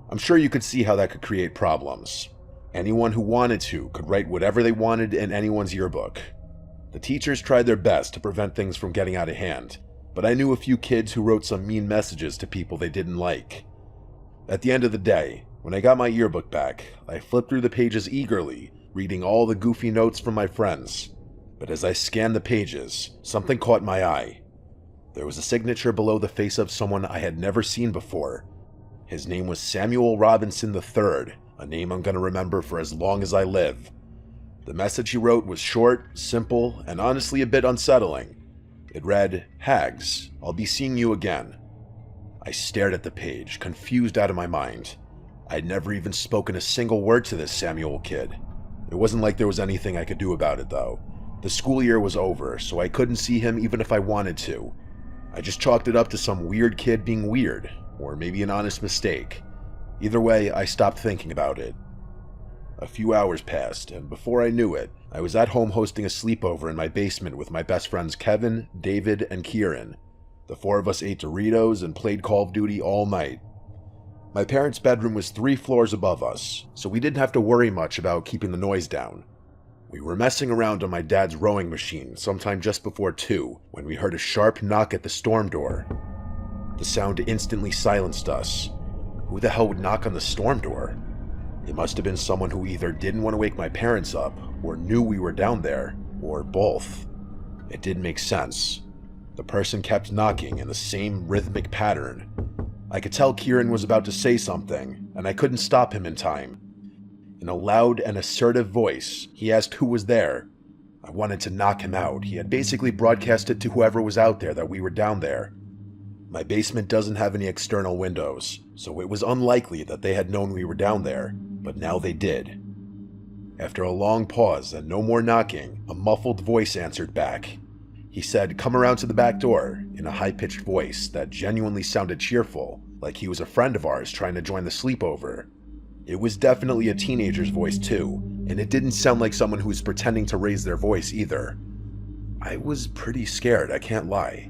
I'm sure you could see how that could create problems. Anyone who wanted to could write whatever they wanted in anyone's yearbook. The teachers tried their best to prevent things from getting out of hand, but I knew a few kids who wrote some mean messages to people they didn't like. At the end of the day, when I got my yearbook back, I flipped through the pages eagerly, reading all the goofy notes from my friends. But as I scanned the pages, something caught my eye. There was a signature below the face of someone I had never seen before. His name was Samuel Robinson III, a name I'm going to remember for as long as I live. The message he wrote was short, simple, and honestly a bit unsettling. It read, "Hags, I'll be seeing you again." I stared at the page, confused out of my mind. I'd never even spoken a single word to this Samuel kid. It wasn't like there was anything I could do about it, though. The school year was over, so I couldn't see him even if I wanted to. I just chalked it up to some weird kid being weird, or maybe an honest mistake. Either way, I stopped thinking about it. A few hours passed, and before I knew it, I was at home hosting a sleepover in my basement with my best friends Kevin, David, and Kieran. The 4 of us ate Doritos and played Call of Duty all night. My parents' bedroom was 3 floors above us, so we didn't have to worry much about keeping the noise down. We were messing around on my dad's rowing machine sometime just before 2 when we heard a sharp knock at the storm door. The sound instantly silenced us. Who the hell would knock on the storm door? It must have been someone who either didn't want to wake my parents up, or knew we were down there, or both. It didn't make sense. The person kept knocking in the same rhythmic pattern. I could tell Kieran was about to say something, and I couldn't stop him in time. In a loud and assertive voice, he asked who was there. I wanted to knock him out. He had basically broadcasted to whoever was out there that we were down there. My basement doesn't have any external windows, so it was unlikely that they had known we were down there, but now they did. After a long pause and no more knocking, a muffled voice answered back. He said, "Come around to the back door," in a high-pitched voice that genuinely sounded cheerful, like he was a friend of ours trying to join the sleepover. It was definitely a teenager's voice too, and it didn't sound like someone who was pretending to raise their voice either. I was pretty scared, I can't lie.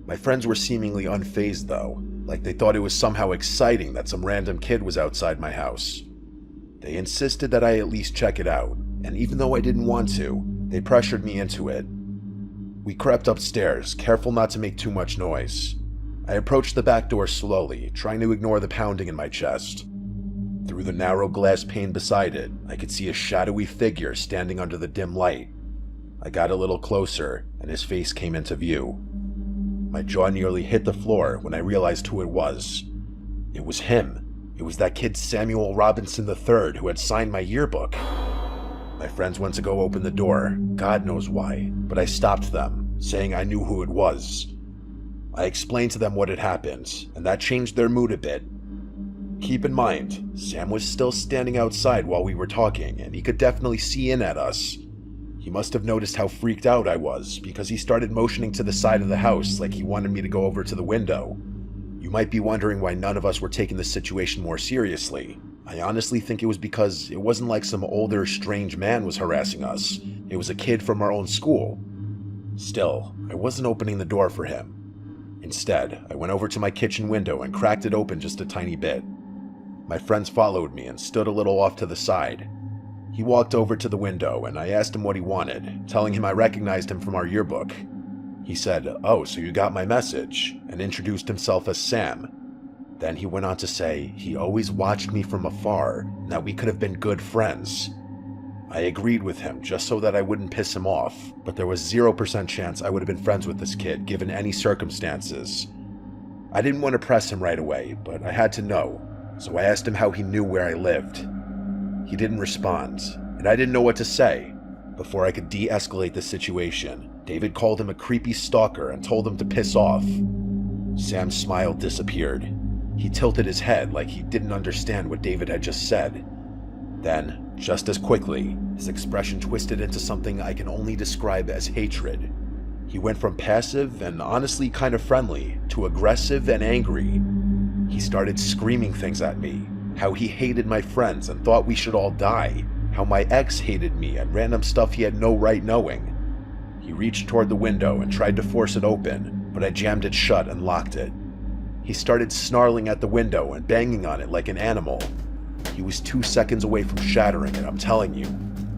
My friends were seemingly unfazed though, like they thought it was somehow exciting that some random kid was outside my house. They insisted that I at least check it out, and even though I didn't want to, they pressured me into it. We crept upstairs, careful not to make too much noise. I approached the back door slowly, trying to ignore the pounding in my chest. Through the narrow glass pane beside it, I could see a shadowy figure standing under the dim light. I got a little closer, and his face came into view. My jaw nearly hit the floor when I realized who it was. It was him. It was that kid Samuel Robinson III who had signed my yearbook. My friends went to go open the door, God knows why, but I stopped them, saying I knew who it was. I explained to them what had happened, and that changed their mood a bit. Keep in mind, Sam was still standing outside while we were talking, and he could definitely see in at us. He must have noticed how freaked out I was, because he started motioning to the side of the house like he wanted me to go over to the window. You might be wondering why none of us were taking this situation more seriously. I honestly think it was because it wasn't like some older, strange man was harassing us. It was a kid from our own school. Still, I wasn't opening the door for him. Instead, I went over to my kitchen window and cracked it open just a tiny bit. My friends followed me and stood a little off to the side. He walked over to the window and I asked him what he wanted, telling him I recognized him from our yearbook. He said, "Oh, so you got my message," and introduced himself as Sam. Then he went on to say he always watched me from afar and that we could have been good friends. I agreed with him just so that I wouldn't piss him off, but there was 0% chance I would have been friends with this kid given any circumstances. I didn't want to press him right away, but I had to know, so I asked him how he knew where I lived. He didn't respond, and I didn't know what to say. Before I could de-escalate the situation, David called him a creepy stalker and told him to piss off. Sam's smile disappeared. He tilted his head like he didn't understand what David had just said. Then, just as quickly, his expression twisted into something I can only describe as hatred. He went from passive and honestly kind of friendly to aggressive and angry. He started screaming things at me, how he hated my friends and thought we should all die, how my ex hated me and random stuff he had no right knowing. He reached toward the window and tried to force it open, but I jammed it shut and locked it. He started snarling at the window and banging on it like an animal. He was 2 seconds away from shattering it, I'm telling you.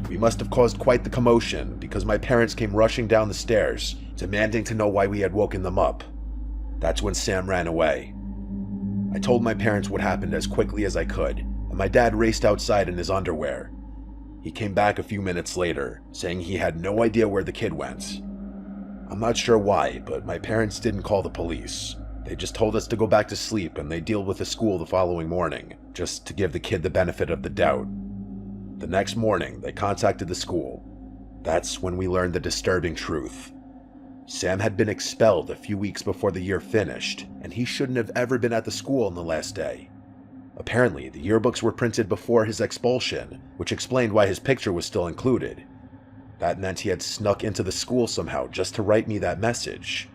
We must have caused quite the commotion because my parents came rushing down the stairs, demanding to know why we had woken them up. That's when Sam ran away. I told my parents what happened as quickly as I could, and my dad raced outside in his underwear. He came back a few minutes later, saying he had no idea where the kid went. I'm not sure why, but my parents didn't call the police. They just told us to go back to sleep and they'd deal with the school the following morning, just to give the kid the benefit of the doubt. The next morning, they contacted the school. That's when we learned the disturbing truth. Sam had been expelled a few weeks before the year finished, and he shouldn't have ever been at the school on the last day. Apparently, the yearbooks were printed before his expulsion, which explained why his picture was still included. That meant he had snuck into the school somehow just to write me that message,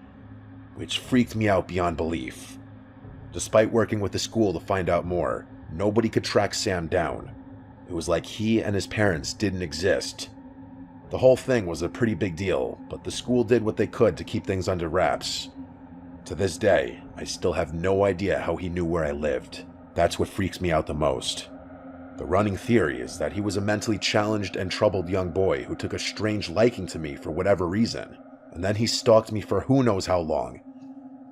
which freaked me out beyond belief. Despite working with the school to find out more, nobody could track Sam down. It was like he and his parents didn't exist. The whole thing was a pretty big deal, but the school did what they could to keep things under wraps. To this day, I still have no idea how he knew where I lived. That's what freaks me out the most. The running theory is that he was a mentally challenged and troubled young boy who took a strange liking to me for whatever reason, and then he stalked me for who knows how long.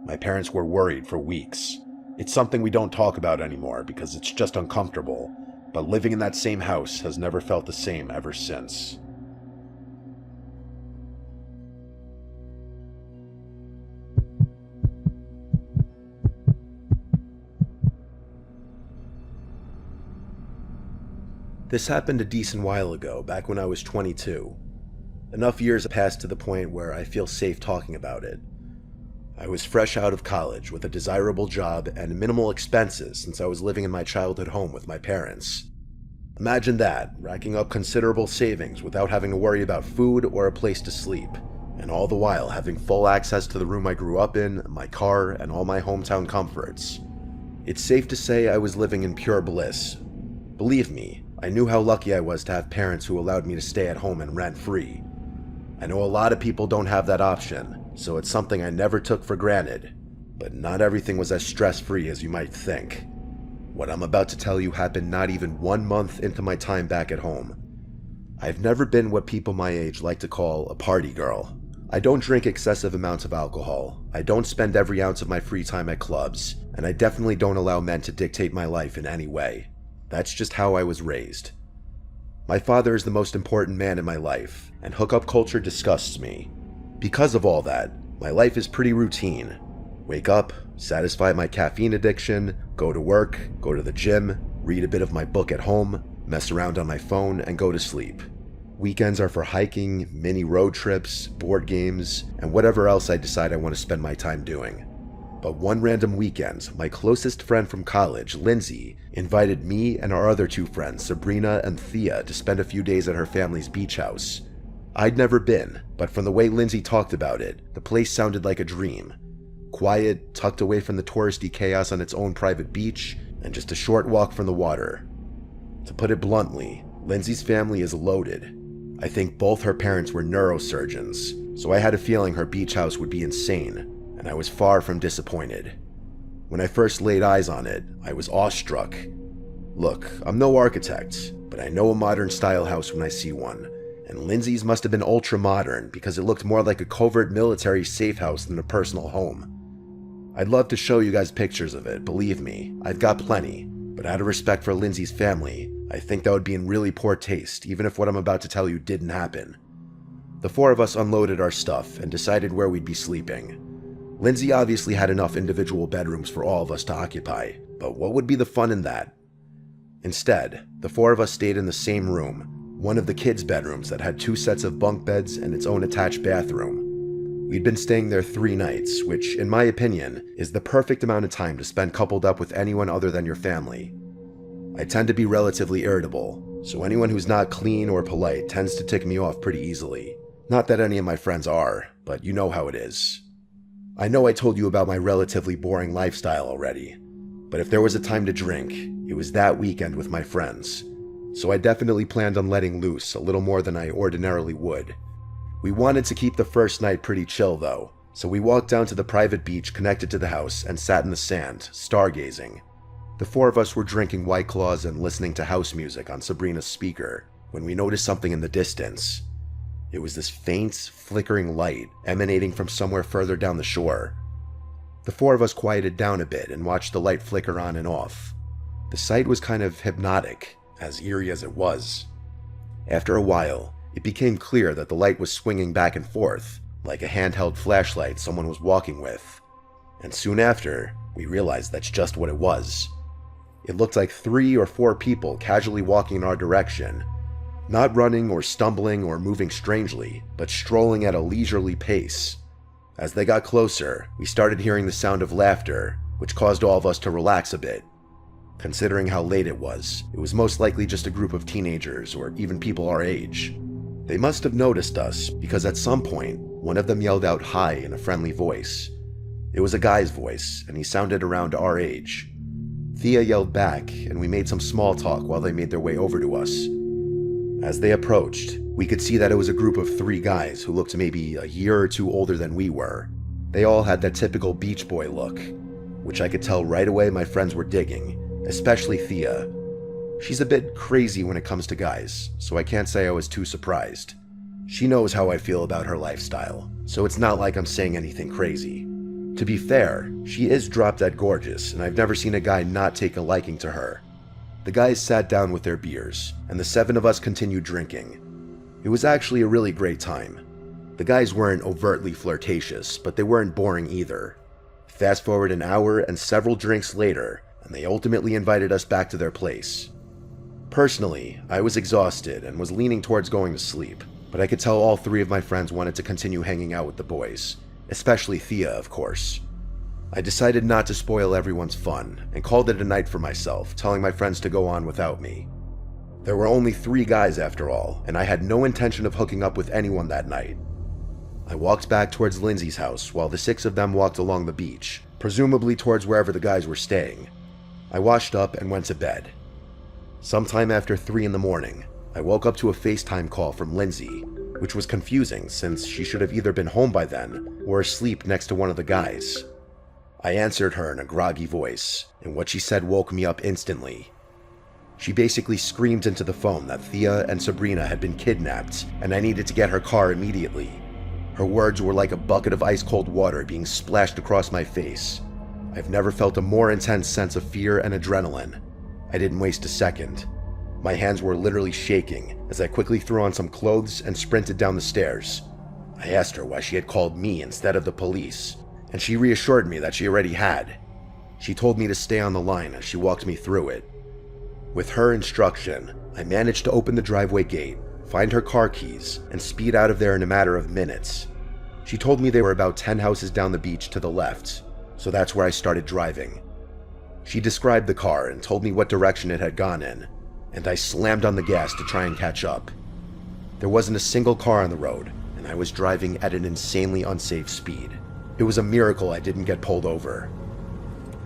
My parents were worried for weeks. It's something we don't talk about anymore because it's just uncomfortable, but living in that same house has never felt the same ever since. This happened a decent while ago, back when I was 22. Enough years have passed to the point where I feel safe talking about it. I was fresh out of college with a desirable job and minimal expenses since I was living in my childhood home with my parents. Imagine that, racking up considerable savings without having to worry about food or a place to sleep, and all the while having full access to the room I grew up in, my car, and all my hometown comforts. It's safe to say I was living in pure bliss. Believe me, I knew how lucky I was to have parents who allowed me to stay at home and rent-free. I know a lot of people don't have that option, so it's something I never took for granted, but not everything was as stress-free as you might think. What I'm about to tell you happened not even 1 month into my time back at home. I've never been what people my age like to call a party girl. I don't drink excessive amounts of alcohol, I don't spend every ounce of my free time at clubs, and I definitely don't allow men to dictate my life in any way. That's just how I was raised. My father is the most important man in my life, and hookup culture disgusts me. Because of all that, my life is pretty routine. Wake up, satisfy my caffeine addiction, go to work, go to the gym, read a bit of my book at home, mess around on my phone, and go to sleep. Weekends are for hiking, mini road trips, board games, and whatever else I decide I want to spend my time doing. But one random weekend, my closest friend from college, Lindsay, invited me and our other two friends, Sabrina and Thea, to spend a few days at her family's beach house. I'd never been, but from the way Lindsay talked about it, the place sounded like a dream. Quiet, tucked away from the touristy chaos on its own private beach, and just a short walk from the water. To put it bluntly, Lindsay's family is loaded. I think both her parents were neurosurgeons, so I had a feeling her beach house would be insane, and I was far from disappointed. When I first laid eyes on it, I was awestruck. Look, I'm no architect, but I know a modern style house when I see one, and Lindsay's must have been ultra modern because it looked more like a covert military safe house than a personal home. I'd love to show you guys pictures of it, believe me, I've got plenty, but out of respect for Lindsay's family, I think that would be in really poor taste, even if what I'm about to tell you didn't happen. The four of us unloaded our stuff and decided where we'd be sleeping. Lindsay obviously had enough individual bedrooms for all of us to occupy, but what would be the fun in that? Instead, the four of us stayed in the same room, one of the kids' bedrooms that had 2 sets of bunk beds and its own attached bathroom. We'd been staying there 3 nights, which, in my opinion, is the perfect amount of time to spend coupled up with anyone other than your family. I tend to be relatively irritable, so anyone who's not clean or polite tends to tick me off pretty easily. Not that any of my friends are, but you know how it is. I know I told you about my relatively boring lifestyle already, but if there was a time to drink, it was that weekend with my friends, so I definitely planned on letting loose a little more than I ordinarily would. We wanted to keep the first night pretty chill though, so we walked down to the private beach connected to the house and sat in the sand, stargazing. The four of us were drinking White Claws and listening to house music on Sabrina's speaker when we noticed something in the distance. It was this faint, flickering light emanating from somewhere further down the shore. The four of us quieted down a bit and watched the light flicker on and off. The sight was kind of hypnotic, as eerie as it was. After a while, it became clear that the light was swinging back and forth, like a handheld flashlight someone was walking with. And soon after, we realized that's just what it was. It looked like 3 or 4 people casually walking in our direction, not running or stumbling or moving strangely, but strolling at a leisurely pace. As they got closer, we started hearing the sound of laughter, which caused all of us to relax a bit. Considering how late it was most likely just a group of teenagers or even people our age. They must have noticed us because at some point, one of them yelled out hi in a friendly voice. It was a guy's voice, and he sounded around our age. Thea yelled back, and we made some small talk while they made their way over to us. As they approached, we could see that it was a group of 3 guys who looked maybe a year or 2 older than we were. They all had that typical beach boy look, which I could tell right away my friends were digging, especially Thea. She's a bit crazy when it comes to guys, so I can't say I was too surprised. She knows how I feel about her lifestyle, so it's not like I'm saying anything crazy. To be fair, she is drop-dead gorgeous, and I've never seen a guy not take a liking to her. The guys sat down with their beers, and the 7 of us continued drinking. It was actually a really great time. The guys weren't overtly flirtatious, but they weren't boring either. Fast forward an hour and several drinks later, and they ultimately invited us back to their place. Personally, I was exhausted and was leaning towards going to sleep, but I could tell all 3 of my friends wanted to continue hanging out with the boys, especially Thea, of course. I decided not to spoil everyone's fun and called it a night for myself, telling my friends to go on without me. There were only 3 guys after all, and I had no intention of hooking up with anyone that night. I walked back towards Lindsay's house while the 6 of them walked along the beach, presumably towards wherever the guys were staying. I washed up and went to bed. Sometime after 3 in the morning, I woke up to a FaceTime call from Lindsay, which was confusing since she should have either been home by then or asleep next to one of the guys. I answered her in a groggy voice, and what she said woke me up instantly. She basically screamed into the phone that Thea and Sabrina had been kidnapped and I needed to get her car immediately. Her words were like a bucket of ice-cold water being splashed across my face. I've never felt a more intense sense of fear and adrenaline. I didn't waste a second. My hands were literally shaking as I quickly threw on some clothes and sprinted down the stairs. I asked her why she had called me instead of the police, and she reassured me that she already had. She told me to stay on the line as she walked me through it. With her instruction, I managed to open the driveway gate, find her car keys, and speed out of there in a matter of minutes. She told me they were about 10 houses down the beach to the left. so that's where I started driving. She described the car and told me what direction it had gone in, and I slammed on the gas to try and catch up. There wasn't a single car on the road, and I was driving at an insanely unsafe speed. It was a miracle I didn't get pulled over.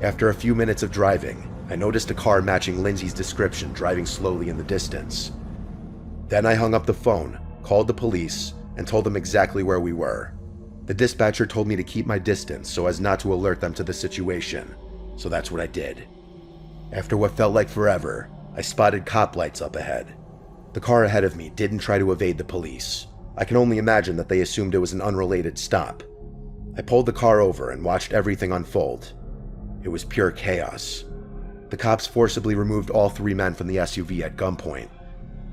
After a few minutes of driving, I noticed a car matching Lindsay's description driving slowly in the distance. Then I hung up the phone, called the police, and told them exactly where we were. The dispatcher told me to keep my distance so as not to alert them to the situation, so that's what I did. After what felt like forever, I spotted cop lights up ahead. The car ahead of me didn't try to evade the police. I can only imagine that they assumed it was an unrelated stop. I pulled the car over and watched everything unfold. It was pure chaos. The cops forcibly removed all 3 men from the SUV at gunpoint.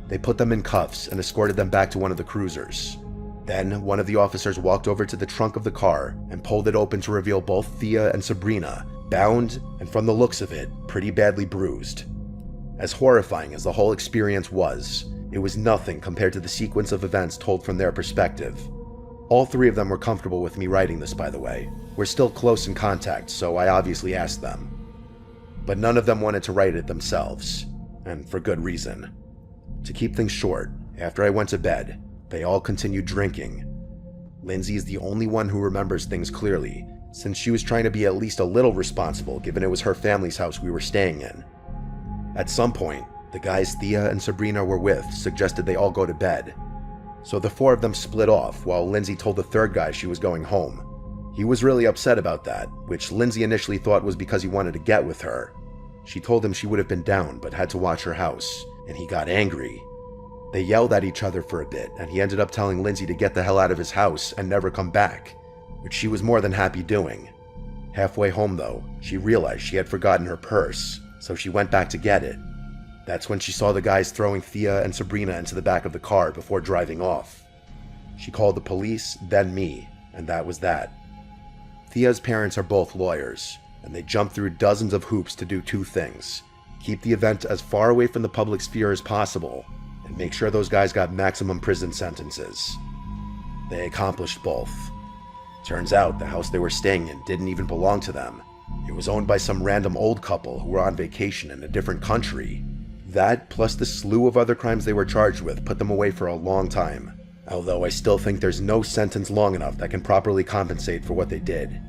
They put them in cuffs and escorted them back to one of the cruisers. Then, one of the officers walked over to the trunk of the car and pulled it open to reveal both Thea and Sabrina, bound and, from the looks of it, pretty badly bruised. As horrifying as the whole experience was, it was nothing compared to the sequence of events told from their perspective. All 3 of them were comfortable with me writing this, by the way. We're still close in contact, so I obviously asked them. But none of them wanted to write it themselves, and for good reason. To keep things short, after I went to bed, they all continued drinking. Lindsay is the only one who remembers things clearly, since she was trying to be at least a little responsible given it was her family's house we were staying in. At some point, the guys Thea and Sabrina were with suggested they all go to bed. So the 4 of them split off while Lindsay told the 3rd guy she was going home. He was really upset about that, which Lindsay initially thought was because he wanted to get with her. She told him she would have been down but had to watch her house, and he got angry. They yelled at each other for a bit, and he ended up telling Lindsay to get the hell out of his house and never come back, which she was more than happy doing. Halfway home though, she realized she had forgotten her purse, so she went back to get it. That's when she saw the guys throwing Thea and Sabrina into the back of the car before driving off. She called the police, then me, and that was that. Thea's parents are both lawyers, and they jumped through dozens of hoops to do 2 things: keep the event as far away from the public sphere as possible, and make sure those guys got maximum prison sentences. They accomplished both. Turns out the house they were staying in didn't even belong to them. It was owned by some random old couple who were on vacation in a different country. That, plus the slew of other crimes they were charged with, put them away for a long time. Although I still think there's no sentence long enough that can properly compensate for what they did.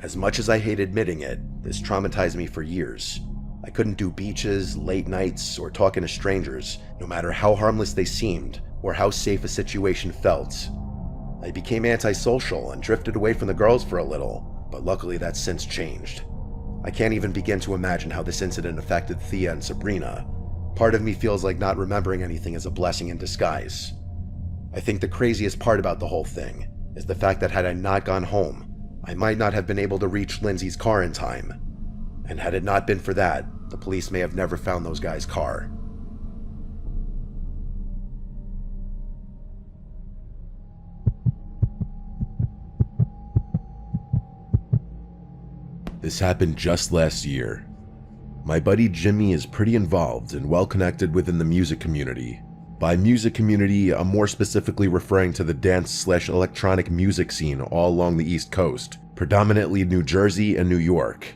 As much as I hate admitting it, this traumatized me for years. I couldn't do beaches, late nights, or talking to strangers, no matter how harmless they seemed, or how safe a situation felt. I became antisocial and drifted away from the girls for a little, but luckily that's since changed. I can't even begin to imagine how this incident affected Thea and Sabrina. Part of me feels like not remembering anything is a blessing in disguise. I think the craziest part about the whole thing is the fact that had I not gone home, I might not have been able to reach Lindsay's car in time. And had it not been for that, the police may have never found those guys' car. This happened just last year. My buddy Jimmy is pretty involved and well connected within the music community. By music community, I'm more specifically referring to the dance/electronic music scene all along the East Coast, predominantly New Jersey and New York.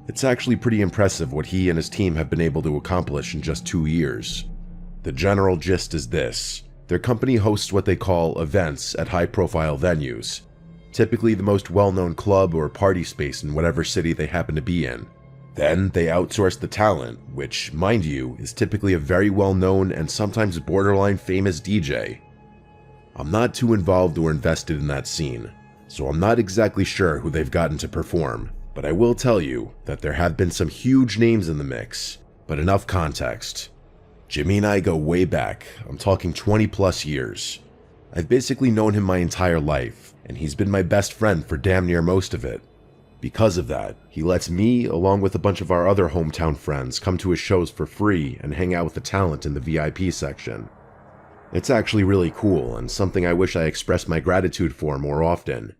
It's actually pretty impressive what he and his team have been able to accomplish in just 2 years. The general gist is this: their company hosts what they call events at high-profile venues, typically the most well-known club or party space in whatever city they happen to be in. Then they outsource the talent, which, mind you, is typically a very well-known and sometimes borderline famous DJ. I'm not too involved or invested in that scene, so I'm not exactly sure who they've gotten to perform, but I will tell you that there have been some huge names in the mix. But enough context. Jimmy and I go way back. I'm talking 20 plus years. I've basically known him my entire life, and he's been my best friend for damn near most of it. Because of that, he lets me, along with a bunch of our other hometown friends, come to his shows for free and hang out with the talent in the VIP section. It's actually really cool, and something I wish I expressed my gratitude for more often.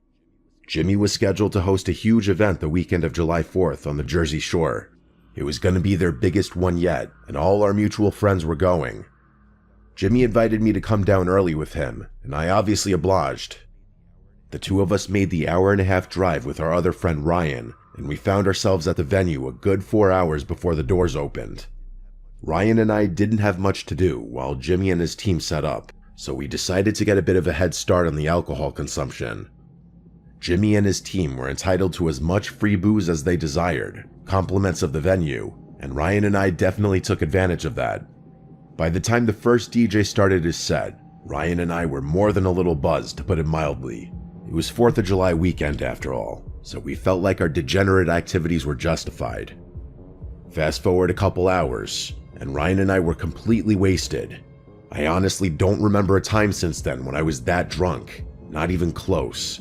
Jimmy was scheduled to host a huge event the weekend of July 4th on the Jersey Shore. It was going to be their biggest one yet, and all our mutual friends were going. Jimmy invited me to come down early with him, and I obviously obliged. The 2 of us made the hour-and-a-half drive with our other friend Ryan, and we found ourselves at the venue a good 4 hours before the doors opened. Ryan and I didn't have much to do while Jimmy and his team set up, so we decided to get a bit of a head start on the alcohol consumption. Jimmy and his team were entitled to as much free booze as they desired, compliments of the venue, and Ryan and I definitely took advantage of that. By the time the first DJ started his set, Ryan and I were more than a little buzzed, to put it mildly. It was 4th of July weekend after all, so we felt like our degenerate activities were justified. Fast forward a couple hours, and Ryan and I were completely wasted. I honestly don't remember a time since then when I was that drunk, not even close.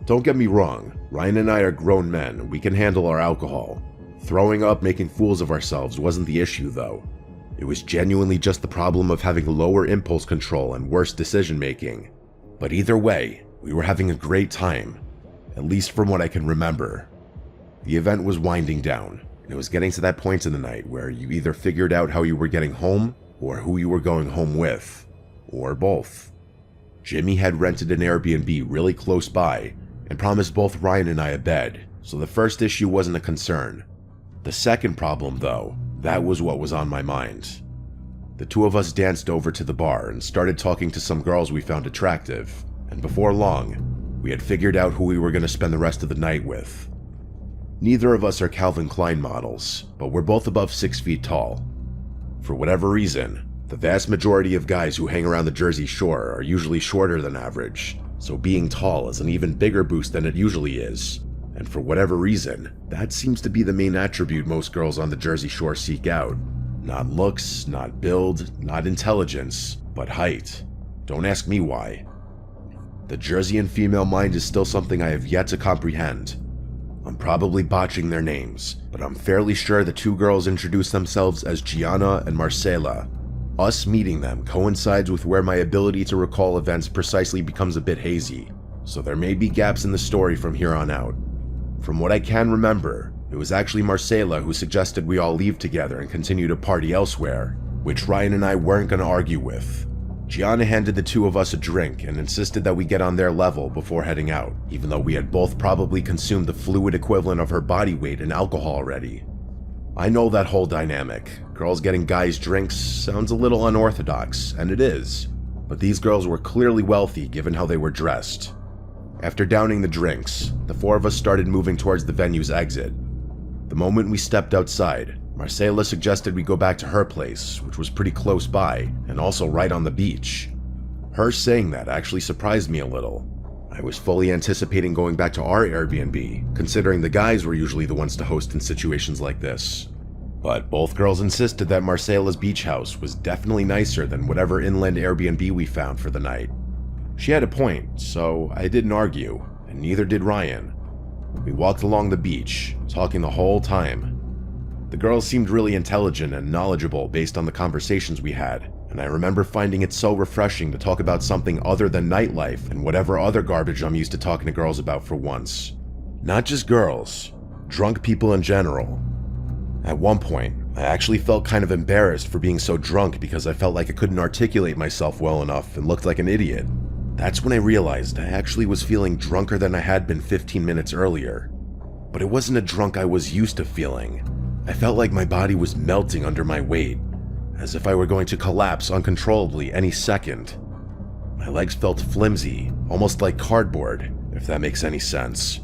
Don't get me wrong, Ryan and I are grown men and we can handle our alcohol. Throwing up, making fools of ourselves wasn't the issue though. It was genuinely just the problem of having lower impulse control and worse decision making. But either way, we were having a great time, at least from what I can remember. The event was winding down, and it was getting to that point in the night where you either figured out how you were getting home or who you were going home with, or both. Jimmy had rented an Airbnb really close by and promised both Ryan and I a bed, so the first issue wasn't a concern. The second problem though, that was what was on my mind. The two of us danced over to the bar and started talking to some girls we found attractive, and before long, we had figured out who we were going to spend the rest of the night with. Neither of us are Calvin Klein models, but we're both above 6 feet tall. For whatever reason, the vast majority of guys who hang around the Jersey Shore are usually shorter than average, so being tall is an even bigger boost than it usually is. And for whatever reason, that seems to be the main attribute most girls on the Jersey Shore seek out. Not looks, not build, not intelligence, but height. Don't ask me why. The Jerseyan female mind is still something I have yet to comprehend. I'm probably botching their names, but I'm fairly sure the two girls introduced themselves as Gianna and Marcela. Us meeting them coincides with where my ability to recall events precisely becomes a bit hazy, so there may be gaps in the story from here on out. From what I can remember, it was actually Marcela who suggested we all leave together and continue to party elsewhere, which Ryan and I weren't going to argue with. Gianna handed the two of us a drink and insisted that we get on their level before heading out, even though we had both probably consumed the fluid equivalent of her body weight in alcohol already. I know that whole dynamic. Girls getting guys drinks sounds a little unorthodox, and it is, but these girls were clearly wealthy given how they were dressed. After downing the drinks, the four of us started moving towards the venue's exit. The moment we stepped outside, Marcela suggested we go back to her place, which was pretty close by, and also right on the beach. Her saying that actually surprised me a little. I was fully anticipating going back to our Airbnb, considering the guys were usually the ones to host in situations like this. But both girls insisted that Marcela's beach house was definitely nicer than whatever inland Airbnb we found for the night. She had a point, so I didn't argue, and neither did Ryan. We walked along the beach, talking the whole time. The girls seemed really intelligent and knowledgeable based on the conversations we had, and I remember finding it so refreshing to talk about something other than nightlife and whatever other garbage I'm used to talking to girls about for once. Not just girls, drunk people in general. At one point, I actually felt kind of embarrassed for being so drunk because I felt like I couldn't articulate myself well enough and looked like an idiot. That's when I realized I actually was feeling drunker than I had been 15 minutes earlier. But it wasn't a drunk I was used to feeling. I felt like my body was melting under my weight, as if I were going to collapse uncontrollably any second. My legs felt flimsy, almost like cardboard, if that makes any sense.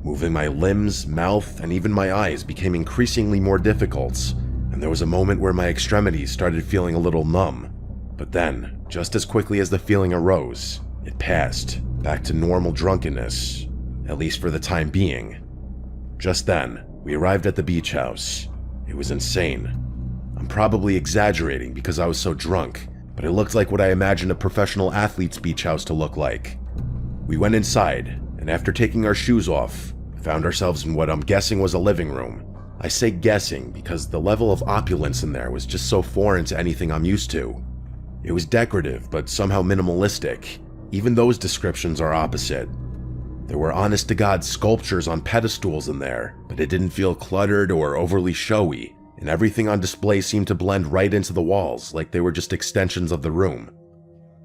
Moving my limbs, mouth, and even my eyes became increasingly more difficult, and there was a moment where my extremities started feeling a little numb. But then, just as quickly as the feeling arose, it passed, back to normal drunkenness, at least for the time being. Just then, we arrived at the beach house. It was insane. I'm probably exaggerating because I was so drunk, but it looked like what I imagined a professional athlete's beach house to look like. We went inside, and after taking our shoes off, found ourselves in what I'm guessing was a living room. I say guessing because the level of opulence in there was just so foreign to anything I'm used to. It was decorative, but somehow minimalistic. Even those descriptions are opposite. There were honest-to-God sculptures on pedestals in there, but it didn't feel cluttered or overly showy, and everything on display seemed to blend right into the walls like they were just extensions of the room.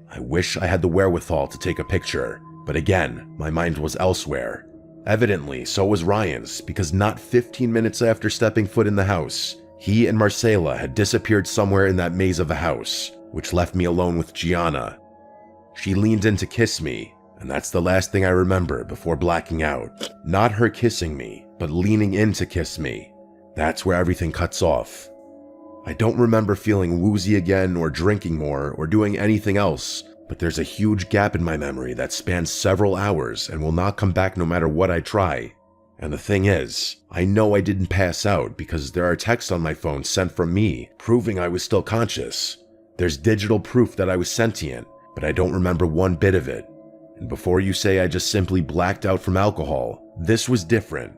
I wish I had the wherewithal to take a picture, but again, my mind was elsewhere. Evidently, so was Ryan's, because not 15 minutes after stepping foot in the house, he and Marcela had disappeared somewhere in that maze of a house, which left me alone with Gianna. She leaned in to kiss me, and that's the last thing I remember before blacking out. Not her kissing me, but leaning in to kiss me. That's where everything cuts off. I don't remember feeling woozy again or drinking more or doing anything else, but there's a huge gap in my memory that spans several hours and will not come back no matter what I try. And the thing is, I know I didn't pass out because there are texts on my phone sent from me proving I was still conscious. There's digital proof that I was sentient, but I don't remember one bit of it. And before you say I just simply blacked out from alcohol, this was different.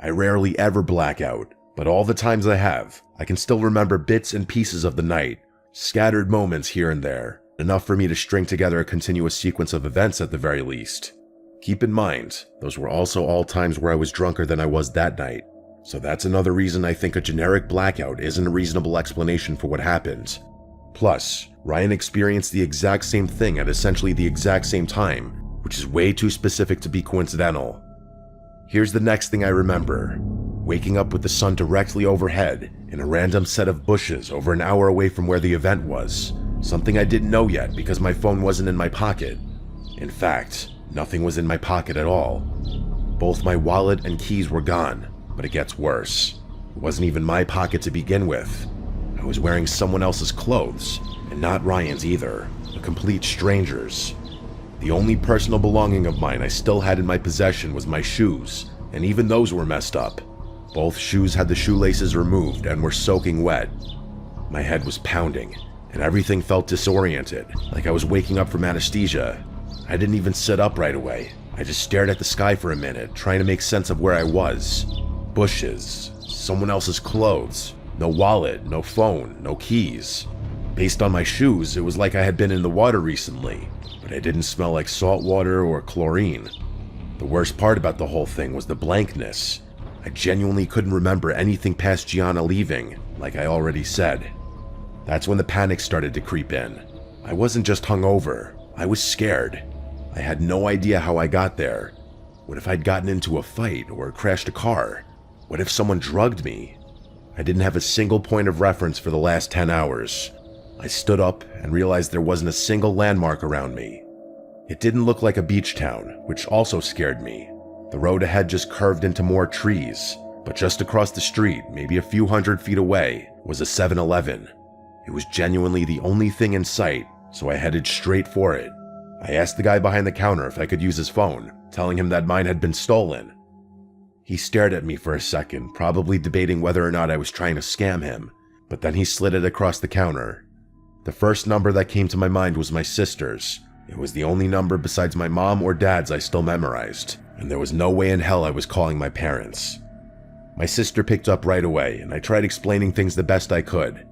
I rarely ever black out, but all the times I have, I can still remember bits and pieces of the night, scattered moments here and there, enough for me to string together a continuous sequence of events at the very least. Keep in mind, those were also all times where I was drunker than I was that night, so that's another reason I think a generic blackout isn't a reasonable explanation for what happened. Plus, Ryan experienced the exact same thing at essentially the exact same time, which is way too specific to be coincidental. Here's the next thing I remember. Waking up with the sun directly overhead in a random set of bushes over an hour away from where the event was. Something I didn't know yet because my phone wasn't in my pocket. In fact, nothing was in my pocket at all. Both my wallet and keys were gone, but it gets worse. It wasn't even my pocket to begin with. I was wearing someone else's clothes, and not Ryan's either, a complete stranger's. The only personal belonging of mine I still had in my possession was my shoes, and even those were messed up. Both shoes had the shoelaces removed and were soaking wet. My head was pounding, and everything felt disoriented, like I was waking up from anesthesia. I didn't even sit up right away. I just stared at the sky for a minute, trying to make sense of where I was. Bushes, someone else's clothes, no wallet, no phone, no keys. Based on my shoes, it was like I had been in the water recently, but it didn't smell like salt water or chlorine. The worst part about the whole thing was the blankness. I genuinely couldn't remember anything past Gianna leaving, like I already said. That's when the panic started to creep in. I wasn't just hungover, I was scared. I had no idea how I got there. What if I'd gotten into a fight or crashed a car? What if someone drugged me? I didn't have a single point of reference for the last 10 hours. I stood up and realized there wasn't a single landmark around me. It didn't look like a beach town, which also scared me. The road ahead just curved into more trees, but just across the street, maybe a few hundred feet away, was a 7-Eleven. It was genuinely the only thing in sight, so I headed straight for it. I asked the guy behind the counter if I could use his phone, telling him that mine had been stolen. He stared at me for a second, probably debating whether or not I was trying to scam him, but then he slid it across the counter. The first number that came to my mind was my sister's. It was the only number besides my mom or dad's I still memorized, and there was no way in hell I was calling my parents. My sister picked up right away, and I tried explaining things the best I could.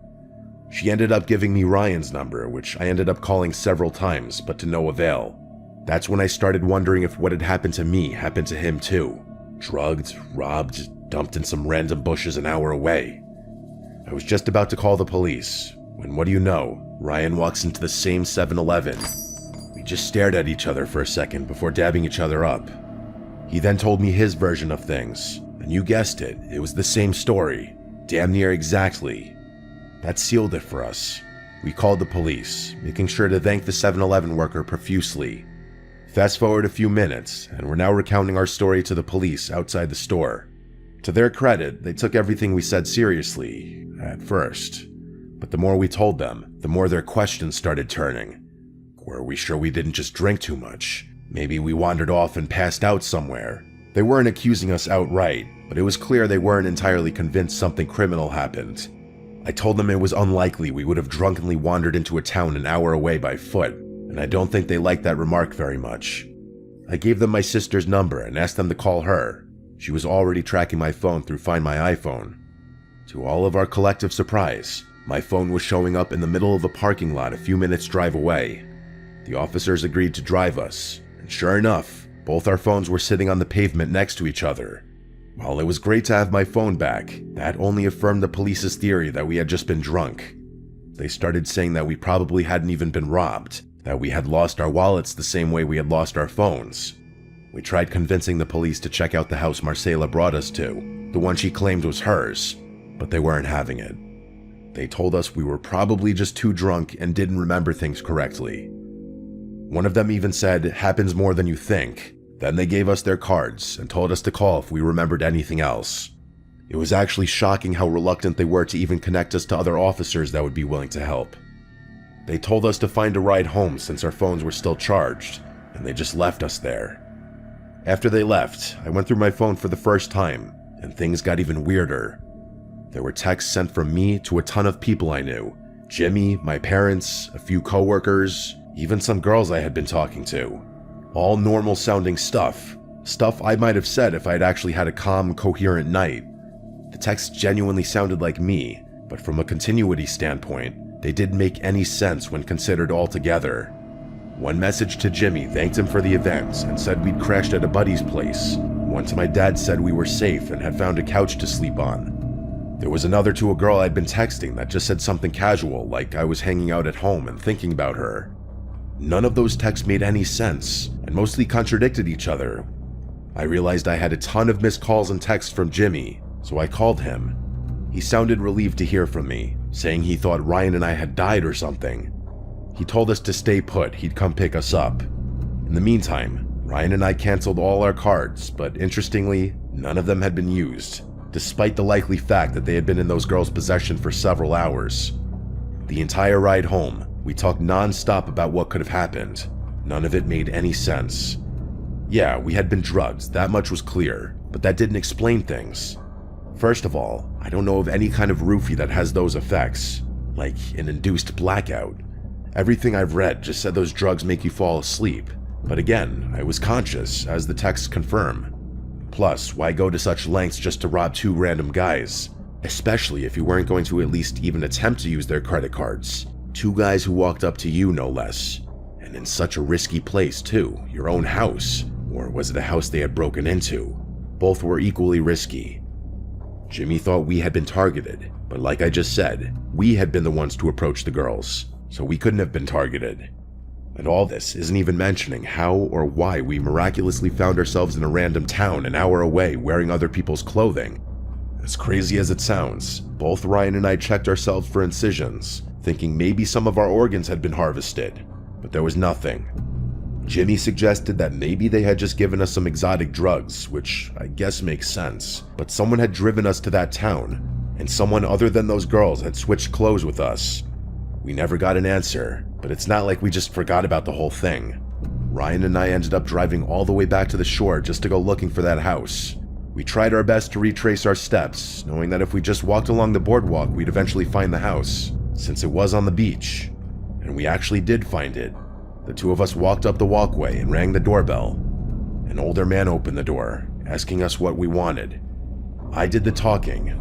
She ended up giving me Ryan's number, which I ended up calling several times, but to no avail. That's when I started wondering if what had happened to me happened to him too. Drugged, robbed, dumped in some random bushes an hour away. I was just about to call the police, when what do you know, Ryan walks into the same 7-Eleven. We just stared at each other for a second before dabbing each other up. He then told me his version of things, and you guessed it, it was the same story, damn near exactly. That sealed it for us. We called the police, making sure to thank the 7-Eleven worker profusely. Fast forward a few minutes, and we're now recounting our story to the police outside the store. To their credit, they took everything we said seriously, at first. But the more we told them, the more their questions started turning. Were we sure we didn't just drink too much? Maybe we wandered off and passed out somewhere. They weren't accusing us outright, but it was clear they weren't entirely convinced something criminal happened. I told them it was unlikely we would have drunkenly wandered into a town an hour away by foot, and I don't think they liked that remark very much. I gave them my sister's number and asked them to call her. She was already tracking my phone through Find My iPhone. To all of our collective surprise, my phone was showing up in the middle of a parking lot a few minutes' drive away. The officers agreed to drive us, and sure enough, both our phones were sitting on the pavement next to each other. While it was great to have my phone back, that only affirmed the police's theory that we had just been drunk. They started saying that we probably hadn't even been robbed, that we had lost our wallets the same way we had lost our phones. We tried convincing the police to check out the house Marcela brought us to, the one she claimed was hers, but they weren't having it. They told us we were probably just too drunk and didn't remember things correctly. One of them even said, "Happens more than you think." Then they gave us their cards and told us to call if we remembered anything else. It was actually shocking how reluctant they were to even connect us to other officers that would be willing to help. They told us to find a ride home since our phones were still charged, and they just left us there. After they left, I went through my phone for the first time, and things got even weirder. There were texts sent from me to a ton of people I knew. Jimmy, my parents, a few coworkers, even some girls I had been talking to. All normal sounding stuff. Stuff I might have said if I had actually had a calm, coherent night. The texts genuinely sounded like me, but from a continuity standpoint, they didn't make any sense when considered all together. One message to Jimmy thanked him for the event and said we'd crashed at a buddy's place. One to my dad said we were safe and had found a couch to sleep on. There was another to a girl I'd been texting that just said something casual, like I was hanging out at home and thinking about her. None of those texts made any sense, and mostly contradicted each other. I realized I had a ton of missed calls and texts from Jimmy, so I called him. He sounded relieved to hear from me, saying he thought Ryan and I had died or something. He told us to stay put, he'd come pick us up. In the meantime, Ryan and I canceled all our cards, but interestingly, none of them had been used, despite the likely fact that they had been in those girls' possession for several hours. The entire ride home, we talked non-stop about what could have happened. None of it made any sense. Yeah, we had been drugged, that much was clear, but that didn't explain things. First of all, I don't know of any kind of roofie that has those effects, like an induced blackout. Everything I've read just said those drugs make you fall asleep, but again, I was conscious, as the texts confirm. Plus, why go to such lengths just to rob two random guys? Especially if you weren't going to at least even attempt to use their credit cards. Two guys who walked up to you, no less. And in such a risky place, too, your own house. Or was it a house they had broken into? Both were equally risky. Jimmy thought we had been targeted, but like I just said, we had been the ones to approach the girls, so we couldn't have been targeted. And all this isn't even mentioning how or why we miraculously found ourselves in a random town an hour away wearing other people's clothing. As crazy as it sounds, both Ryan and I checked ourselves for incisions, thinking maybe some of our organs had been harvested, but there was nothing. Jimmy suggested that maybe they had just given us some exotic drugs, which I guess makes sense, but someone had driven us to that town, and someone other than those girls had switched clothes with us. We never got an answer, but it's not like we just forgot about the whole thing. Ryan and I ended up driving all the way back to the shore just to go looking for that house. We tried our best to retrace our steps, knowing that if we just walked along the boardwalk, we'd eventually find the house, since it was on the beach. And we actually did find it. The two of us walked up the walkway and rang the doorbell. An older man opened the door, asking us what we wanted. I did the talking.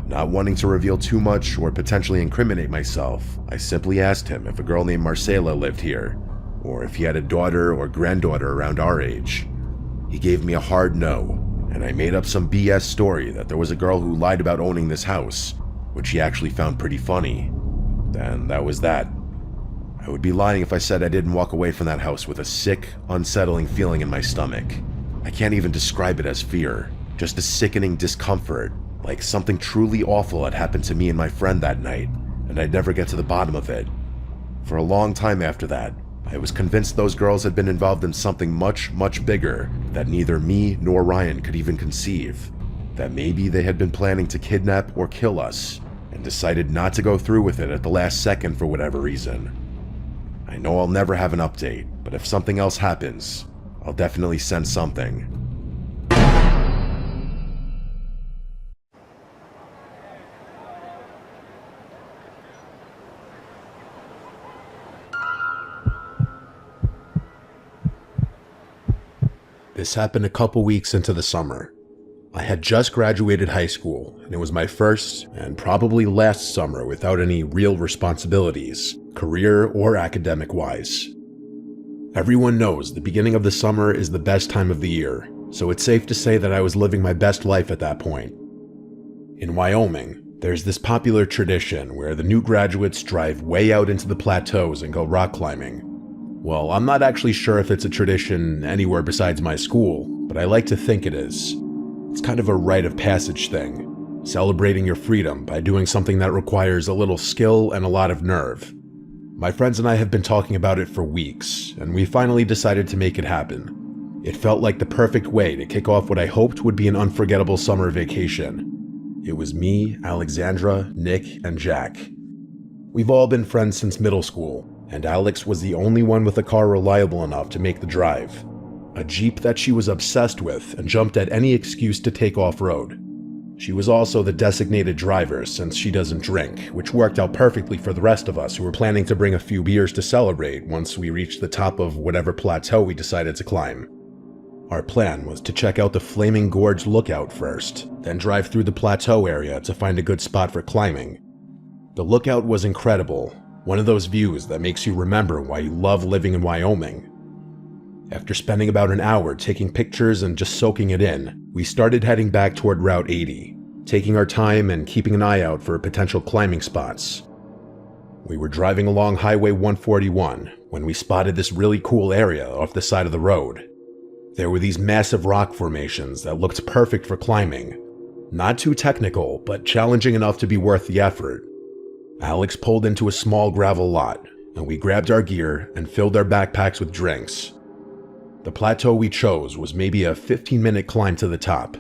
Not wanting to reveal too much or potentially incriminate myself, I simply asked him if a girl named Marcela lived here, or if he had a daughter or granddaughter around our age. He gave me a hard no, and I made up some BS story that there was a girl who lied about owning this house, which he actually found pretty funny. Then that was that. I would be lying if I said I didn't walk away from that house with a sick, unsettling feeling in my stomach. I can't even describe it as fear, just a sickening discomfort, like something truly awful had happened to me and my friend that night, and I'd never get to the bottom of it. For a long time after that, I was convinced those girls had been involved in something much, much bigger that neither me nor Ryan could even conceive. That maybe they had been planning to kidnap or kill us, and decided not to go through with it at the last second for whatever reason. I know I'll never have an update, but if something else happens, I'll definitely send something. This happened a couple weeks into the summer. I had just graduated high school, and it was my first and probably last summer without any real responsibilities, career or academic-wise. Everyone knows the beginning of the summer is the best time of the year, so it's safe to say that I was living my best life at that point. In Wyoming, there's this popular tradition where the new graduates drive way out into the plateaus and go rock climbing. Well, I'm not actually sure if it's a tradition anywhere besides my school, but I like to think it is. It's kind of a rite of passage thing, celebrating your freedom by doing something that requires a little skill and a lot of nerve. My friends and I have been talking about it for weeks, and we finally decided to make it happen. It felt like the perfect way to kick off what I hoped would be an unforgettable summer vacation. It was me, Alexandra, Nick, and Jack. We've all been friends since middle school, and Alex was the only one with a car reliable enough to make the drive. A Jeep that she was obsessed with and jumped at any excuse to take off-road. She was also the designated driver since she doesn't drink, which worked out perfectly for the rest of us who were planning to bring a few beers to celebrate once we reached the top of whatever plateau we decided to climb. Our plan was to check out the Flaming Gorge lookout first, then drive through the plateau area to find a good spot for climbing. The lookout was incredible, one of those views that makes you remember why you love living in Wyoming. After spending about an hour taking pictures and just soaking it in, we started heading back toward Route 80, taking our time and keeping an eye out for potential climbing spots. We were driving along Highway 141 when we spotted this really cool area off the side of the road. There were these massive rock formations that looked perfect for climbing. Not too technical, but challenging enough to be worth the effort. Alex pulled into a small gravel lot, and we grabbed our gear and filled our backpacks with drinks. The plateau we chose was maybe a 15-minute climb to the top.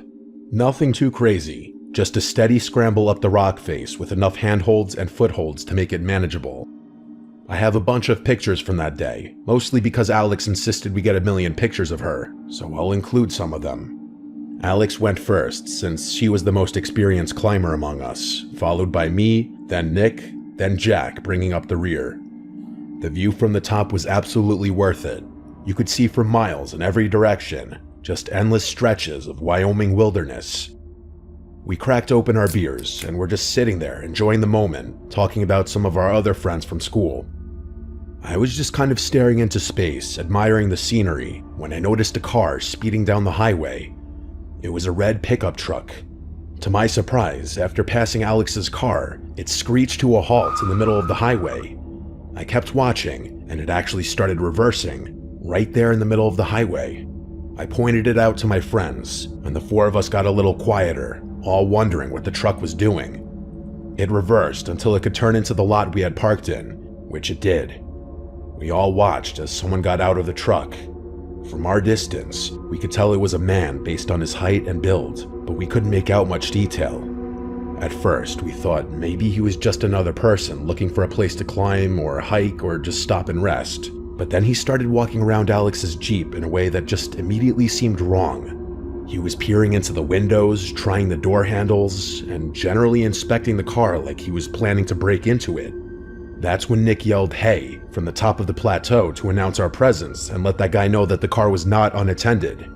Nothing too crazy, just a steady scramble up the rock face with enough handholds and footholds to make it manageable. I have a bunch of pictures from that day, mostly because Alex insisted we get a million pictures of her, so I'll include some of them. Alex went first, since she was the most experienced climber among us, followed by me, then Nick, then Jack bringing up the rear. The view from the top was absolutely worth it. You could see for miles in every direction, just endless stretches of Wyoming wilderness. We cracked open our beers and were just sitting there enjoying the moment, talking about some of our other friends from school. I was just kind of staring into space, admiring the scenery, when I noticed a car speeding down the highway. It was a red pickup truck. To my surprise, after passing Alex's car, it screeched to a halt in the middle of the highway. I kept watching, and it actually started reversing, right there in the middle of the highway. I pointed it out to my friends, and the four of us got a little quieter, all wondering what the truck was doing. It reversed until it could turn into the lot we had parked in, which it did. We all watched as someone got out of the truck. From our distance, we could tell it was a man based on his height and build, but we couldn't make out much detail. At first, we thought maybe he was just another person looking for a place to climb or hike or just stop and rest. But then he started walking around Alex's Jeep in a way that just immediately seemed wrong. He was peering into the windows, trying the door handles, and generally inspecting the car like he was planning to break into it. That's when Nick yelled "Hey" from the top of the plateau to announce our presence and let that guy know that the car was not unattended.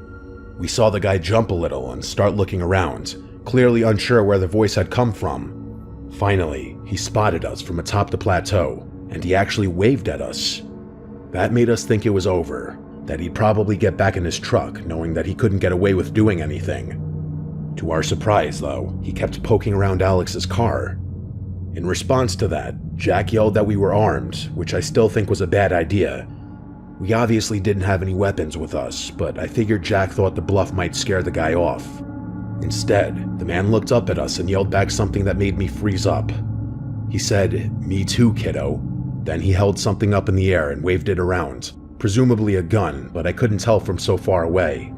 We saw the guy jump a little and start looking around, clearly unsure where the voice had come from. Finally, he spotted us from atop the plateau, and he actually waved at us. That made us think it was over, that he'd probably get back in his truck knowing that he couldn't get away with doing anything. To our surprise, though, he kept poking around Alex's car. In response to that, Jack yelled that we were armed, which I still think was a bad idea. We obviously didn't have any weapons with us, but I figured Jack thought the bluff might scare the guy off. Instead, the man looked up at us and yelled back something that made me freeze up. He said, "Me too, kiddo." Then he held something up in the air and waved it around, presumably a gun, but I couldn't tell from so far away.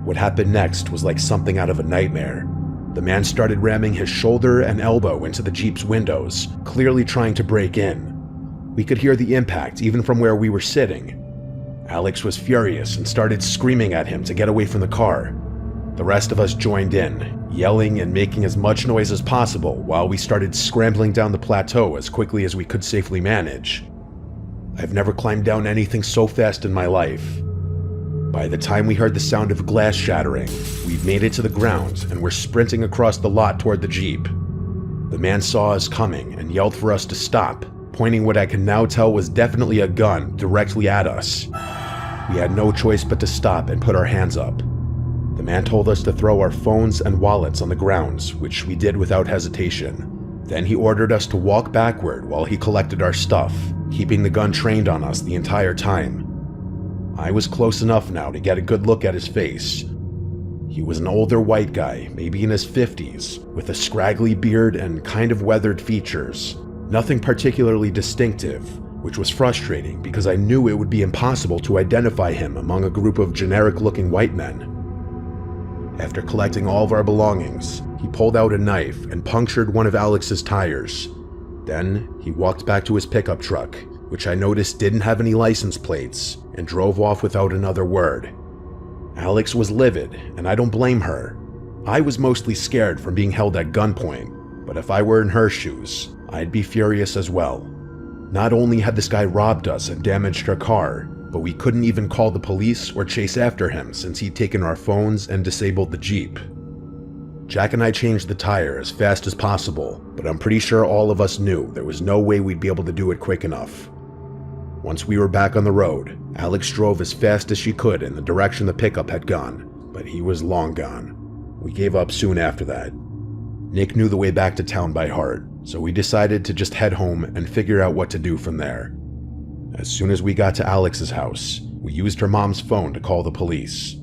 What happened next was like something out of a nightmare. The man started ramming his shoulder and elbow into the Jeep's windows, clearly trying to break in. We could hear the impact even from where we were sitting. Alex was furious and started screaming at him to get away from the car. The rest of us joined in, yelling and making as much noise as possible while we started scrambling down the plateau as quickly as we could safely manage. I've never climbed down anything so fast in my life. By the time we heard the sound of glass shattering, we'd made it to the ground and were sprinting across the lot toward the Jeep. The man saw us coming and yelled for us to stop, pointing what I can now tell was definitely a gun directly at us. We had no choice but to stop and put our hands up. The man told us to throw our phones and wallets on the ground, which we did without hesitation. Then he ordered us to walk backward while he collected our stuff, keeping the gun trained on us the entire time. I was close enough now to get a good look at his face. He was an older white guy, maybe in his 50s, with a scraggly beard and kind of weathered features. Nothing particularly distinctive, which was frustrating because I knew it would be impossible to identify him among a group of generic-looking white men. After collecting all of our belongings, he pulled out a knife and punctured one of Alex's tires. Then, he walked back to his pickup truck, which I noticed didn't have any license plates, and drove off without another word. Alex was livid, and I don't blame her. I was mostly scared from being held at gunpoint, but if I were in her shoes, I'd be furious as well. Not only had this guy robbed us and damaged our car, but we couldn't even call the police or chase after him since he'd taken our phones and disabled the Jeep. Jack and I changed the tire as fast as possible, but I'm pretty sure all of us knew there was no way we'd be able to do it quick enough. Once we were back on the road, Alex drove as fast as she could in the direction the pickup had gone, but he was long gone. We gave up soon after that. Nick knew the way back to town by heart, so we decided to just head home and figure out what to do from there. As soon as we got to Alex's house, we used her mom's phone to call the police.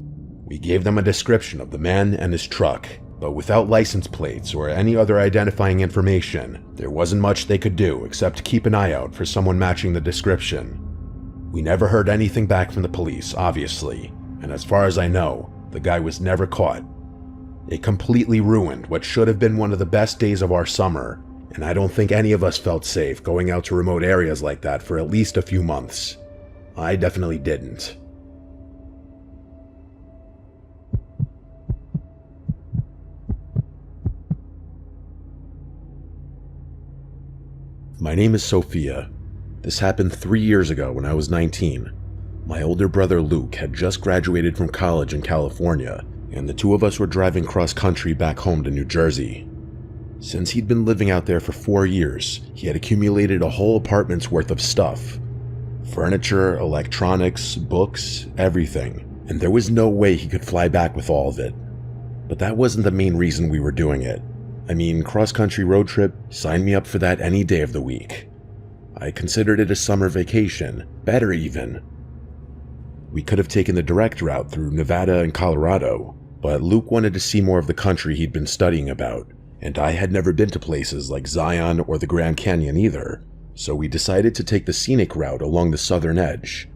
We gave them a description of the man and his truck, but without license plates or any other identifying information, there wasn't much they could do except keep an eye out for someone matching the description. We never heard anything back from the police, obviously, and as far as I know, the guy was never caught. It completely ruined what should have been one of the best days of our summer, and I don't think any of us felt safe going out to remote areas like that for at least a few months. I definitely didn't. My name is Sophia. This happened 3 years ago when I was 19. My older brother Luke had just graduated from college in California, and the two of us were driving cross-country back home to New Jersey. Since he'd been living out there for 4 years, he had accumulated a whole apartment's worth of stuff. Furniture, electronics, books, everything, and there was no way he could fly back with all of it. But that wasn't the main reason we were doing it. I mean, cross-country road trip, sign me up for that any day of the week. I considered it a summer vacation, better even. We could have taken the direct route through Nevada and Colorado, but Luke wanted to see more of the country he'd been studying about, and I had never been to places like Zion or the Grand Canyon either, so we decided to take the scenic route along the southern edge.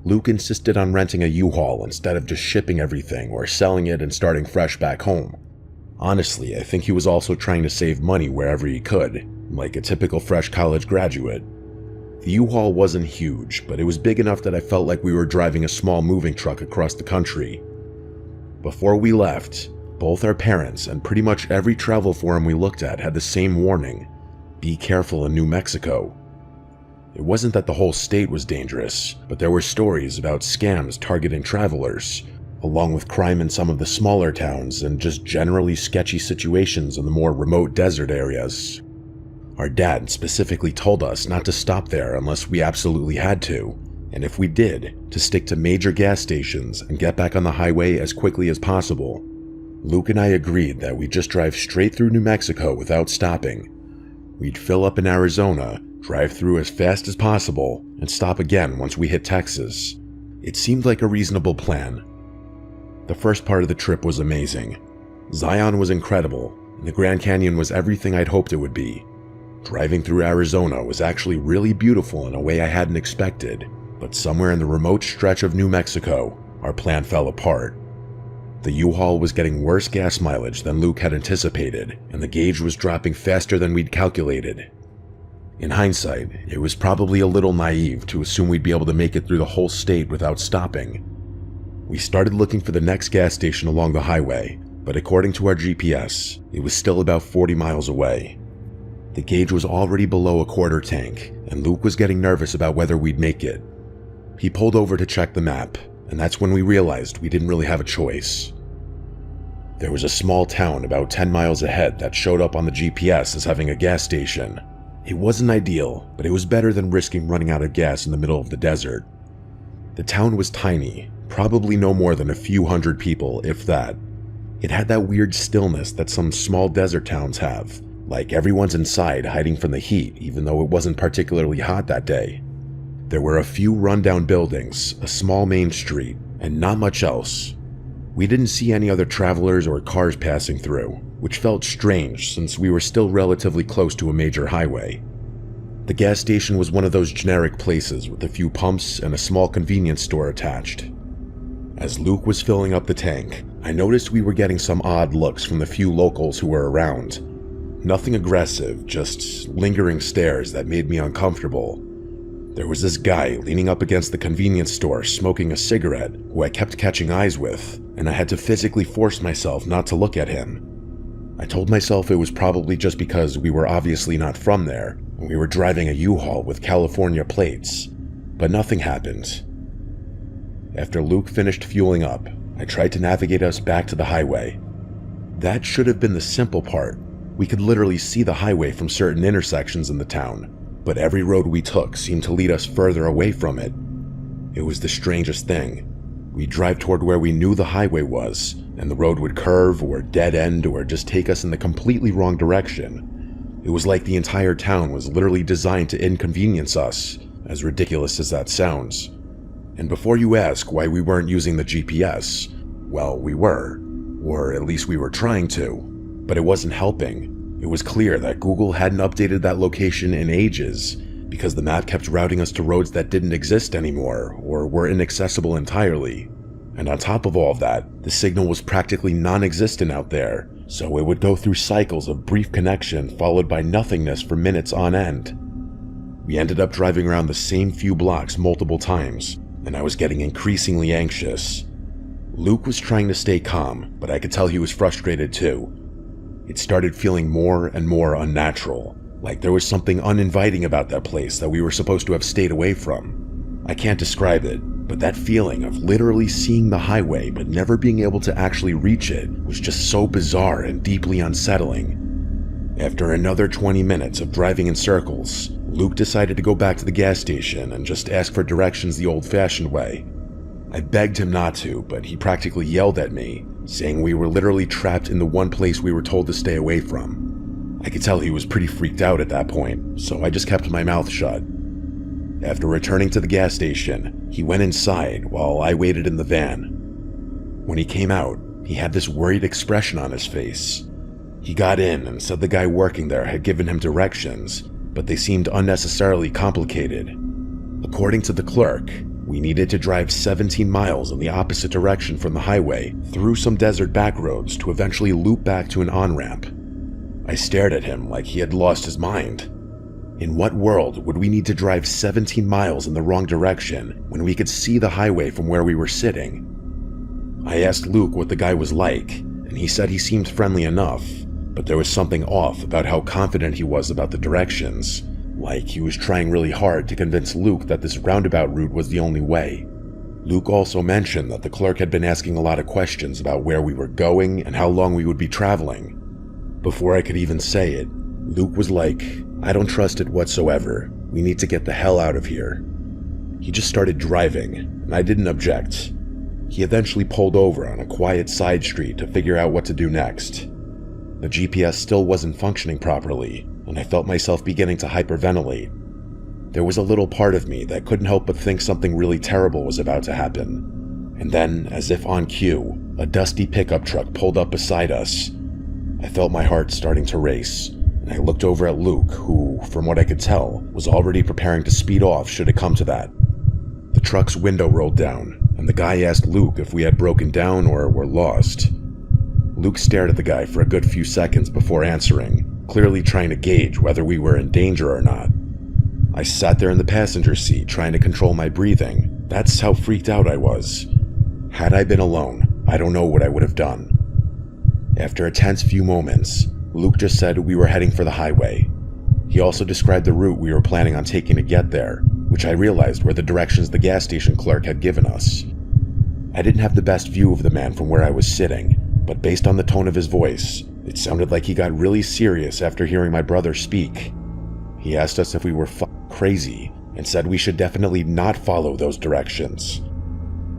Luke insisted on renting a U-Haul instead of just shipping everything or selling it and starting fresh back home. Honestly, I think he was also trying to save money wherever he could, like a typical fresh college graduate. The U-Haul wasn't huge, but it was big enough that I felt like we were driving a small moving truck across the country. Before we left, both our parents and pretty much every travel forum we looked at had the same warning: be careful in New Mexico. It wasn't that the whole state was dangerous, but there were stories about scams targeting travelers, along with crime in some of the smaller towns and just generally sketchy situations in the more remote desert areas. Our dad specifically told us not to stop there unless we absolutely had to, and if we did, to stick to major gas stations and get back on the highway as quickly as possible. Luke and I agreed that we'd just drive straight through New Mexico without stopping. We'd fill up in Arizona, drive through as fast as possible, and stop again once we hit Texas. It seemed like a reasonable plan. The first part of the trip was amazing. Zion was incredible, and the Grand Canyon was everything I'd hoped it would be. Driving through Arizona was actually really beautiful in a way I hadn't expected, but somewhere in the remote stretch of New Mexico, our plan fell apart. The U-Haul was getting worse gas mileage than Luke had anticipated, and the gauge was dropping faster than we'd calculated. In hindsight, it was probably a little naive to assume we'd be able to make it through the whole state without stopping. We started looking for the next gas station along the highway, but according to our GPS, it was still about 40 miles away. The gauge was already below a quarter tank, and Luke was getting nervous about whether we'd make it. He pulled over to check the map, and that's when we realized we didn't really have a choice. There was a small town about 10 miles ahead that showed up on the GPS as having a gas station. It wasn't ideal, but it was better than risking running out of gas in the middle of the desert. The town was tiny, probably no more than a few hundred people, if that. It had that weird stillness that some small desert towns have, like everyone's inside hiding from the heat even though it wasn't particularly hot that day. There were a few rundown buildings, a small main street, and not much else. We didn't see any other travelers or cars passing through, which felt strange since we were still relatively close to a major highway. The gas station was one of those generic places with a few pumps and a small convenience store attached. As Luke was filling up the tank, I noticed we were getting some odd looks from the few locals who were around. Nothing aggressive, just lingering stares that made me uncomfortable. There was this guy leaning up against the convenience store smoking a cigarette who I kept catching eyes with, and I had to physically force myself not to look at him. I told myself it was probably just because we were obviously not from there, and we were driving a U-Haul with California plates, but nothing happened. After Luke finished fueling up, I tried to navigate us back to the highway. That should have been the simple part. We could literally see the highway from certain intersections in the town, but every road we took seemed to lead us further away from it. It was the strangest thing. We'd drive toward where we knew the highway was, and the road would curve or dead end or just take us in the completely wrong direction. It was like the entire town was literally designed to inconvenience us, as ridiculous as that sounds. And before you ask why we weren't using the GPS, well, we were. Or at least we were trying to. But it wasn't helping. It was clear that Google hadn't updated that location in ages, because the map kept routing us to roads that didn't exist anymore, or were inaccessible entirely. And on top of all of that, the signal was practically non-existent out there, so it would go through cycles of brief connection followed by nothingness for minutes on end. We ended up driving around the same few blocks multiple times, and I was getting increasingly anxious. Luke was trying to stay calm, but I could tell he was frustrated too. It started feeling more and more unnatural, like there was something uninviting about that place that we were supposed to have stayed away from. I can't describe it, but that feeling of literally seeing the highway but never being able to actually reach it was just so bizarre and deeply unsettling. After another 20 minutes of driving in circles, Luke decided to go back to the gas station and just ask for directions the old-fashioned way. I begged him not to, but he practically yelled at me, saying we were literally trapped in the one place we were told to stay away from. I could tell he was pretty freaked out at that point, so I just kept my mouth shut. After returning to the gas station, he went inside while I waited in the van. When he came out, he had this worried expression on his face. He got in and said the guy working there had given him directions, but they seemed unnecessarily complicated. According to the clerk, we needed to drive 17 miles in the opposite direction from the highway through some desert back roads to eventually loop back to an on-ramp. I stared at him like he had lost his mind. In what world would we need to drive 17 miles in the wrong direction when we could see the highway from where we were sitting? I asked Luke what the guy was like, and he said he seemed friendly enough, but there was something off about how confident he was about the directions, like he was trying really hard to convince Luke that this roundabout route was the only way. Luke also mentioned that the clerk had been asking a lot of questions about where we were going and how long we would be traveling. Before I could even say it, Luke was like, "I don't trust it whatsoever. We need to get the hell out of here." He just started driving, and I didn't object. He eventually pulled over on a quiet side street to figure out what to do next. The GPS still wasn't functioning properly, and I felt myself beginning to hyperventilate. There was a little part of me that couldn't help but think something really terrible was about to happen. And then, as if on cue, a dusty pickup truck pulled up beside us. I felt my heart starting to race, and I looked over at Luke, who, from what I could tell, was already preparing to speed off should it come to that. The truck's window rolled down, and the guy asked Luke if we had broken down or were lost. Luke stared at the guy for a good few seconds before answering, clearly trying to gauge whether we were in danger or not. I sat there in the passenger seat trying to control my breathing. That's how freaked out I was. Had I been alone, I don't know what I would have done. After a tense few moments, Luke just said we were heading for the highway. He also described the route we were planning on taking to get there, which I realized were the directions the gas station clerk had given us. I didn't have the best view of the man from where I was sitting, but based on the tone of his voice, it sounded like he got really serious after hearing my brother speak. He asked us if we were crazy and said we should definitely not follow those directions.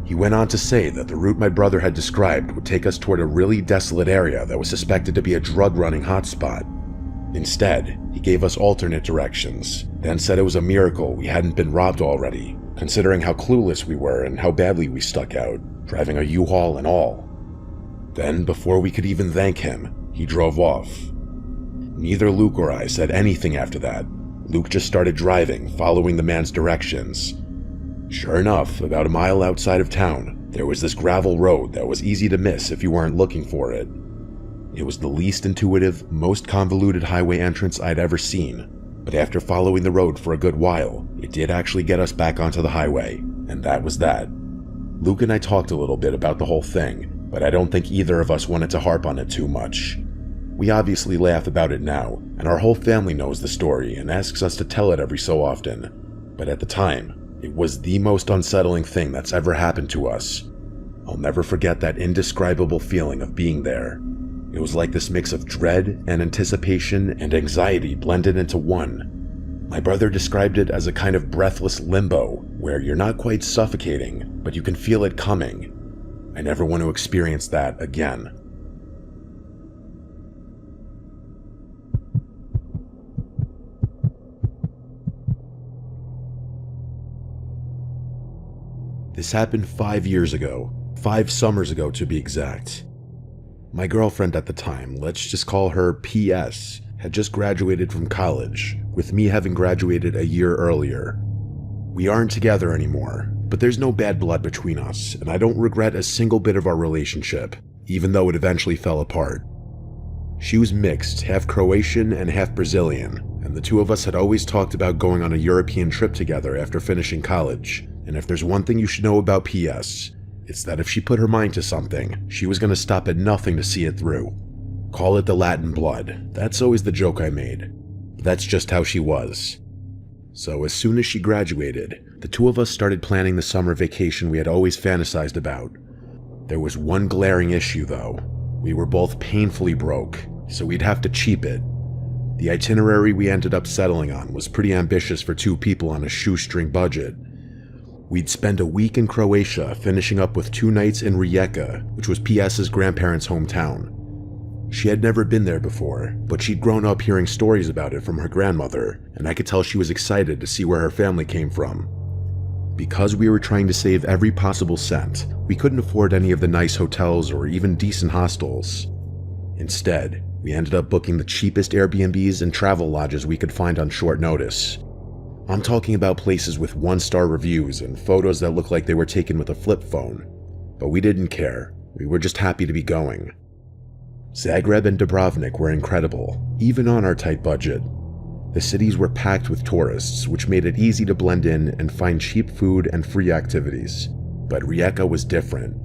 He went on to say that the route my brother had described would take us toward a really desolate area that was suspected to be a drug-running hotspot. Instead, he gave us alternate directions, then said it was a miracle we hadn't been robbed already, considering how clueless we were and how badly we stuck out, driving a U-Haul and all. Then, before we could even thank him, he drove off. Neither Luke or I said anything after that. Luke just started driving, following the man's directions. Sure enough, about a mile outside of town, there was this gravel road that was easy to miss if you weren't looking for it. It was the least intuitive, most convoluted highway entrance I'd ever seen, but after following the road for a good while, it did actually get us back onto the highway, and that was that. Luke and I talked a little bit about the whole thing, but I don't think either of us wanted to harp on it too much. We obviously laugh about it now, and our whole family knows the story and asks us to tell it every so often, but at the time, it was the most unsettling thing that's ever happened to us. I'll never forget that indescribable feeling of being there. It was like this mix of dread and anticipation and anxiety blended into one. My brother described it as a kind of breathless limbo, where you're not quite suffocating, but you can feel it coming. I never want to experience that again. This happened 5 years ago, 5 summers ago to be exact. My girlfriend at the time, let's just call her PS, had just graduated from college, with me having graduated a year earlier. We aren't together anymore, but there's no bad blood between us, and I don't regret a single bit of our relationship, even though it eventually fell apart. She was mixed, half Croatian and half Brazilian, and the two of us had always talked about going on a European trip together after finishing college. And if there's one thing you should know about PS, it's that if she put her mind to something, she was going to stop at nothing to see it through. Call it the Latin blood. That's always the joke I made. That's just how she was. So as soon as she graduated, the two of us started planning the summer vacation we had always fantasized about. There was one glaring issue though. We were both painfully broke, so we'd have to cheap it. The itinerary we ended up settling on was pretty ambitious for 2 people on a shoestring budget. We'd spend a week in Croatia, finishing up with 2 nights in Rijeka, which was PS's grandparents' hometown. She had never been there before, but she'd grown up hearing stories about it from her grandmother, and I could tell she was excited to see where her family came from. Because we were trying to save every possible cent, we couldn't afford any of the nice hotels or even decent hostels. Instead, we ended up booking the cheapest Airbnbs and travel lodges we could find on short notice. I'm talking about places with 1-star reviews and photos that looked like they were taken with a flip phone. But we didn't care. We were just happy to be going. Zagreb and Dubrovnik were incredible, even on our tight budget. The cities were packed with tourists, which made it easy to blend in and find cheap food and free activities. But Rijeka was different.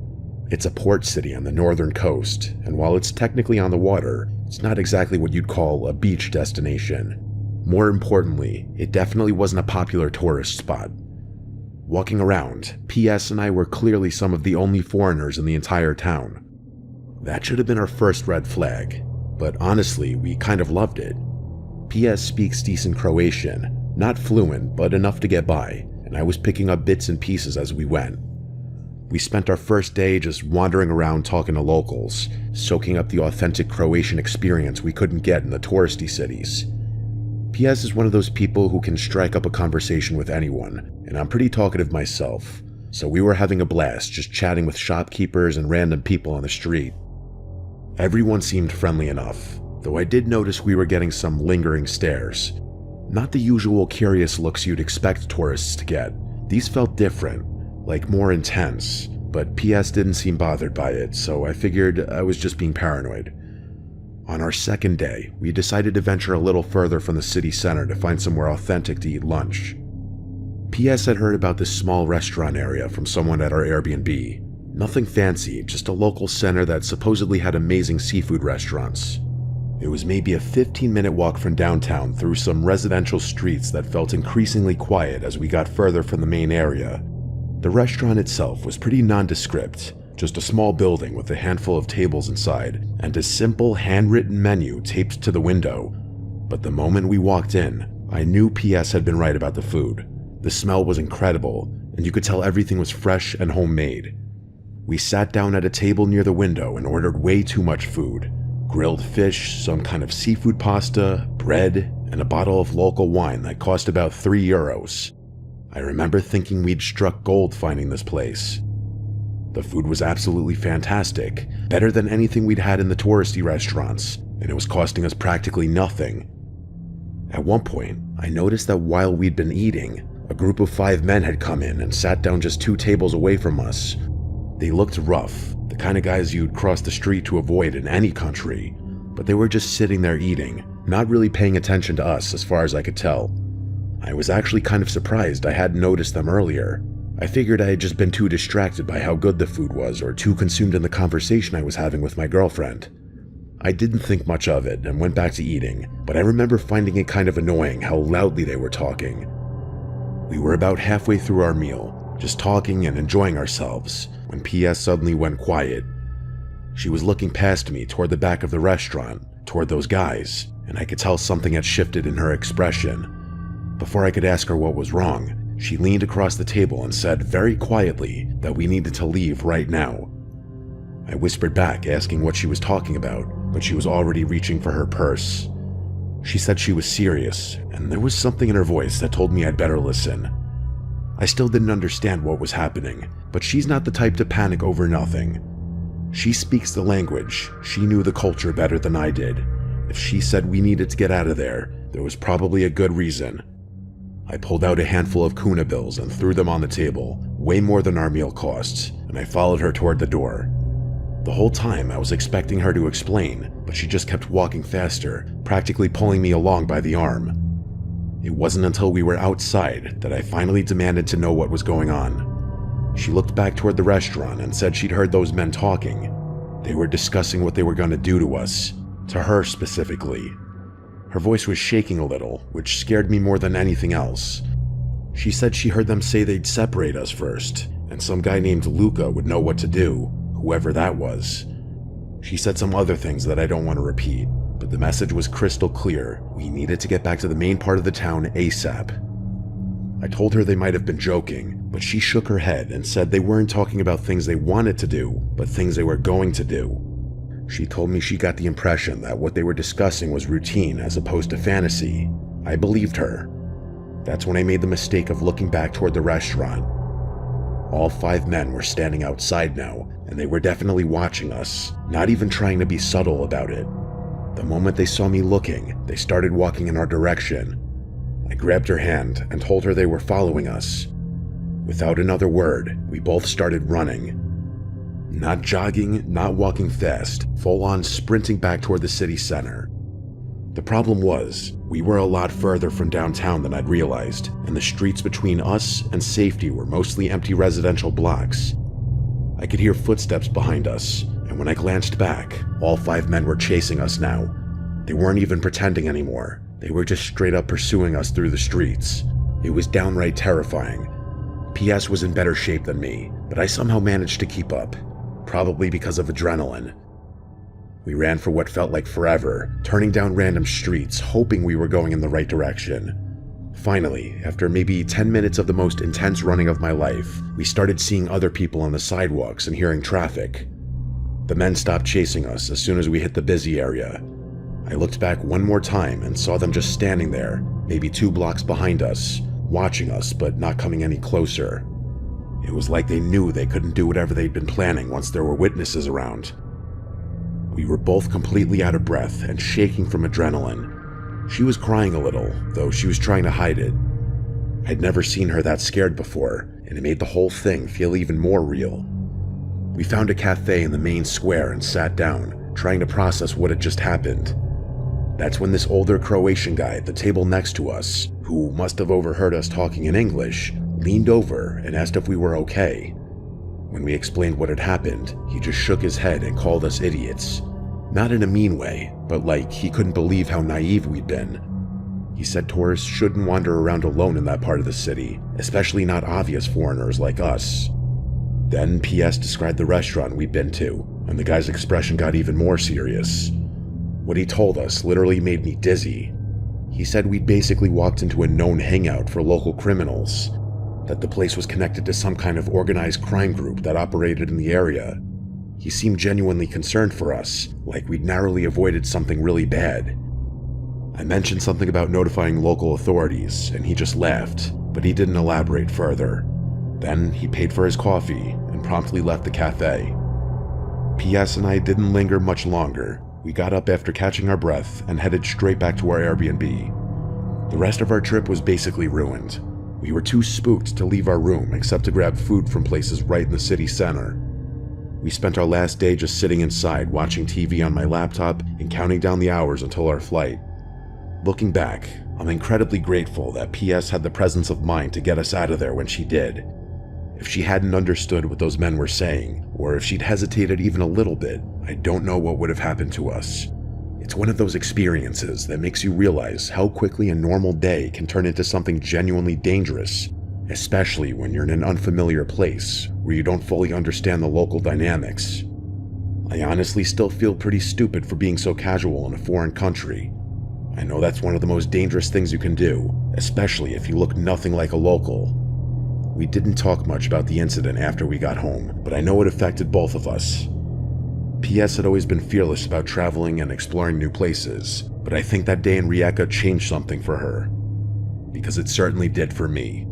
It's a port city on the northern coast, and while it's technically on the water, it's not exactly what you'd call a beach destination. More importantly, it definitely wasn't a popular tourist spot. Walking around, PS and I were clearly some of the only foreigners in the entire town. That should have been our first red flag, but honestly, we kind of loved it. PS speaks decent Croatian, not fluent, but enough to get by, and I was picking up bits and pieces as we went. We spent our first day just wandering around talking to locals, soaking up the authentic Croatian experience we couldn't get in the touristy cities. PS is one of those people who can strike up a conversation with anyone, and I'm pretty talkative myself, so we were having a blast just chatting with shopkeepers and random people on the street. Everyone seemed friendly enough, though I did notice we were getting some lingering stares. Not the usual curious looks you'd expect tourists to get. These felt different, like more intense, but PS didn't seem bothered by it, so I figured I was just being paranoid. On our second day, we decided to venture a little further from the city center to find somewhere authentic to eat lunch. PS had heard about this small restaurant area from someone at our Airbnb. Nothing fancy, just a local center that supposedly had amazing seafood restaurants. It was maybe a 15-minute walk from downtown through some residential streets that felt increasingly quiet as we got further from the main area. The restaurant itself was pretty nondescript, just a small building with a handful of tables inside, and a simple handwritten menu taped to the window. But the moment we walked in, I knew PS had been right about the food. The smell was incredible, and you could tell everything was fresh and homemade. We sat down at a table near the window and ordered way too much food. Grilled fish, some kind of seafood pasta, bread, and a bottle of local wine that cost about €3. I remember thinking we'd struck gold finding this place. The food was absolutely fantastic, better than anything we'd had in the touristy restaurants, and it was costing us practically nothing. At one point, I noticed that while we'd been eating, a group of 5 men had come in and sat down just 2 tables away from us. They looked rough, the kind of guys you'd cross the street to avoid in any country, but they were just sitting there eating, not really paying attention to us as far as I could tell. I was actually kind of surprised I hadn't noticed them earlier. I figured I had just been too distracted by how good the food was or too consumed in the conversation I was having with my girlfriend. I didn't think much of it and went back to eating, but I remember finding it kind of annoying how loudly they were talking. We were about halfway through our meal, just talking and enjoying ourselves, when PS suddenly went quiet. She was looking past me toward the back of the restaurant, toward those guys, and I could tell something had shifted in her expression. Before I could ask her what was wrong, she leaned across the table and said very quietly that we needed to leave right now. I whispered back, asking what she was talking about, but she was already reaching for her purse. She said she was serious, and there was something in her voice that told me I'd better listen. I still didn't understand what was happening, but she's not the type to panic over nothing. She speaks the language, she knew the culture better than I did. If she said we needed to get out of there was probably a good reason. I pulled out a handful of kuna bills and threw them on the table, way more than our meal costs, and I followed her toward the door. The whole time I was expecting her to explain, but she just kept walking faster, practically pulling me along by the arm. It wasn't until we were outside that I finally demanded to know what was going on. She looked back toward the restaurant and said she'd heard those men talking. They were discussing what they were going to do to us, to her specifically. Her voice was shaking a little, which scared me more than anything else. She said she heard them say they'd separate us first, and some guy named Luca would know what to do, whoever that was. She said some other things that I don't want to repeat, but the message was crystal clear. We needed to get back to the main part of the town ASAP. I told her they might have been joking, but she shook her head and said they weren't talking about things they wanted to do, but things they were going to do. She told me she got the impression that what they were discussing was routine as opposed to fantasy. I believed her. That's when I made the mistake of looking back toward the restaurant. All 5 men were standing outside now, and they were definitely watching us, not even trying to be subtle about it. The moment they saw me looking, they started walking in our direction. I grabbed her hand and told her they were following us. Without another word, we both started running. Not jogging, not walking fast, full-on sprinting back toward the city center. The problem was, we were a lot further from downtown than I'd realized, and the streets between us and safety were mostly empty residential blocks. I could hear footsteps behind us, and when I glanced back, all 5 men were chasing us now. They weren't even pretending anymore. They were just straight up pursuing us through the streets. It was downright terrifying. PS was in better shape than me, but I somehow managed to keep up. Probably because of adrenaline. We ran for what felt like forever, turning down random streets, hoping we were going in the right direction. Finally, after maybe 10 minutes of the most intense running of my life, we started seeing other people on the sidewalks and hearing traffic. The men stopped chasing us as soon as we hit the busy area. I looked back one more time and saw them just standing there, maybe 2 blocks behind us, watching us but not coming any closer. It was like they knew they couldn't do whatever they'd been planning once there were witnesses around. We were both completely out of breath and shaking from adrenaline. She was crying a little, though she was trying to hide it. I'd never seen her that scared before, and it made the whole thing feel even more real. We found a cafe in the main square and sat down, trying to process what had just happened. That's when this older Croatian guy at the table next to us, who must have overheard us talking in English, leaned over and asked if we were okay. When we explained what had happened, he just shook his head and called us idiots. Not in a mean way, but like he couldn't believe how naive we'd been. He said tourists shouldn't wander around alone in that part of the city, especially not obvious foreigners like us. Then PS described the restaurant we'd been to, and the guy's expression got even more serious. What he told us literally made me dizzy. He said we'd basically walked into a known hangout for local criminals, that the place was connected to some kind of organized crime group that operated in the area. He seemed genuinely concerned for us, like we'd narrowly avoided something really bad. I mentioned something about notifying local authorities, and he just laughed, but he didn't elaborate further. Then he paid for his coffee and promptly left the cafe. PS and I didn't linger much longer. We got up after catching our breath and headed straight back to our Airbnb. The rest of our trip was basically ruined. We were too spooked to leave our room except to grab food from places right in the city center. We spent our last day just sitting inside watching TV on my laptop and counting down the hours until our flight. Looking back, I'm incredibly grateful that PS had the presence of mind to get us out of there when she did. If she hadn't understood what those men were saying, or if she'd hesitated even a little bit, I don't know what would have happened to us. It's one of those experiences that makes you realize how quickly a normal day can turn into something genuinely dangerous, especially when you're in an unfamiliar place where you don't fully understand the local dynamics. I honestly still feel pretty stupid for being so casual in a foreign country. I know that's one of the most dangerous things you can do, especially if you look nothing like a local. We didn't talk much about the incident after we got home, but I know it affected both of us. PS had always been fearless about traveling and exploring new places, but I think that day in Rijeka changed something for her. Because it certainly did for me.